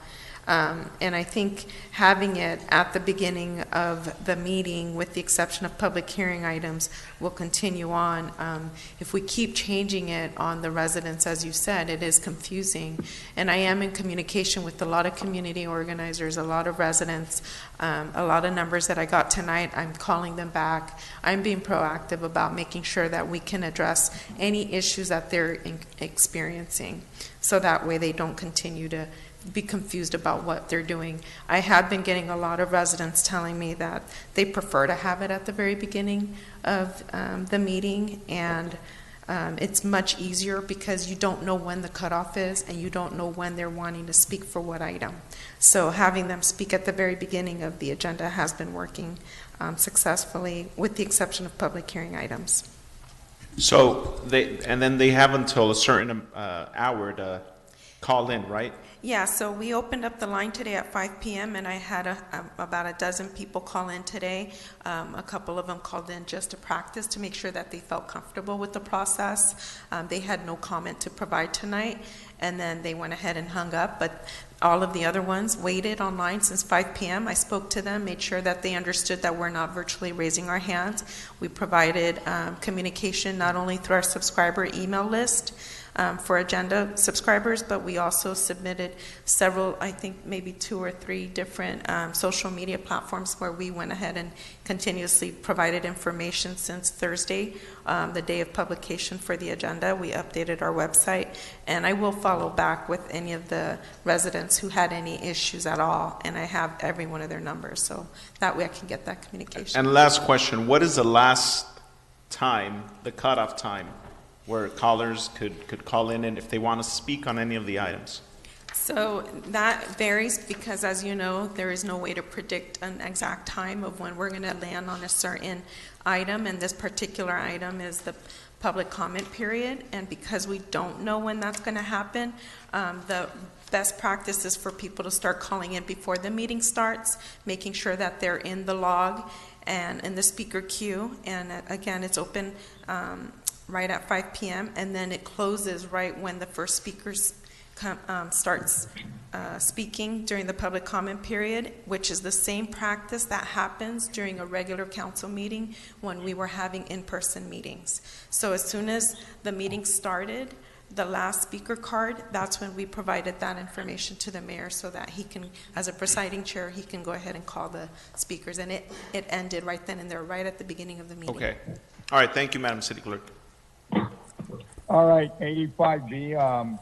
And I think having it at the beginning of the meeting, with the exception of public hearing items, will continue on. If we keep changing it on the residents, as you said, it is confusing. And I am in communication with a lot of community organizers, a lot of residents, a lot of numbers that I got tonight. I'm calling them back. I'm being proactive about making sure that we can address any issues that they're experiencing, so that way they don't continue to be confused about what they're doing. I have been getting a lot of residents telling me that they prefer to have it at the very beginning of the meeting, and it's much easier because you don't know when the cutoff is and you don't know when they're wanting to speak for what item. So having them speak at the very beginning of the agenda has been working successfully, with the exception of public hearing items. So they have until a certain hour to call in, right? Yeah, so we opened up the line today at 5 p.m. and I had about a dozen people call in today. A couple of them called in just to practice, to make sure that they felt comfortable with the process. They had no comment to provide tonight, and then they went ahead and hung up. But all of the other ones waited online since 5 p.m. I spoke to them, made sure that they understood that we're not virtually raising our hands. We provided communication not only through our subscriber email list, for agenda subscribers, but we also submitted several, I think maybe 2 or 3 different social media platforms where we went ahead and continuously provided information since Thursday, the day of publication for the agenda. We updated our website, and I will follow back with any of the residents who had any issues at all, and I have every one of their numbers, so that way I can get that communication. And last question, what is the last time, the cutoff time, where callers could call in and if they want to speak on any of the items? So that varies because, as you know, there is no way to predict an exact time of when we're going to land on a certain item, and this particular item is the public comment period, and because we don't know when that's going to happen, the best practice is for people to start calling in before the meeting starts, making sure that they're in the log and in the speaker queue, and again, it's open right at 5 p.m. and then it closes right when the first speaker starts speaking during the public comment period, which is the same practice that happens during a regular council meeting when we were having in-person meetings. So as soon as the meeting started, the last speaker card, that's when we provided that information to the mayor so that he can, as a presiding chair, he can go ahead and call the speakers, and it ended right then and there, right at the beginning of the meeting. Okay. All right. Thank you, Madam City Clerk. All right, 85B,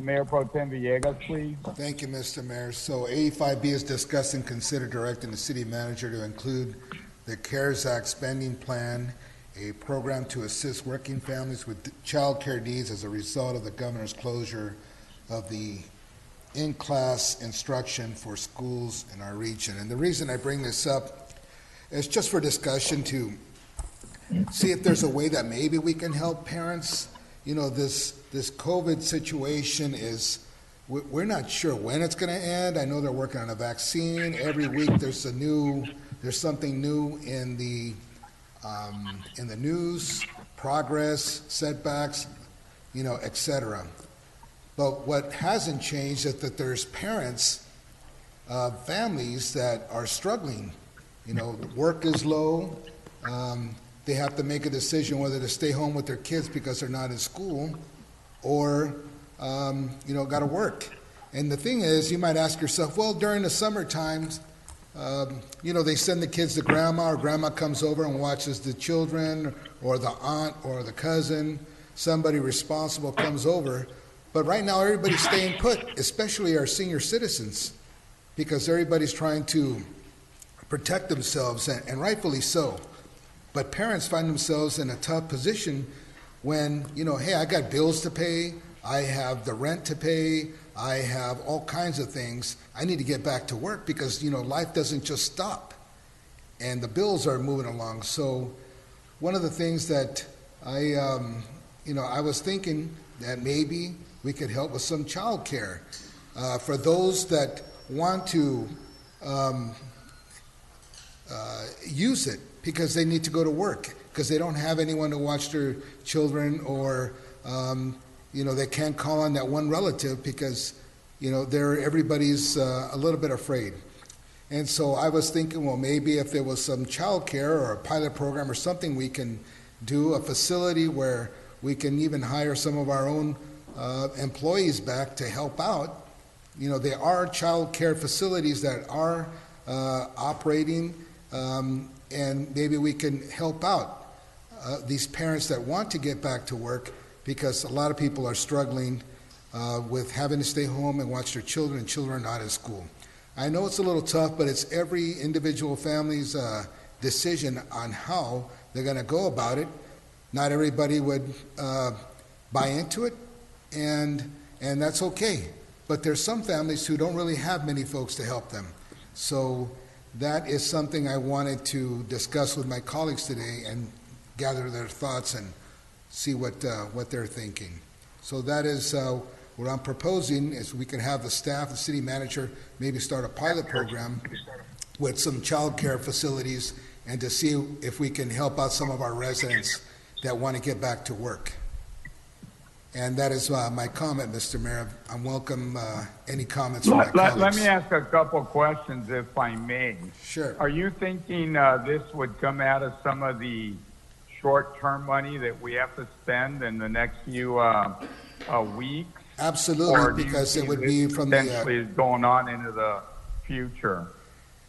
Mayor Pro Tem Villegas, please. Thank you, Mr. Mayor. So 85B is discuss and consider directing the city manager to include the CARES Act spending plan, a program to assist working families with child care needs as a result of the governor's closure of the in-class instruction for schools in our region. And the reason I bring this up is just for discussion to see if there's a way that maybe we can help parents. You know, this COVID situation is, we're not sure when it's going to end. I know they're working on a vaccine. Every week there's something new in the news, progress, setbacks, etc. But what hasn't changed is that there's parents, families that are struggling. Work is low. They have to make a decision whether to stay home with their kids because they're not in school or, got to work. And the thing is, you might ask yourself, well, during the summer times, they send the kids to grandma, or grandma comes over and watches the children, or the aunt or the cousin, somebody responsible comes over. But right now, everybody's staying put, especially our senior citizens, because everybody's trying to protect themselves, and rightfully so. But parents find themselves in a tough position when, hey, I got bills to pay, I have the rent to pay, I have all kinds of things. I need to get back to work because, life doesn't just stop. And the bills are moving along. So one of the things that I was thinking that maybe we could help with some child care for those that want to use it, because they need to go to work, because they don't have anyone to watch their children, or, they can't call on that one relative because, everybody's a little bit afraid. And so I was thinking, well, maybe if there was some child care or a pilot program or something, we can do a facility where we can even hire some of our own employees back to help out. There are child care facilities that are operating, and maybe we can help out these parents that want to get back to work, because a lot of people are struggling with having to stay home and watch their children, and children are not in school. I know it's a little tough, but it's every individual family's decision on how they're going to go about it. Not everybody would buy into it, and that's okay. But there's some families who don't really have many folks to help them. So that is something I wanted to discuss with my colleagues today and gather their thoughts and see what they're thinking. So that is what I'm proposing, is we can have the staff, the city manager, maybe start a pilot program with some child care facilities, and to see if we can help out some of our residents that want to get back to work. And that is my comment, Mr. Mayor. I welcome any comments from my colleagues. Let me ask a couple questions, if I may. Sure. Are you thinking this would come out of some of the short-term money that we have to spend in the next few weeks? Absolutely, because it would be from the... Potentially is going on into the future.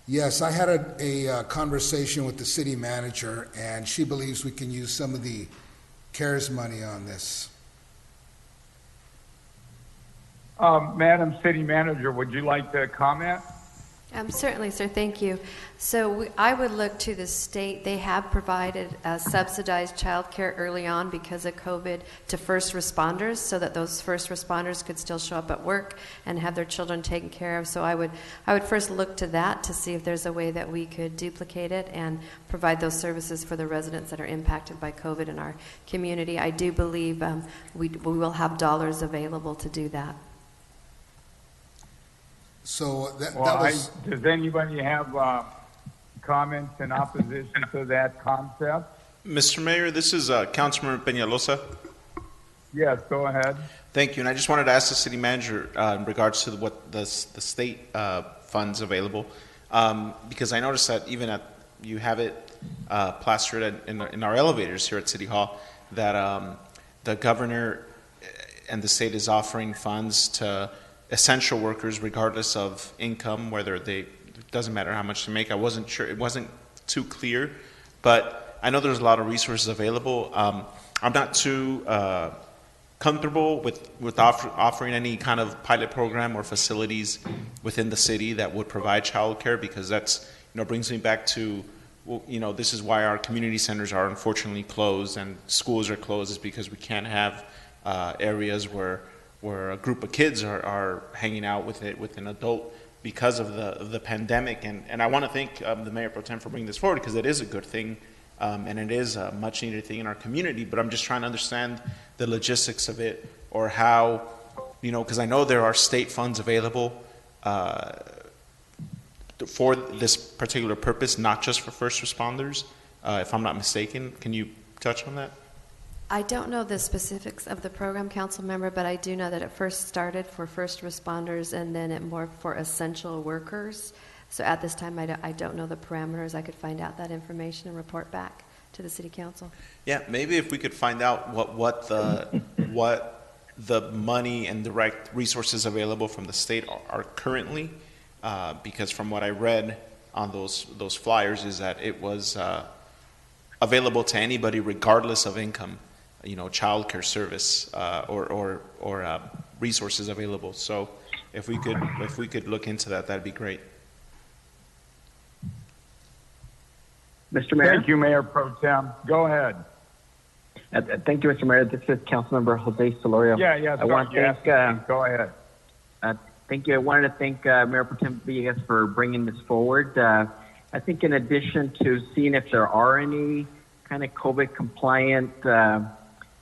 Yes, I had a conversation with the city manager, and she believes we can use some of the CARES money on this. Madam City Manager, would you like to comment? Certainly, sir. Thank you. So I would look to the state. They have provided subsidized child care early on because of COVID to first responders, so that those first responders could still show up at work and have their children taken care of. So I would first look to that to see if there's a way that we could duplicate it and provide those services for the residents that are impacted by COVID in our community. I do believe we will have dollars available to do that. So does anybody have comments in opposition to that concept? Mr. Mayor, this is Councilmember Peñalosa. Yes, go ahead. Thank you. And I just wanted to ask the city manager in regards to what the state funds available, because I noticed that even you have it plastered in our elevators here at City Hall, that the governor and the state is offering funds to essential workers regardless of income, whether it doesn't matter how much they make. I wasn't sure, it wasn't too clear, but I know there's a lot of resources available. I'm not too comfortable with offering any kind of pilot program or facilities within the city that would provide childcare, because that's, brings me back to, this is why our community centers are unfortunately closed and schools are closed, is because we can't have areas where a group of kids are hanging out with an adult because of the pandemic. And I want to thank the Mayor Pro Tem for bringing this forward, because it is a good thing, and it is a much needed thing in our community. But I'm just trying to understand the logistics of it, or how, because I know there are state funds available for this particular purpose, not just for first responders, if I'm not mistaken. Can you touch on that? I don't know the specifics of the program, council member, but I do know that it first started for first responders and then it more for essential workers. So at this time, I don't know the parameters. I could find out that information and report back to the city council. Yeah, maybe if we could find out what the money and direct resources available from the state are currently, because from what I read on those flyers is that it was available to anybody regardless of income. Child care service or resources available. So if we could look into that, that'd be great. Mr. Mayor. Thank you, Mayor Pro Tem. Go ahead. Thank you, Mr. Mayor. This is Councilmember Jose Solorio. Yeah. Go ahead. Thank you. I wanted to thank Mayor Pro Tem Villegas for bringing this forward. I think in addition to seeing if there are any kind of COVID compliant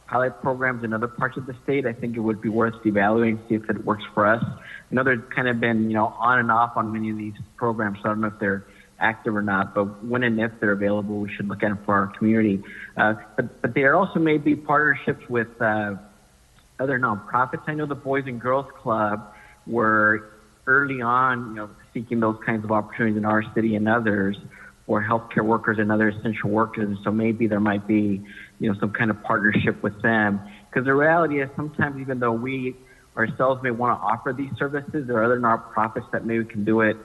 pilot programs in other parts of the state, I think it would be worth evaluating, see if it works for us. I know they've kind of been, on and off on many of these programs, so I don't know if they're active or not, but when and if they're available, we should look at them for our community. But there also may be partnerships with other nonprofits. I know the Boys and Girls Club we're early on, seeking those kinds of opportunities in our city and others for healthcare workers and other essential workers. And so maybe there might be, some kind of partnership with them. Because the reality is sometimes even though we ourselves may want to offer these services, there are other nonprofits that maybe can do it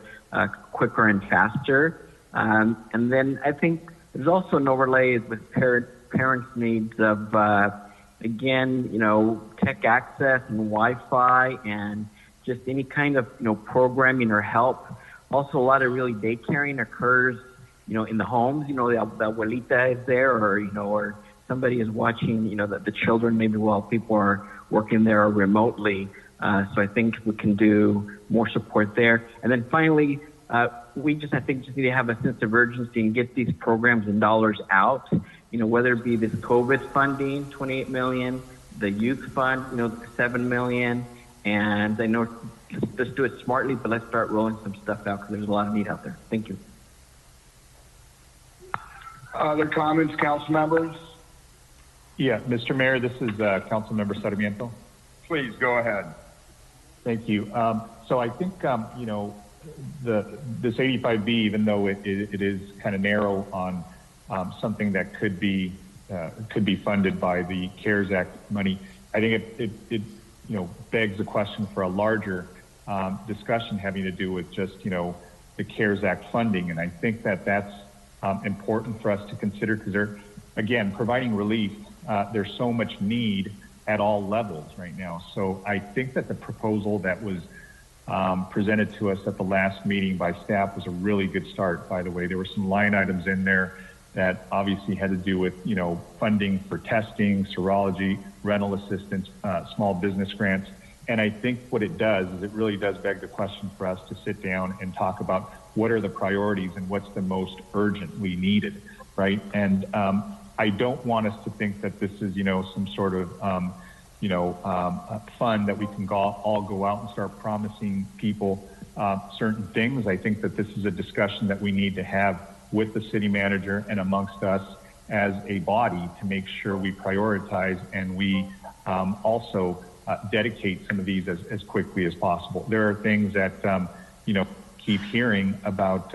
quicker and faster. And then I think there's also an overlay with parents' needs of, again, tech access and Wi-Fi and just any kind of, programming or help. Also, a lot of really daycaring occurs, in the homes. The abuelita is there, or somebody is watching, the children maybe while people are working there remotely. So I think we can do more support there. And then finally, we just need to have a sense of urgency and get these programs and dollars out. Whether it be this COVID funding, $28 million, the youth fund, $7 million, and I know let's do it smartly, but let's start rolling some stuff out because there's a lot of need out there. Thank you. Other comments, council members? Yeah, Mr. Mayor, this is Councilmember Sarmiento. Please go ahead. Thank you. So I think this 85B, even though it is kind of narrow on something that could be funded by the CARES Act money, I think it begs the question for a larger discussion having to do with just the CARES Act funding, and I think that's important for us to consider because they're again providing relief. There's so much need at all levels right now. So I think that the proposal that was presented to us at the last meeting by staff was a really good start, by the way. There were some line items in there that obviously had to do with, funding for testing, serology, rental assistance, small business grants. And I think what it does is it really does beg the question for us to sit down and talk about what are the priorities and what's the most urgently needed, right? And I don't want us to think that this is, some sort of, fund that we can all go out and start promising people certain things. I think that this is a discussion that we need to have with the city manager and amongst us as a body to make sure we prioritize and we also dedicate some of these as quickly as possible. There are things that, keep hearing about,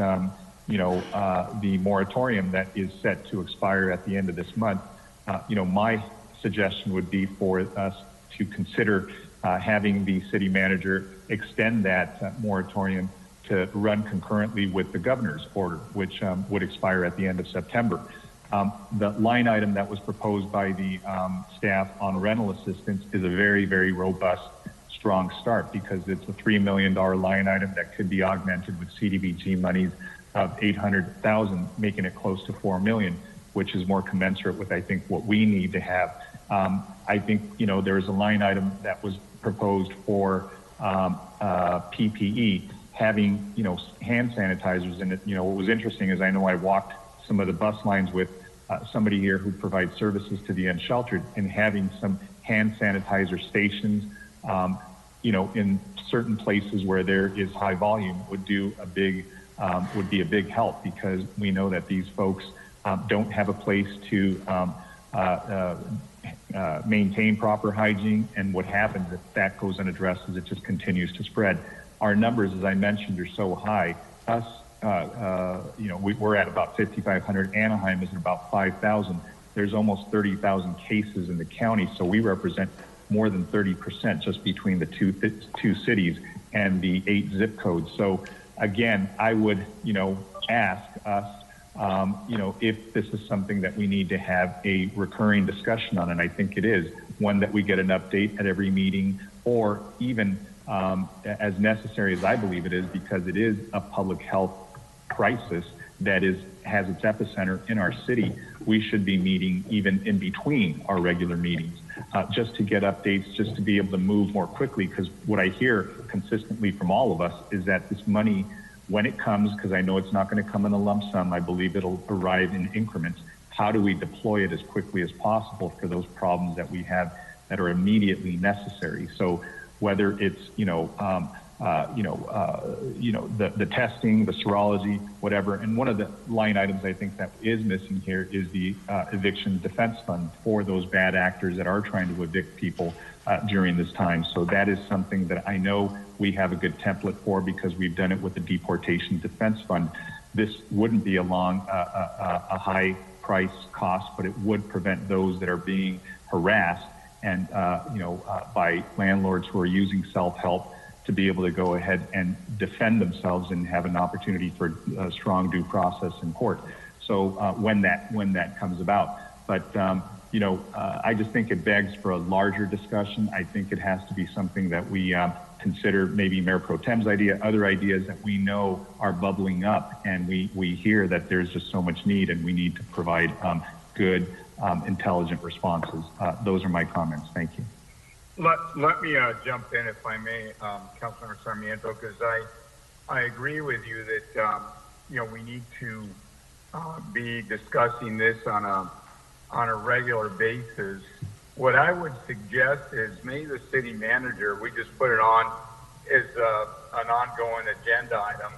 the moratorium that is set to expire at the end of this month. My suggestion would be for us to consider having the city manager extend that moratorium to run concurrently with the governor's order, which would expire at the end of September. The line item that was proposed by the staff on rental assistance is a very, very robust, strong start because it's a $3 million line item that could be augmented with CDBG monies of $800,000, making it close to $4 million, which is more commensurate with, I think, what we need to have. I think, there is a line item that was proposed for PPE, having, hand sanitizers in it. What was interesting is I know I walked some of the bus lines with somebody here who provides services to the unsheltered and having some hand sanitizer stations, in certain places where there is high volume would be a big help because we know that these folks don't have a place to maintain proper hygiene, and what happens if that goes unaddressed is it just continues to spread. Our numbers, as I mentioned, are so high. We're at about 5,500. Anaheim is at about 5,000. There's almost 30,000 cases in the county, so we represent more than 30% just between the two cities and the 8 zip codes. So again, I would, ask us, if this is something that we need to have a recurring discussion on, and I think it is, one that we get an update at every meeting, or even as necessary as I believe it is, because it is a public health crisis that has its epicenter in our city. We should be meeting even in between our regular meetings, just to get updates, just to be able to move more quickly, because what I hear consistently from all of us is that this money, when it comes, because I know it's not going to come in a lump sum, I believe it'll arrive in increments. How do we deploy it as quickly as possible for those problems that we have that are immediately necessary? So whether it's, the testing, the serology, whatever. And one of the line items I think that is missing here is the eviction defense fund for those bad actors that are trying to evict people during this time. So that is something that I know we have a good template for because we've done it with the deportation defense fund. This wouldn't be a high price cost, but it would prevent those that are being harassed and by landlords who are using self-help to be able to go ahead and defend themselves and have an opportunity for a strong due process in court. So when that comes about, but I just think it begs for a larger discussion. I think it has to be something that we consider, maybe Mayor Pro Tem's idea, other ideas that we know are bubbling up, and we hear that there's just so much need, and we need to provide good, intelligent responses. Those are my comments. Thank you. Let me jump in, if I may, Councilmember Sarmiento, because I agree with you that we need to be discussing this on a regular basis. What I would suggest is maybe the city manager, we just put it on as an ongoing agenda item,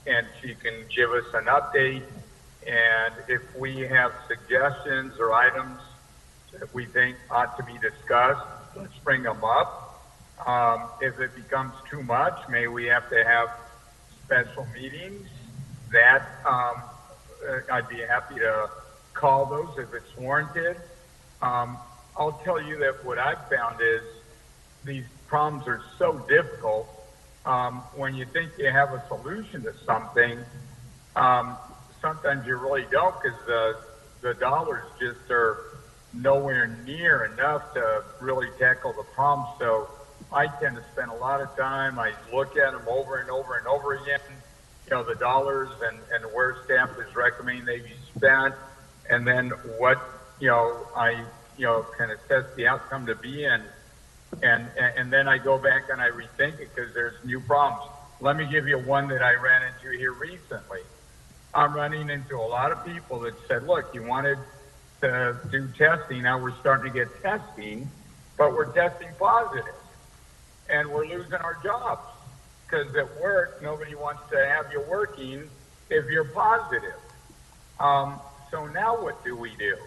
and she can give us an update. And if we have suggestions or items that we think ought to be discussed, let's bring them up. If it becomes too much, may we have to have special meetings. That I'd be happy to call those if it's warranted. I'll tell you that what I've found is these problems are so difficult. When you think you have a solution to something, sometimes you really don't, because the dollars just are nowhere near enough to really tackle the problem. So I tend to spend a lot of time. I look at them over and over and over again, the dollars and where staff is recommending they be spent, and then what I can assess the outcome to be, and then I go back and I rethink it because there's new problems. Let me give you one that I ran into here recently. I'm running into a lot of people that said, look, you wanted to do testing, now we're starting to get testing, but we're testing positive and we're losing our jobs because at work nobody wants to have you working if you're positive. So now what do we do?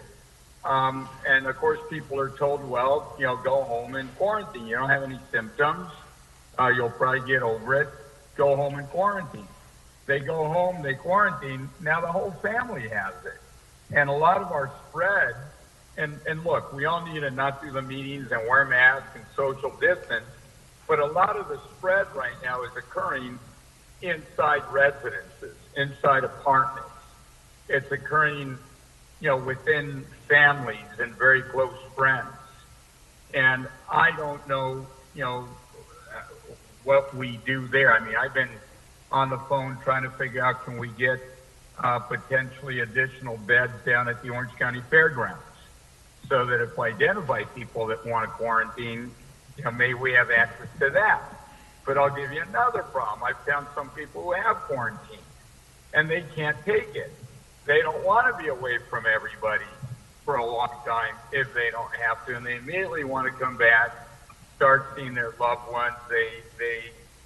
And of course people are told, well, go home and quarantine. You don't have any symptoms, you'll probably get over it, go home and quarantine. They go home, they quarantine, now the whole family has it. And a lot of our spread, and look, we all need to not do the meetings and wear masks and social distance, but a lot of the spread right now is occurring inside residences, inside apartments. It's occurring, within families and very close friends. And I don't know, what we do there. I mean, I've been on the phone trying to figure out, can we get potentially additional beds down at the Orange County Fairgrounds, so that if we identify people that want to quarantine, may we have access to that. But I'll give you another problem. I've found some people who have quarantined and they can't take it. They don't want to be away from everybody for a long time if they don't have to, and they immediately want to come back, start seeing their loved ones.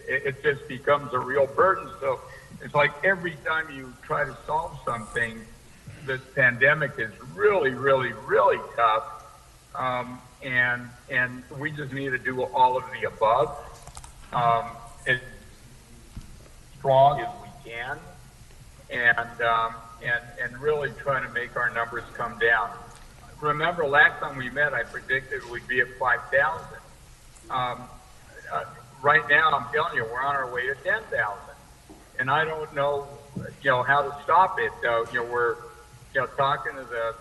It just becomes a real burden. So it's like every time you try to solve something, this pandemic is really, really, really tough. And we just need to do all of the above, as strong as we can, and really try to make our numbers come down. Remember, last time we met, I predicted we'd be at 5,000. Right now, I'm telling you, we're on our way to 10,000. And I don't know, how to stop it. We're, talking to the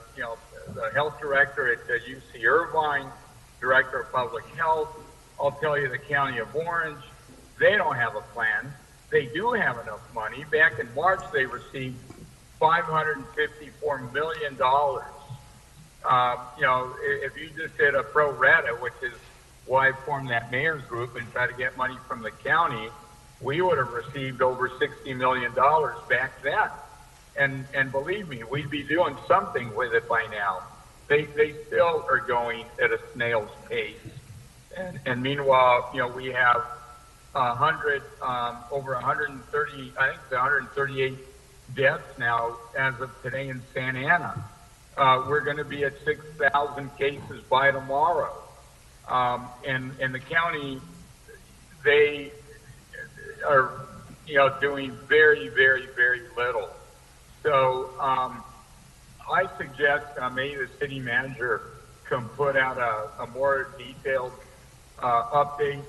health director at UC Irvine, director of public health. I'll tell you, the county of Orange, they don't have a plan. They do have enough money. Back in March, they received $554 million. If you just did a pro rata, which is why I formed that mayor's group and try to get money from the county, we would have received over $60 million back then. And believe me, we'd be doing something with it by now. They still are going at a snail's pace. And meanwhile, we have over 130, I think it's 138 deaths now as of today in Santa Ana. We're going to be at 6,000 cases by tomorrow. And the county, they are, doing very, very, very little. So I suggest maybe the city manager can put out a more detailed update,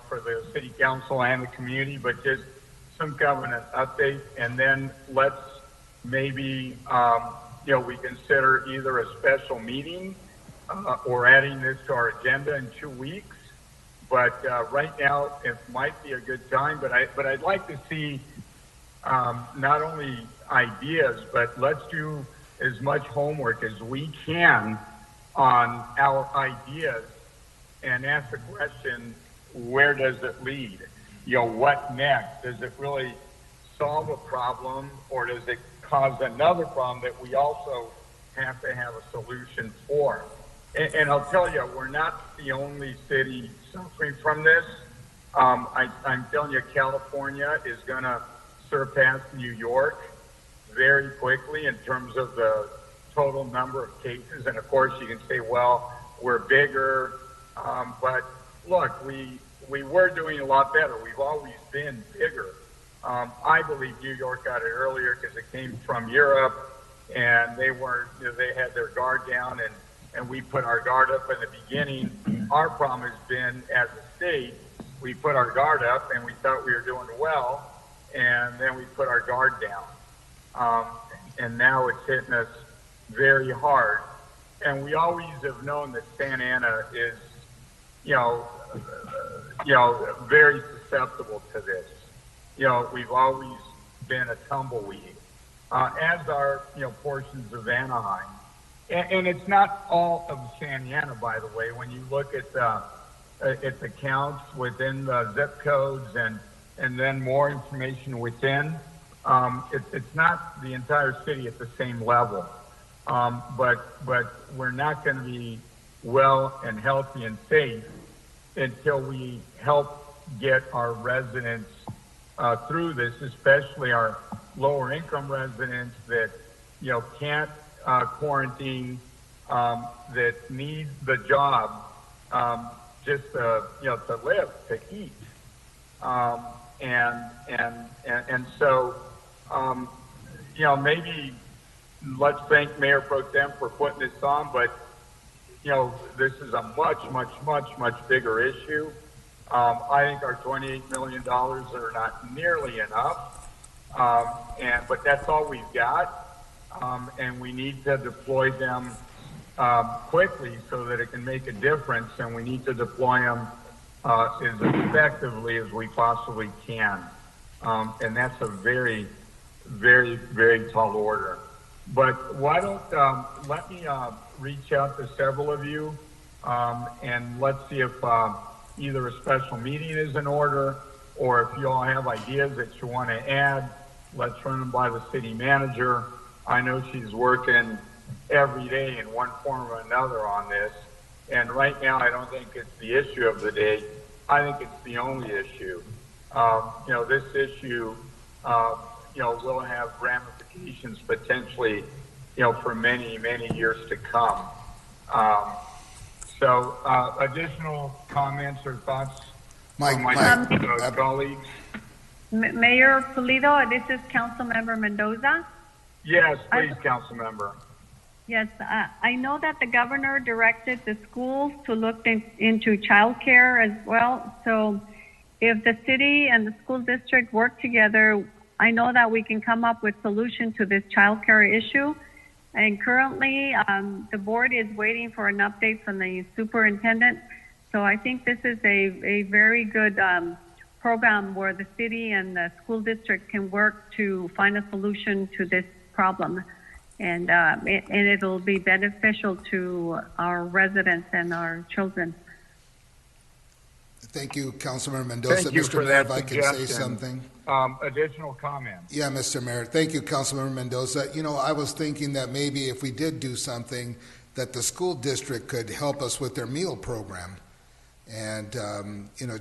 for the city council and the community, but just some kind of an update, and then let's maybe, we consider either a special meeting or adding this to our agenda in 2 weeks. But right now, it might be a good time. But I'd like to see not only ideas, but let's do as much homework as we can on our ideas and ask the question, where does it lead? What next? Does it really solve a problem, or does it cause another problem that we also have to have a solution for? And I'll tell you, we're not the only city suffering from this. I'm telling you, California is going to surpass New York very quickly in terms of the total number of cases. And of course, you can say, well, we're bigger. But look, we were doing a lot better. We've always been bigger. I believe New York got it earlier because it came from Europe, and they had their guard down, and we put our guard up in the beginning. Our problem has been, as a state, we put our guard up and we thought we were doing well, and then we put our guard down. And now it's hitting us very hard. And we always have known that Santa Ana is, very susceptible to this. We've always been a tumbleweed, as are, portions of Anaheim. And it's not all of Santa Ana, by the way. When you look at the counts within the zip codes and then more information within, it's not the entire city at the same level. But we're not going to be well and healthy and safe until we help get our residents through this, especially our lower income residents that can't quarantine, that need the job just to live, to eat, and so maybe let's thank Mayor Pro Tem for putting this on, but this is a much bigger issue. I think our $28 million are not nearly enough, but that's all we've got, and we need to deploy them quickly so that it can make a difference, and we need to deploy them as effectively as we possibly can, and that's a very, very, very tall order. But why don't let me reach out to several of you, and let's see if either a special meeting is in order, or if you all have ideas that you want to add, let's run them by the city manager. I know she's working every day in one form or another on this, and right now I don't think it's the issue of the day. I think it's the only issue. This issue, will have ramifications potentially, for many, many years to come. So, additional comments or thoughts from my colleagues? Mayor Pulido, this is Councilmember Mendoza. Yes, please, Councilmember. Yes, I know that the governor directed the schools to look into childcare as well. So if the city and the school district work together, I know that we can come up with solution to this childcare issue. And currently, the board is waiting for an update from the superintendent. So I think this is a very good program where the city and the school district can work to find a solution to this problem. And it'll be beneficial to our residents and our children. Thank you, Councilmember Mendoza. Thank you Mr. for Mayor, that if I can say suggestion. something. Additional comments? Yeah, Mr. Mayor. Thank you, Councilmember Mendoza. I was thinking that maybe if we did do something, that the school district could help us with their meal program. And,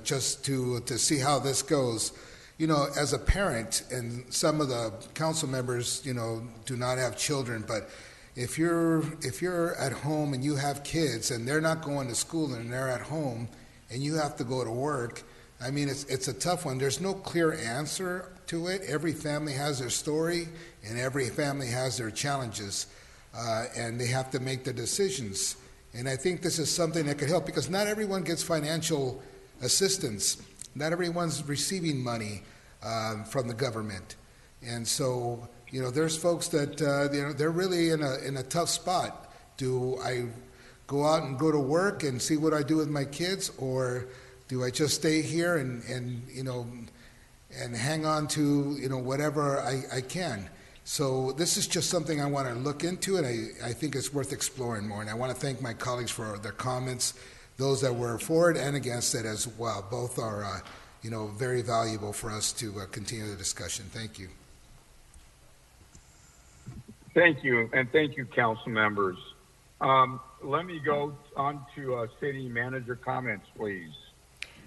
just to see how this goes. As a parent, and some of the council members, do not have children, but if you're at home and you have kids and they're not going to school and they're at home and you have to go to work, I mean, it's a tough one. There's no clear answer to it. Every family has their story and every family has their challenges, and they have to make the decisions. And I think this is something that could help, because not everyone gets financial assistance. Not everyone's receiving money from the government. And so, there's folks that, they're really in a tough spot. Do I go out and go to work and see what I do with my kids, or do I just stay here and hang on to, whatever I can? So this is just something I want to look into, and I think it's worth exploring more. And I want to thank my colleagues for their comments, those that were for it and against it as well. Both are, very valuable for us to continue the discussion. Thank you. Thank you, and thank you, council members. Let me go on to city manager comments, please.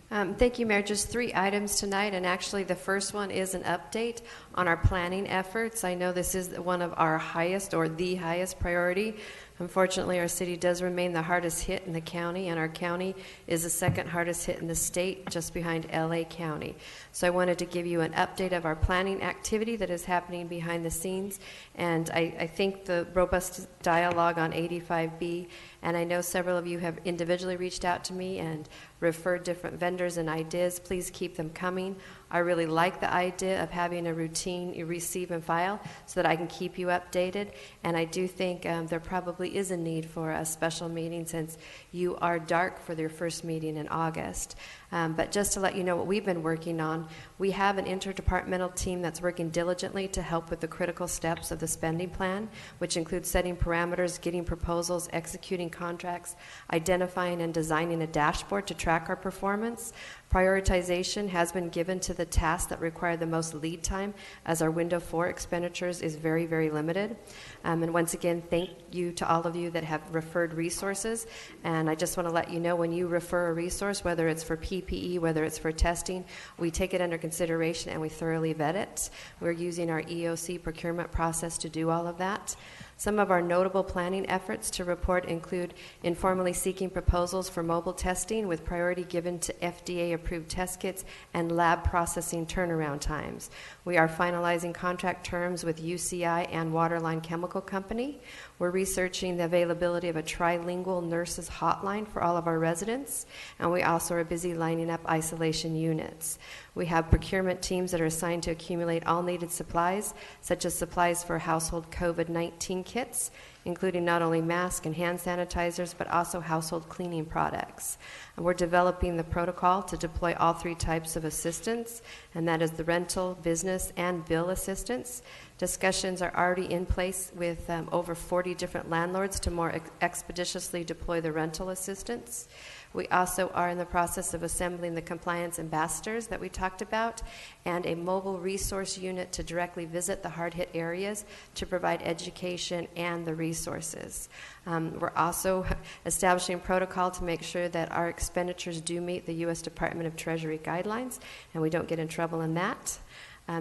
Thank you, Mayor. Just 3 items tonight, and actually the first one is an update on our planning efforts. I know this is one of our highest, or the highest priority. Unfortunately, our city does remain the hardest hit in the county, and our county is the second hardest hit in the state, just behind LA County. So I wanted to give you an update of our planning activity that is happening behind the scenes, and I think the robust dialogue on 85B, and I know several of you have individually reached out to me and referred different vendors and ideas. Please keep them coming. I really like the idea of having a routine you receive and file so that I can keep you updated. And I do think there probably is a need for a special meeting, since you are dark for your first meeting in August. But just to let you know what we've been working on, we have an interdepartmental team that's working diligently to help with the critical steps of the spending plan, which includes setting parameters, getting proposals, executing contracts, identifying and designing a dashboard to track our performance. Prioritization has been given to the tasks that require the most lead time, as our window for expenditures is very, very limited. And once again, thank you to all of you that have referred resources. And I just want to let you know, when you refer a resource, whether it's for PPE, whether it's for testing, we take it under consideration and we thoroughly vet it. We're using our EOC procurement process to do all of that. Some of our notable planning efforts to report include informally seeking proposals for mobile testing with priority given to FDA-approved test kits and lab processing turnaround times. We are finalizing contract terms with UCI and Waterline Chemical Company. We're researching the availability of a trilingual nurses hotline for all of our residents, and we also are busy lining up isolation units. We have procurement teams that are assigned to accumulate all needed supplies, such as supplies for household COVID-19 kits, including not only masks and hand sanitizers, but also household cleaning products. And we're developing the protocol to deploy all 3 types of assistance, and that is the rental, business, and bill assistance. Discussions are already in place with over 40 different landlords to more expeditiously deploy the rental assistance. We also are in the process of assembling the compliance ambassadors that we talked about, and a mobile resource unit to directly visit the hard-hit areas to provide education and the resources. We're also establishing protocol to make sure that our expenditures do meet the U.S. Department of Treasury guidelines, and we don't get in trouble in that.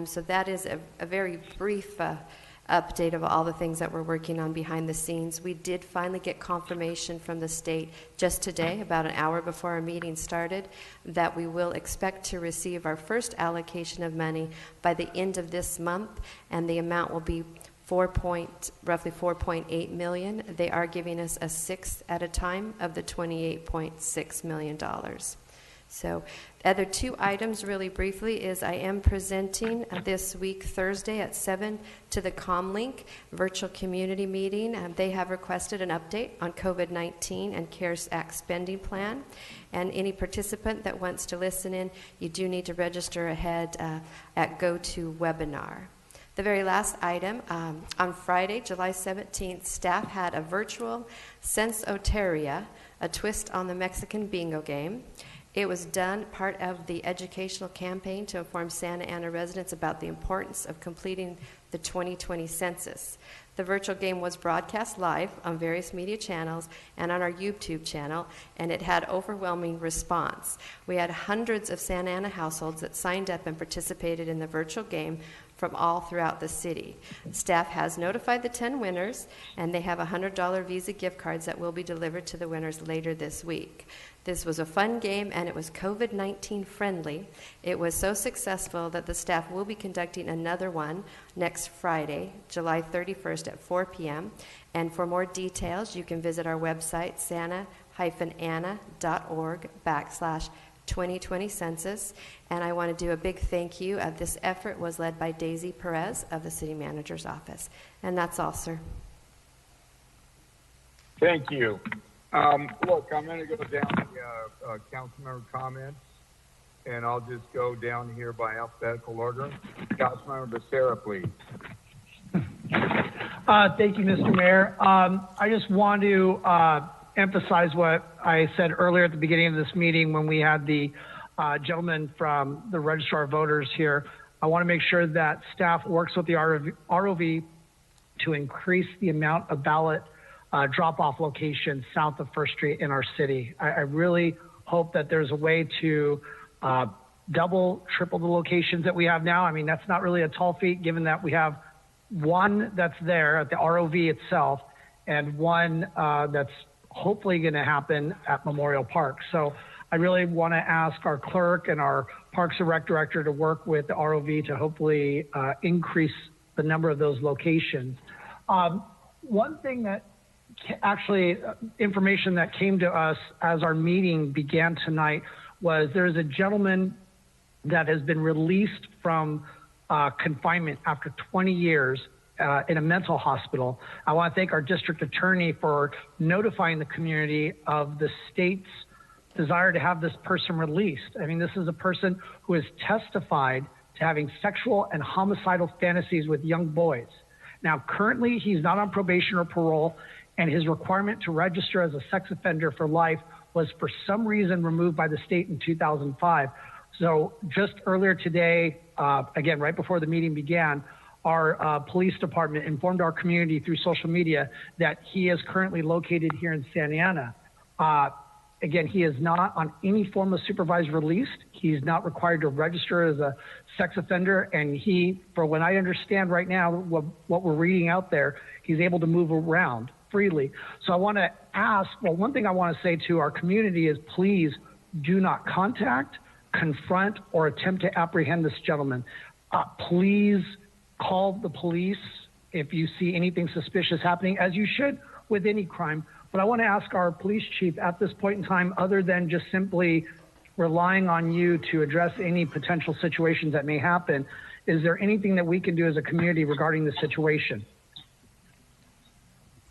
So that is a very brief update of all the things that we're working on behind the scenes. We did finally get confirmation from the state just today, about an hour before our meeting started, that we will expect to receive our first allocation of money by the end of this month, and the amount will be roughly $4.8 million. They are giving us a sixth at a time of the $28.6 million. So the other 2 items really briefly is I am presenting this week Thursday at 7 to the ComLink virtual community meeting. They have requested an update on COVID-19 and CARES Act spending plan. And any participant that wants to listen in, you do need to register ahead at GoToWebinar. The very last item, on Friday, July 17th, staff had a virtual Sensoteria, a twist on the Mexican bingo game. It was done part of the educational campaign to inform Santa Ana residents about the importance of completing the 2020 census. The virtual game was broadcast live on various media channels and on our YouTube channel, and it had overwhelming response. We had hundreds of Santa Ana households that signed up and participated in the virtual game from all throughout the city. Staff has notified the 10 winners, and they have $100 Visa gift cards that will be delivered to the winners later this week. This was a fun game, and it was COVID-19 friendly. It was so successful that the staff will be conducting another one next Friday, July 31st at 4 p.m. And for more details, you can visit our website, santa-ana.org/2020 census. And I want to do a big thank you. This effort was led by Daisy Perez of the City Manager's Office. And that's all, sir. Thank you. Look, I'm going to go down the council member comments, and I'll just go down here by alphabetical order. Councilmember Becerra, please. Thank you, Mr. Mayor. I just want to emphasize what I said earlier at the beginning of this meeting when we had the gentleman from the Registrar of Voters here. I want to make sure that staff works with the ROV to increase the amount of ballot drop-off locations south of First Street in our city. I really hope that there's a way to double, triple the locations that we have now. I mean, that's not really a tall feat given that we have one that's there at the ROV itself and one that's hopefully going to happen at Memorial Park. So I really want to ask our clerk and our Parks and Rec director to work with the ROV to hopefully increase the number of those locations. One thing that actually information that came to us as our meeting began tonight was there's a gentleman that has been released from confinement after 20 years in a mental hospital. I want to thank our district attorney for notifying the community of the state's desire to have this person released. I mean, this is a person who has testified to having sexual and homicidal fantasies with young boys. Now, currently, he's not on probation or parole, and his requirement to register as a sex offender for life was for some reason removed by the state in 2005. So just earlier today, again, right before the meeting began, our police department informed our community through social media that he is currently located here in Santa Ana. Again, he is not on any form of supervised release. He's not required to register as a sex offender. And he, for what I understand right now, what we're reading out there, he's able to move around freely. So I want to ask, well, one thing I want to say to our community is please do not contact, confront, or attempt to apprehend this gentleman. Please call the police if you see anything suspicious happening, as you should with any crime. But I want to ask our police chief at this point in time, other than just simply relying on you to address any potential situations that may happen, is there anything that we can do as a community regarding the situation?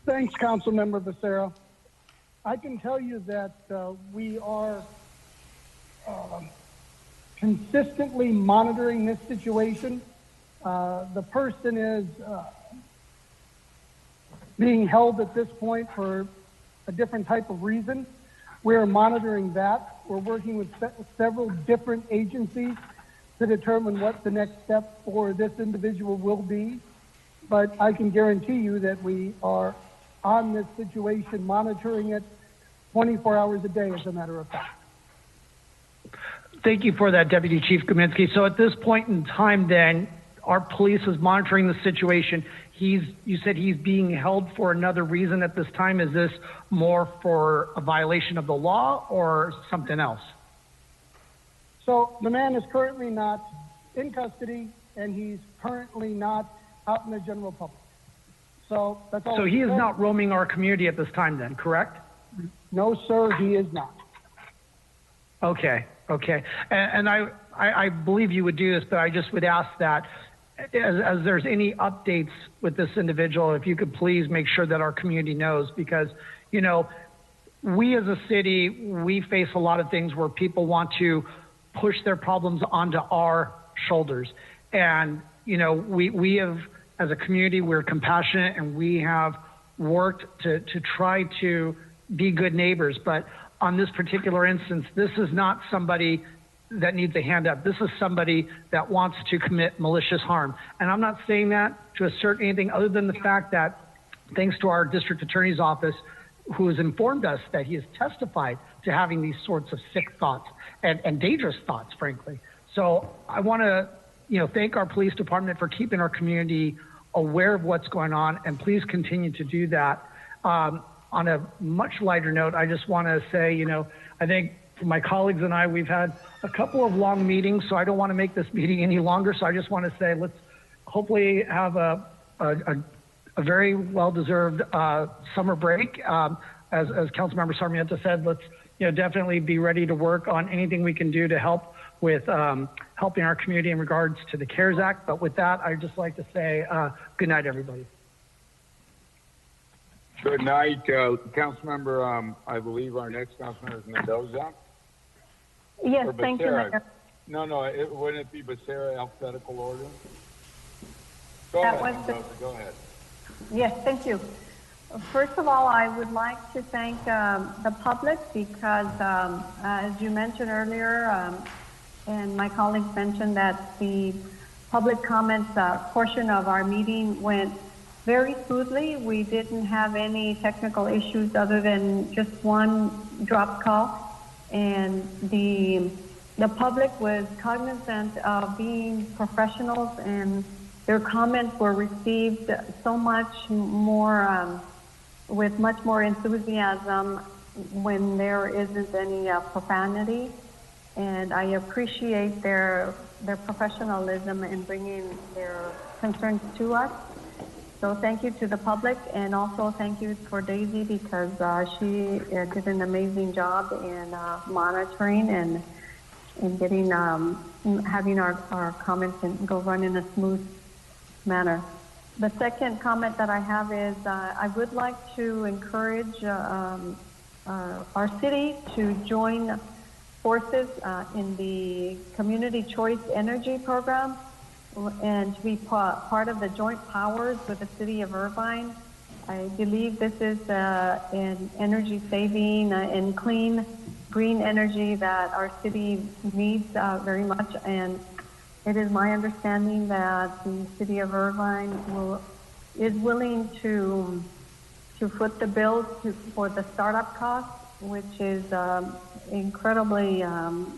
Thanks, Councilmember Becerra. I can tell you that we are consistently monitoring this situation. The person is being held at this point for a different type of reason. We're monitoring that. We're working with several different agencies to determine what the next step for this individual will be. But I can guarantee you that we are on this situation, monitoring it 24 hours a day, as a matter of fact. Thank you for that, Deputy Chief Kaminsky. So at this point in time, then, our police is monitoring the situation. You said he's being held for another reason at this time. Is this more for a violation of the law or something else? So the man is currently not in custody, and he's currently not out in the general public. So that's all. So he is not roaming our community at this time then, correct? No, sir, he is not. Okay. And I believe you would do this, but I just would ask that as there's any updates with this individual, if you could please make sure that our community knows, because, you know, we as a city, we face a lot of things where people want to push their problems onto our shoulders. And, you know, we have, as a community, we're compassionate and we have worked to try to be good neighbors. But on this particular instance, this is not somebody that needs a hand up. This is somebody that wants to commit malicious harm. And I'm not saying that to assert anything other than the fact that thanks to our district attorney's office, who has informed us that he has testified to having these sorts of sick thoughts and dangerous thoughts, frankly. So I want to, thank our police department for keeping our community aware of what's going on, and please continue to do that. On a much lighter note, I just want to say, I think my colleagues and I, we've had a couple of long meetings, so I don't want to make this meeting any longer. So I just want to say, let's hopefully have a very well-deserved summer break. As Councilmember Sarmiento said, let's definitely be ready to work on anything we can do to help with helping our community in regards to the CARES Act. But with that, I'd just like to say good night, everybody. Good night, Councilmember. I believe our next Councilmember is Mendoza. Yes, Or thank you, Becerra. Mayor. No, wouldn't it be Becerra alphabetical order? Go That ahead, was the- Mendoza, go ahead. Yes, thank you. First of all, I would like to thank the public because, as you mentioned earlier, and my colleagues mentioned that the public comments portion of our meeting went very smoothly. We didn't have any technical issues other than just one dropped call. And the public was cognizant of being professionals, and their comments were received so much more, with much more enthusiasm when there isn't any profanity. And I appreciate their professionalism in bringing their concerns to us. So thank you to the public, and also thank you for Daisy because she did an amazing job in monitoring and in getting having our comments and go run in a smooth manner. The second comment that I have is I would like to encourage our city to join forces in the Community Choice Energy Program and to be part of the joint powers with the city of Irvine. I believe this is an energy saving and clean green energy that our city needs very much, and it is my understanding that the city of Irvine is willing to foot the bill for the startup cost, which is incredibly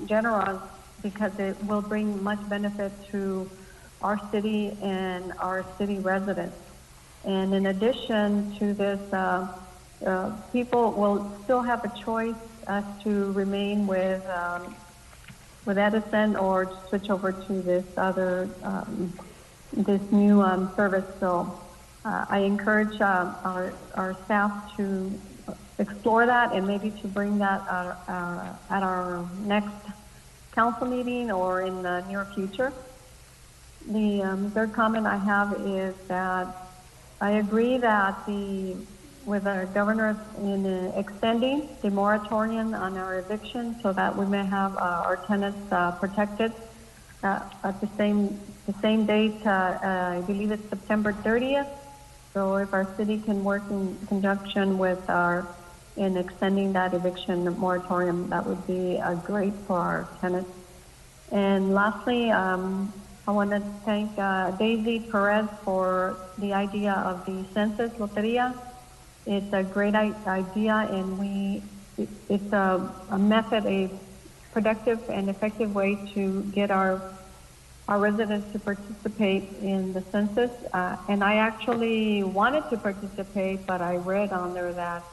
generous because it will bring much benefit to our city and our city residents. And in addition to this, people will still have a choice as to remain with Edison or switch over to this other, this new service. So I encourage our staff to explore that and maybe to bring that at our next council meeting or in the near future. The third comment I have is that I agree that with our governor in extending the moratorium on our eviction so that we may have our tenants protected at the same date. I believe it's September 30th. So if our city can work in conjunction with in extending that eviction moratorium, that would be great for our tenants. And lastly, I want to thank Daisy Perez for the idea of the census loteria. It's a great idea, and it's a method, a productive and effective way to get our residents to participate in the census. And I actually wanted to participate, but I read on there that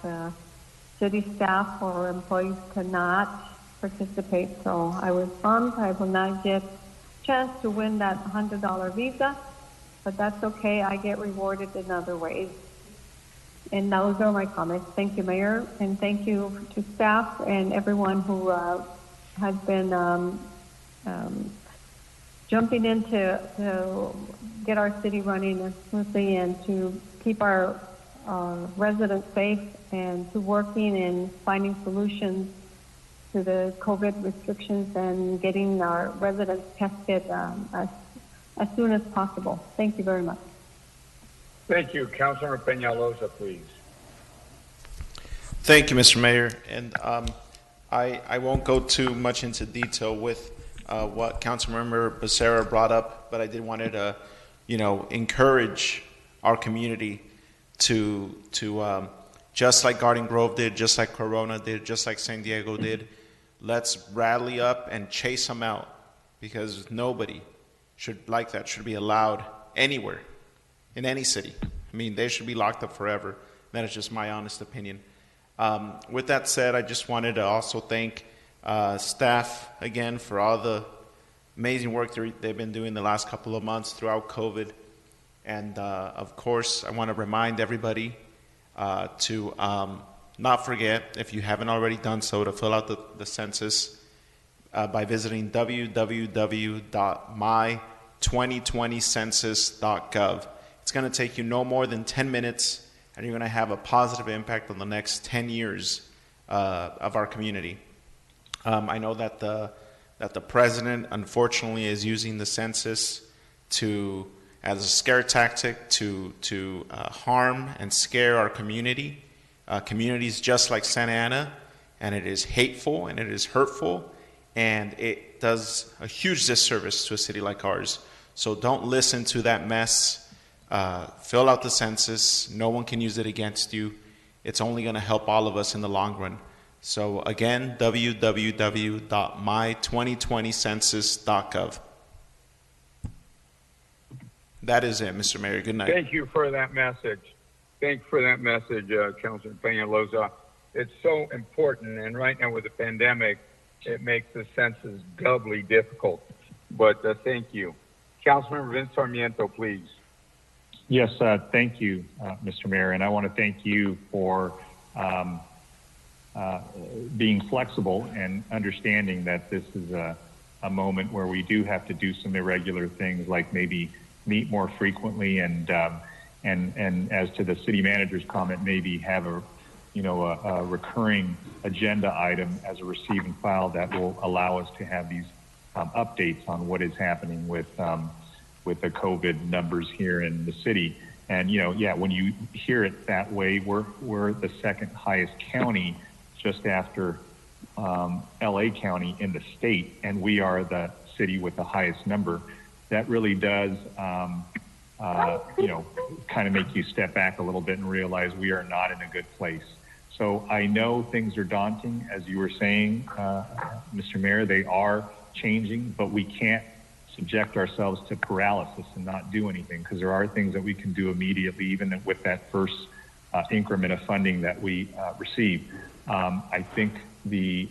city staff or employees could not participate. So I was bummed. I will not get a chance to win that $100 visa, but that's okay. I get rewarded in other ways. And those are my comments. Thank you, Mayor, and thank you to staff and everyone who has been jumping in to get our city running smoothly and to keep our residents safe and to working and finding solutions to the COVID restrictions and getting our residents tested as soon as possible. Thank you very much. Thank you. Councilor Peñalosa, please. Thank you, Mr. Mayor. And I won't go too much into detail with what Councilmember Becerra brought up, but I did wanted to, encourage our community to just like Garden Grove did, just like Corona did, just like San Diego did, let's rally up and chase them out, because nobody should be allowed anywhere in any city. I mean, they should be locked up forever. That is just my honest opinion. With that said, I just wanted to also thank staff again for all the amazing work they've been doing the last couple of months throughout COVID. And of course, I want to remind everybody to not forget, if you haven't already done so, to fill out the census by visiting www.my2020census.gov. It's going to take you no more than 10 minutes, and you're going to have a positive impact on the next 10 years of our community. I know that the president, unfortunately, is using the census as a scare tactic to harm and scare our community. Communities just like Santa Ana, and it is hateful and it is hurtful, and it does a huge disservice to a city like ours. So don't listen to that mess. Fill out the census. No one can use it against you. It's only going to help all of us in the long run. So again, www.my2020census.gov. That is it, Mr. Mayor. Good night. Thank you for that message. Thank you for that message, Councilor Peñalosa. It's so important, and right now with the pandemic, it makes the census doubly difficult. But thank you. Councilmember Vince Sarmiento, please. Yes, thank you, Mr. Mayor, and I want to thank you for being flexible and understanding that this is a moment where we do have to do some irregular things, like maybe meet more frequently, and as to the city manager's comment, maybe have a recurring agenda item as a receiving file that will allow us to have these updates on what is happening with the COVID numbers here in the city. And when you hear it that way, we're the second highest county, just after LA County in the state, and we are the city with the highest number. That really does, kind of make you step back a little bit and realize we are not in a good place. So I know things are daunting, as you were saying, Mr. Mayor. They are changing, but we can't subject ourselves to paralysis and not do anything, because there are things that we can do immediately, even with that first increment of funding that we receive. I think the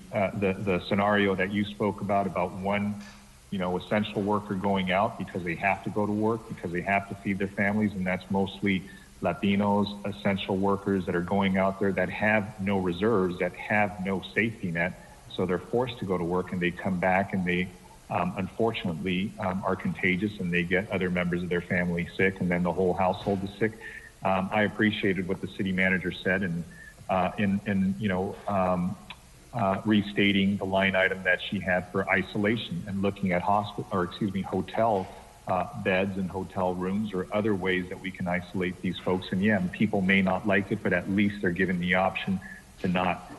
scenario that you spoke about one essential worker going out because they have to go to work, because they have to feed their families, and that's mostly Latinos, essential workers that are going out there that have no reserves, that have no safety net, so they're forced to go to work, and they come back and they unfortunately are contagious, and they get other members of their family sick, and then the whole household is sick. I appreciated what the city manager said, and restating the line item that she had for isolation and looking at hotel beds and hotel rooms or other ways that we can isolate these folks. And people may not like it, but at least they're given the option to not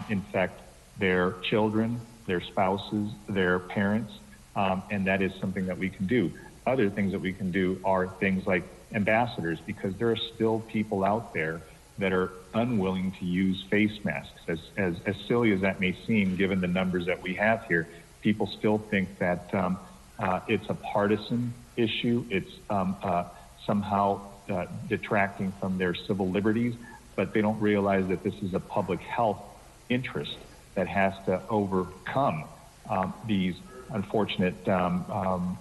infect their children, their spouses, their parents, and that is something that we can do. Other things that we can do are things like ambassadors, because there are still people out there that are unwilling to use face masks. As silly as that may seem, given the numbers that we have here, people still think that it's a partisan issue. It's somehow detracting from their civil liberties, but they don't realize that this is a public health interest that has to overcome these unfortunate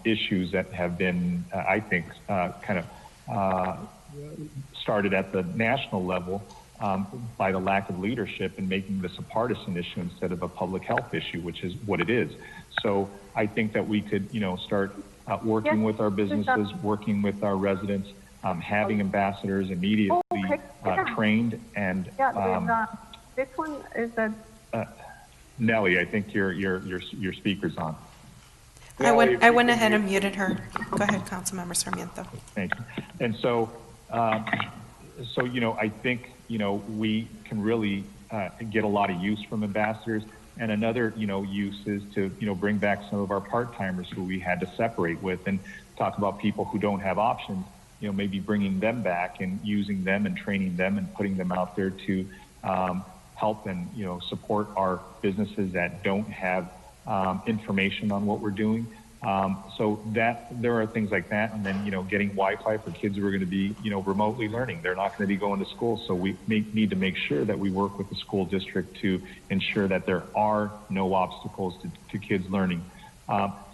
issues that have been, I think, kind of started at the national level by the lack of leadership in making this a partisan issue instead of a public health issue, which is what it is. So I think that we could, start working with our businesses, working with our residents, having ambassadors immediately trained, and this one is that Nellie, I think your speaker's on. I went ahead and muted her. Go ahead, Councilmember Sarmiento. Thank you. And so, I think, we can really get a lot of use from ambassadors. And another, use is to, bring back some of our part-timers who we had to separate with and talk about people who don't have options, maybe bringing them back and using them and training them and putting them out there to help and, support our businesses that don't have information on what we're doing. So that there are things like that, and then getting Wi-Fi for kids who are going to be remotely learning. They're not going to be going to school, so we need to make sure that we work with the school district to ensure that there are no obstacles to kids learning.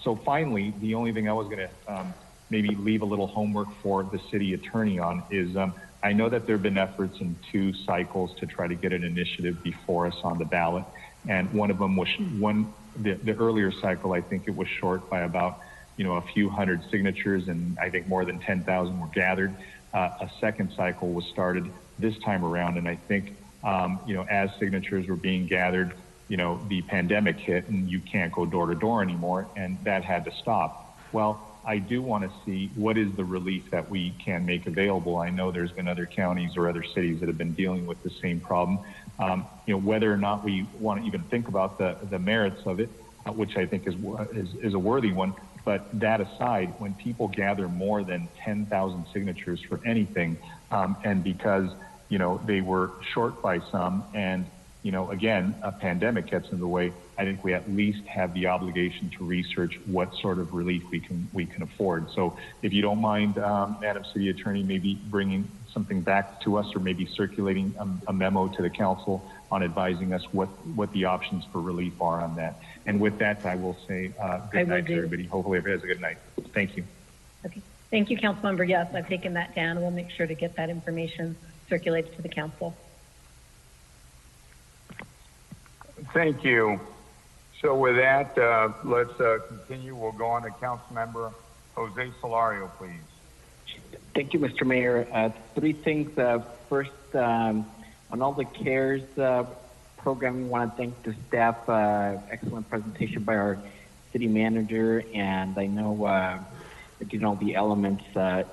So finally, the only thing I was going to maybe leave a little homework for the city attorney on is I know that there have been efforts in 2 cycles to try to get an initiative before us on the ballot, and one of them was the earlier cycle. I think it was short by about a few hundred signatures, and I think more than 10,000 were gathered. A second cycle was started this time around, and I think as signatures were being gathered, the pandemic hit and you can't go door to door anymore, and that had to stop. Well, I do want to see what is the relief that we can make available. I know there's been other counties or other cities that have been dealing with the same problem. Whether or not we want to even think about the merits of it, which I think is a worthy one. But that aside, when people gather more than 10,000 signatures for anything, and because they were short by some, and again, a pandemic gets in the way, I think we at least have the obligation to research what sort of relief we can afford. So if you don't mind, Madam City Attorney, maybe bringing something back to us, or maybe circulating a memo to the council on advising us what the options for relief are on that. And with that, I will say good night to everybody. Hopefully everybody has a good night. Thank you. Okay. Thank you, Councilmember. Yes, I've taken that down. We'll make sure to get that information circulated to the council. Thank you. So with that, let's continue. We'll go on to Councilmember Jose Solario, please. Thank you, Mr. Mayor. 3 things. First, on all the CARES program, we want to thank the staff. Excellent presentation by our city manager, and I know all the elements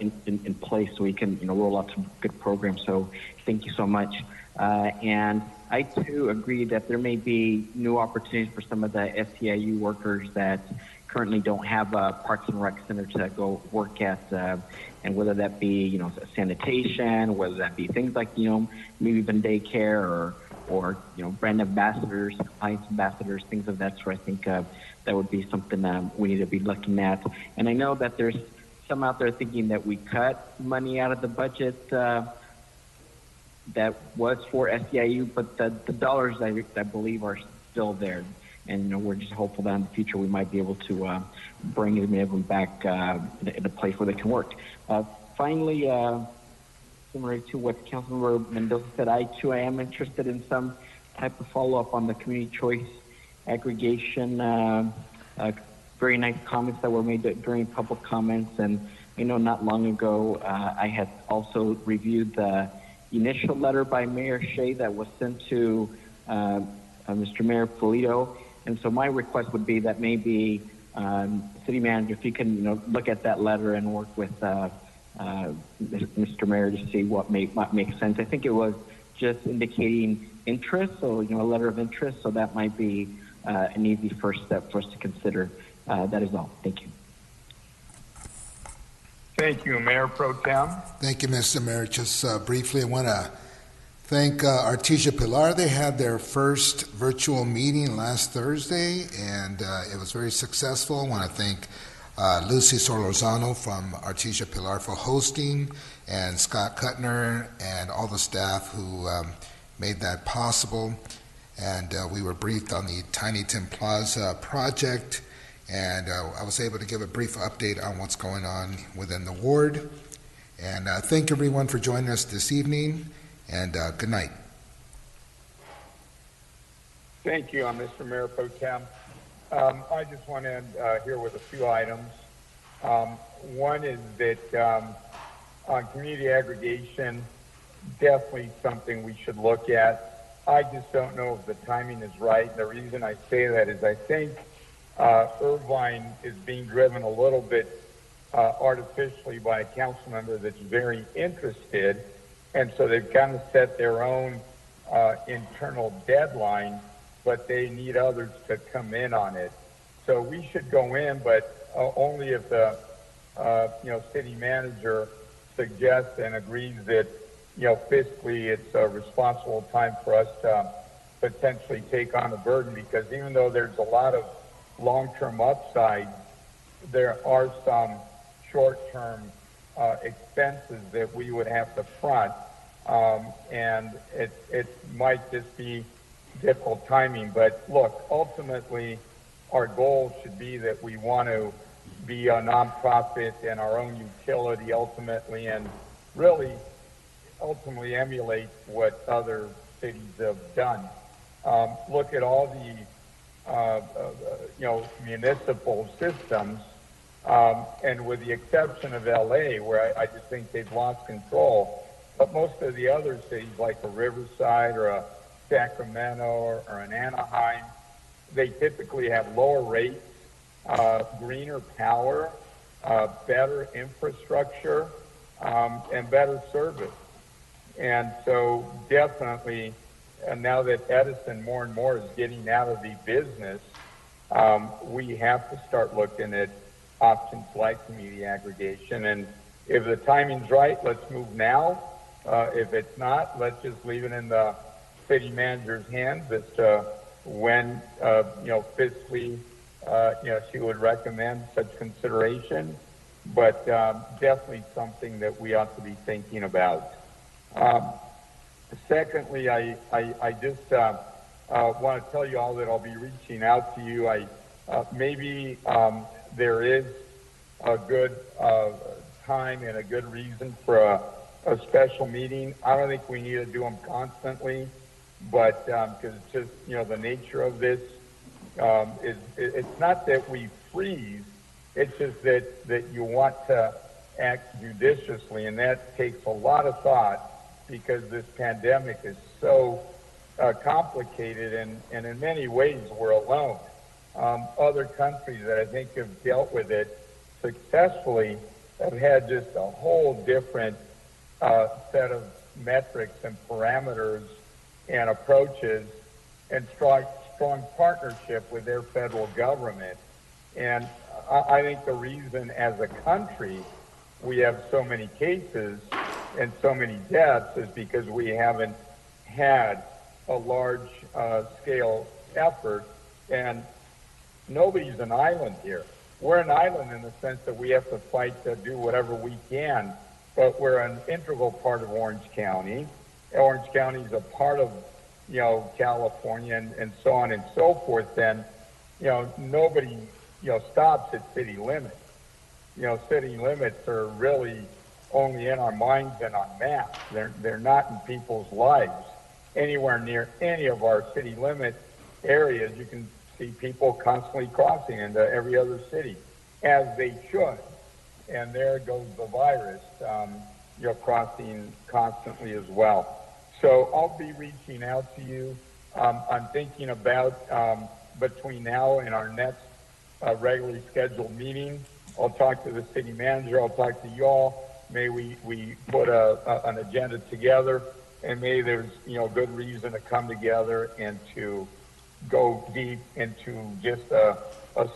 in place so we can roll out some good programs. So thank you so much. And I too agree that there may be new opportunities for some of the SEIU workers that currently don't have a Parks and Rec center to go work at, and whether that be sanitation, whether that be things like maybe even daycare or brand ambassadors, compliance ambassadors, things of that sort. I think that would be something we need to be looking at. And I know that there's some out there thinking that we cut money out of the budget that was for SEIU, but the dollars I believe are still there. And we're just hopeful that in the future we might be able to bring them back in a place where they can work. Finally, similar to what Councilmember Mendoza said, I am interested in some type of follow-up on the community choice aggregation. Very nice comments that were made during public comments, and not long ago I had also reviewed the initial letter by Mayor Shea that was sent to Mr. Mayor Polito. And so my request would be that maybe City Manager, if you can look at that letter and work with Mr. Mayor to see what makes sense. I think it was just indicating interest, so a letter of interest. So that might be an easy first step for us to consider. That is all. Thank you. Thank you, Mayor Pro Tem. Thank you, Mr. Mayor. Just briefly, I want to thank Artesia Pilar. They had their first virtual meeting last Thursday, and it was very successful. I want to thank Lucy Solorzano from Artesia Pilar for hosting, and Scott Kuttner and all the staff who made that possible. And we were briefed on the Tiny Tim Plaza project, and I was able to give a brief update on what's going on within the ward. And thank everyone for joining us this evening, and good night. Thank you, Mr. Mayor Pro Tem. I just want to end here with a few items. One is that on community aggregation, definitely something we should look at. I just don't know if the timing is right. The reason I say that is I think Irvine is being driven a little bit artificially by a council member that's very interested, and so they've kind of set their own internal deadline but they need others to come in on it. So we should go in, but only if the city manager suggests and agrees that fiscally it's a responsible time for us to potentially take on the burden, because even though there's a lot of long-term upside, there are some short-term expenses that we would have to front, and it might just be difficult timing. But look, ultimately, our goal should be that we want to be a nonprofit and our own utility ultimately, and really ultimately emulate what other cities have done. Look at all the municipal systems, and with the exception of LA, where I just think they've lost control, but most of the other cities like a Riverside or a Sacramento or an Anaheim, they typically have lower rates, greener power, better infrastructure, and better service. And so definitely, now that Edison more and more is getting out of the business, we have to start looking at options like community aggregation. And if the timing's right, let's move now. If it's not, let's just leave it in the city manager's hands as to when, fiscally, she would recommend such consideration. But definitely something that we ought to be thinking about. Secondly, I just want to tell you all that I'll be reaching out to you. Maybe there is a good time and a good reason for a special meeting. I don't think we need to do them constantly, but because it's just, the nature of this is, it's not that we freeze, it's just that you want to act judiciously, and that takes a lot of thought, because this pandemic is so complicated, and in many ways we're alone. Other countries that I think have dealt with it successfully have had just a whole different set of metrics and parameters and approaches, and strong partnership with their federal government. And I think the reason as a country we have so many cases and so many deaths is because we haven't had a large scale effort, and nobody's an island here. We're an island in the sense that we have to fight to do whatever we can, but we're an integral part of Orange County. Orange County is a part of, California, and so on and so forth. And, nobody, stops at city limits. City limits are really only in our minds and on maps. They're not in people's lives. Anywhere near any of our city limit areas, you can see people constantly crossing into every other city, as they should. And there goes the virus, crossing constantly as well. So I'll be reaching out to you. I'm thinking about between now and our next regularly scheduled meeting, I'll talk to the city manager, I'll talk to y'all. May we put an agenda together, and maybe there's good reason to come together and to go deep into just a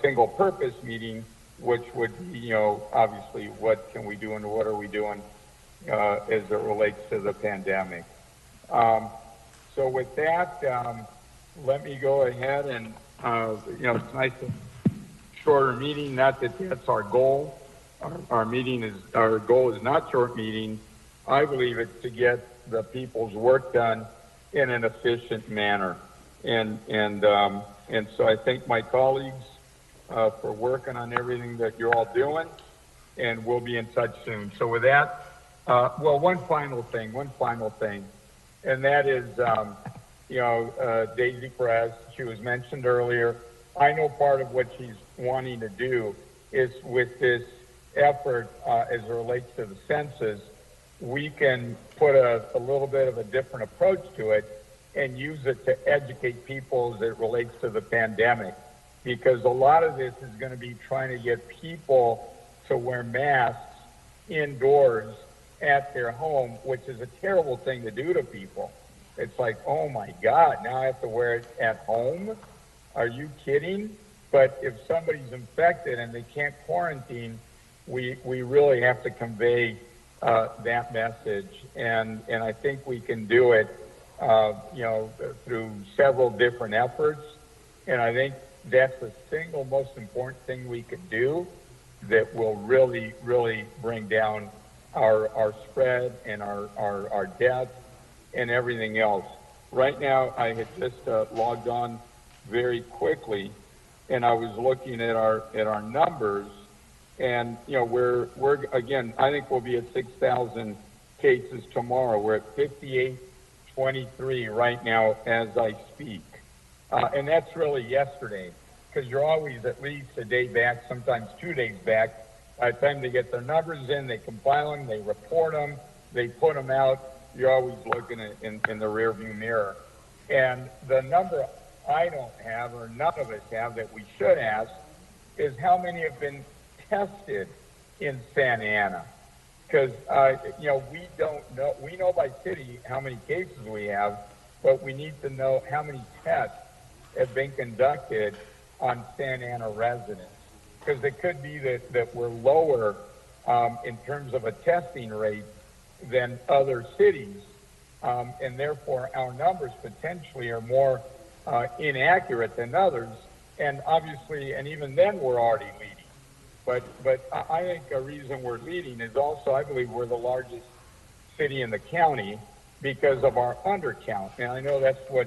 single purpose meeting, which would be obviously what can we do and what are we doing as it relates to the pandemic. So with that, let me go ahead and it's nice to shorter meeting. Not that that's our goal. Our goal is not short meeting. I believe it's to get the people's work done in an efficient manner. And so I thank my colleagues for working on everything that you're all doing, and we'll be in touch soon. So with that, one final thing, and that is, Daisy Perez, she was mentioned earlier. I know part of what she's wanting to do is with this effort as it relates to the census, we can put a little bit of a different approach to it and use it to educate people as it relates to the pandemic. Because a lot of this is going to be trying to get people to wear masks indoors at their home, which is a terrible thing to do to people. it's like, oh my God, now I have to wear it at home? Are you kidding? But if somebody's infected and they can't quarantine, we really have to convey that message. And I think we can do it, through several different efforts. And I think that's the single most important thing we could do that will really, really bring down our spread and our deaths and everything else. Right now, I had just logged on very quickly, and I was looking at our numbers, and we're again, I think we'll be at 6,000 cases tomorrow. We're at 5823 right now as I speak, and that's really yesterday, because you're always at least a day back, sometimes 2 days back. By the time they get their numbers in, they compile them, they report them, they put them out. You're always looking in the rearview mirror. And the number I don't have, or none of us have, that we should ask, is how many have been tested in Santa Ana. Because, we don't know. We know by city how many cases we have, but we need to know how many tests have been conducted on Santa Ana residents. Because it could be that we're lower in terms of a testing rate than other cities, and therefore our numbers potentially are more inaccurate than others, and obviously, and even then we're already leading. But I think a reason we're leading is also, I believe we're the largest city in the county because of our undercount. And I know that's what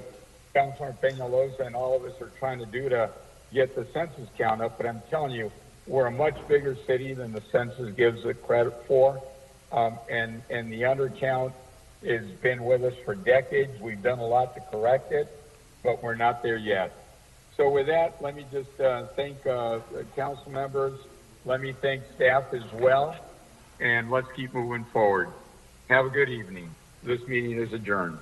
Councilor Peñalosa and all of us are trying to do to get the census count up, but I'm telling you, we're a much bigger city than the census gives it credit for, and the undercount has been with us for decades. We've done a lot to correct it, but we're not there yet. So with that, let me just thank council members. Let me thank staff as well, and let's keep moving forward. Have a good evening. This meeting is adjourned.